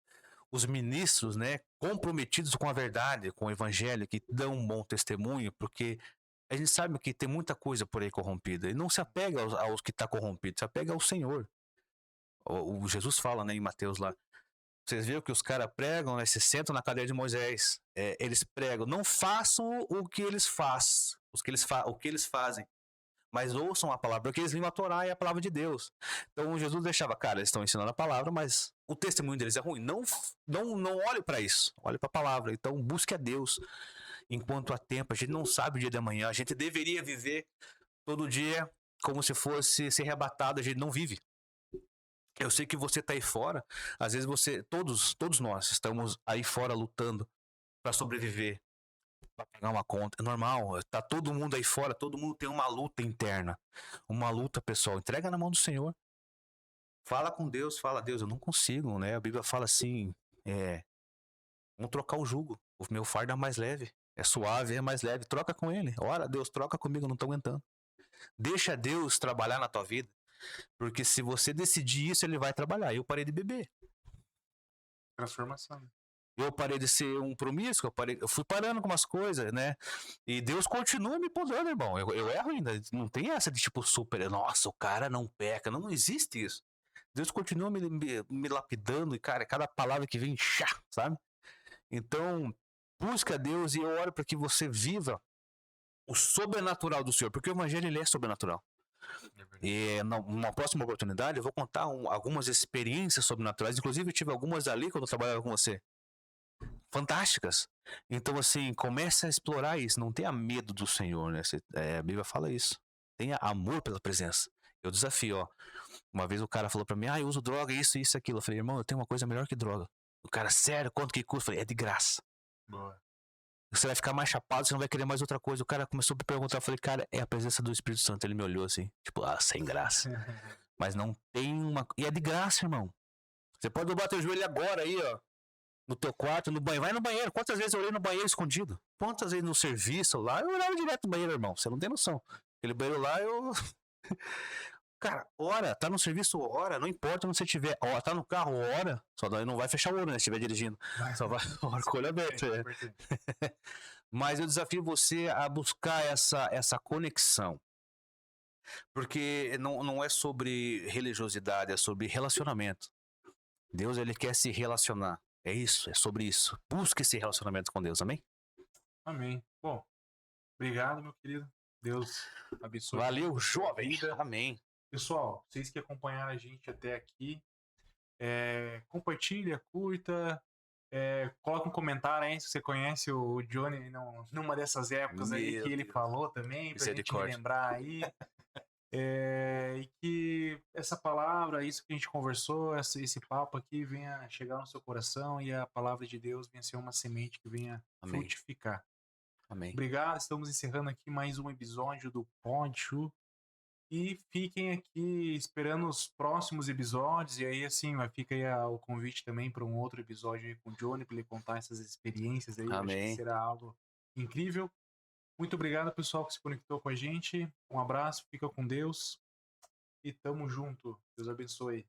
os ministros, né, comprometidos com a verdade, com o evangelho, que dão um bom testemunho, porque a gente sabe que tem muita coisa por aí corrompida. E não se apega aos que está corrompido, se apega ao Senhor. O Jesus fala, né, em Mateus lá. Vocês viram que os caras pregam, né, se sentam na cadeira de Moisés. Eles pregam, não façam o que eles fazem, o que eles fazem, mas ouçam a palavra, porque eles liam a Torá e a palavra de Deus. Então Jesus deixava, cara, eles estão ensinando a palavra, mas o testemunho deles é ruim. Não olhe para isso, olhe para a palavra. Então busque a Deus enquanto há tempo. A gente não sabe o dia de amanhã. A gente deveria viver todo dia como se fosse ser arrebatado. A gente não vive. Eu sei que você tá aí fora, às vezes todos nós estamos aí fora lutando para sobreviver, para pagar uma conta. É normal, tá todo mundo aí fora, todo mundo tem uma luta interna, uma luta pessoal. Entrega na mão do Senhor. Fala com Deus, fala, Deus, eu não consigo, né? A Bíblia fala assim, vamos trocar o jugo. O meu fardo é mais leve, é suave, é mais leve. Troca com ele. Ora, Deus, troca comigo, eu não tô aguentando. Deixa Deus trabalhar na tua vida. Porque se você decidir isso, ele vai trabalhar. Eu parei de beber. Transformação. Eu parei de ser um promíscuo, eu fui parando com umas coisas, né? E Deus continua me podando, irmão. Eu erro ainda. Não tem essa de tipo super, nossa, o cara não peca. Não, não existe isso. Deus continua me lapidando e, cara, cada palavra que vem, chá, sabe? Então, busca a Deus e eu oro para que você viva o sobrenatural do Senhor, porque o evangelho ele é sobrenatural. E numa próxima oportunidade eu vou contar algumas experiências sobrenaturais, inclusive eu tive algumas ali quando eu trabalhava com você. Fantásticas. Então, assim, comece a explorar isso. Não tenha medo do Senhor, né? A Bíblia fala isso. Tenha amor pela presença. Eu desafio, ó. Uma vez o cara falou pra mim, eu uso droga, isso, isso, aquilo. Eu falei, irmão, eu tenho uma coisa melhor que droga. O cara, sério, quanto que custa? Eu falei, é de graça. Boa. Você vai ficar mais chapado, você não vai querer mais outra coisa. O cara começou a me perguntar, eu falei, cara, é a presença do Espírito Santo. Ele me olhou assim, tipo, sem graça. Mas não tem uma... E é de graça, irmão. Você pode dobrar teu joelho agora aí, ó. No teu quarto, no banheiro. Vai no banheiro. Quantas vezes eu olhei no banheiro escondido? Quantas vezes no serviço lá? Eu olhava direto no banheiro, irmão. Você não tem noção. Aquele banheiro lá, eu... Cara, hora. Tá no serviço, hora. Não importa onde você estiver. Ó, tá no carro, hora. Só não vai fechar o olho, né? Se estiver dirigindo. Só vai hora com o olho aberto. Mas eu desafio você a buscar essa conexão. Porque não é sobre religiosidade, é sobre relacionamento. Deus, ele quer se relacionar. É isso, é sobre isso. Busque esse relacionamento com Deus, amém? Amém. Bom, obrigado, meu querido. Deus abençoe. Valeu, jovem. Amém. Pessoal, vocês que acompanharam a gente até aqui, compartilha, curta, coloca um comentário aí se você conhece o Johnny numa dessas épocas aí que ele falou também, pra gente lembrar aí. E que essa palavra, isso que a gente conversou, esse papo aqui venha chegar no seu coração e a palavra de Deus venha ser uma semente que venha frutificar. Amém. Obrigado, estamos encerrando aqui mais um episódio do Pod Chu. E fiquem aqui esperando os próximos episódios. E aí, assim, fica aí o convite também para um outro episódio aí com o Johnny, para ele contar essas experiências aí. Amém. Acho que será algo incrível. Muito obrigado, pessoal, que se conectou com a gente. Um abraço, fica com Deus. E tamo junto. Deus abençoe.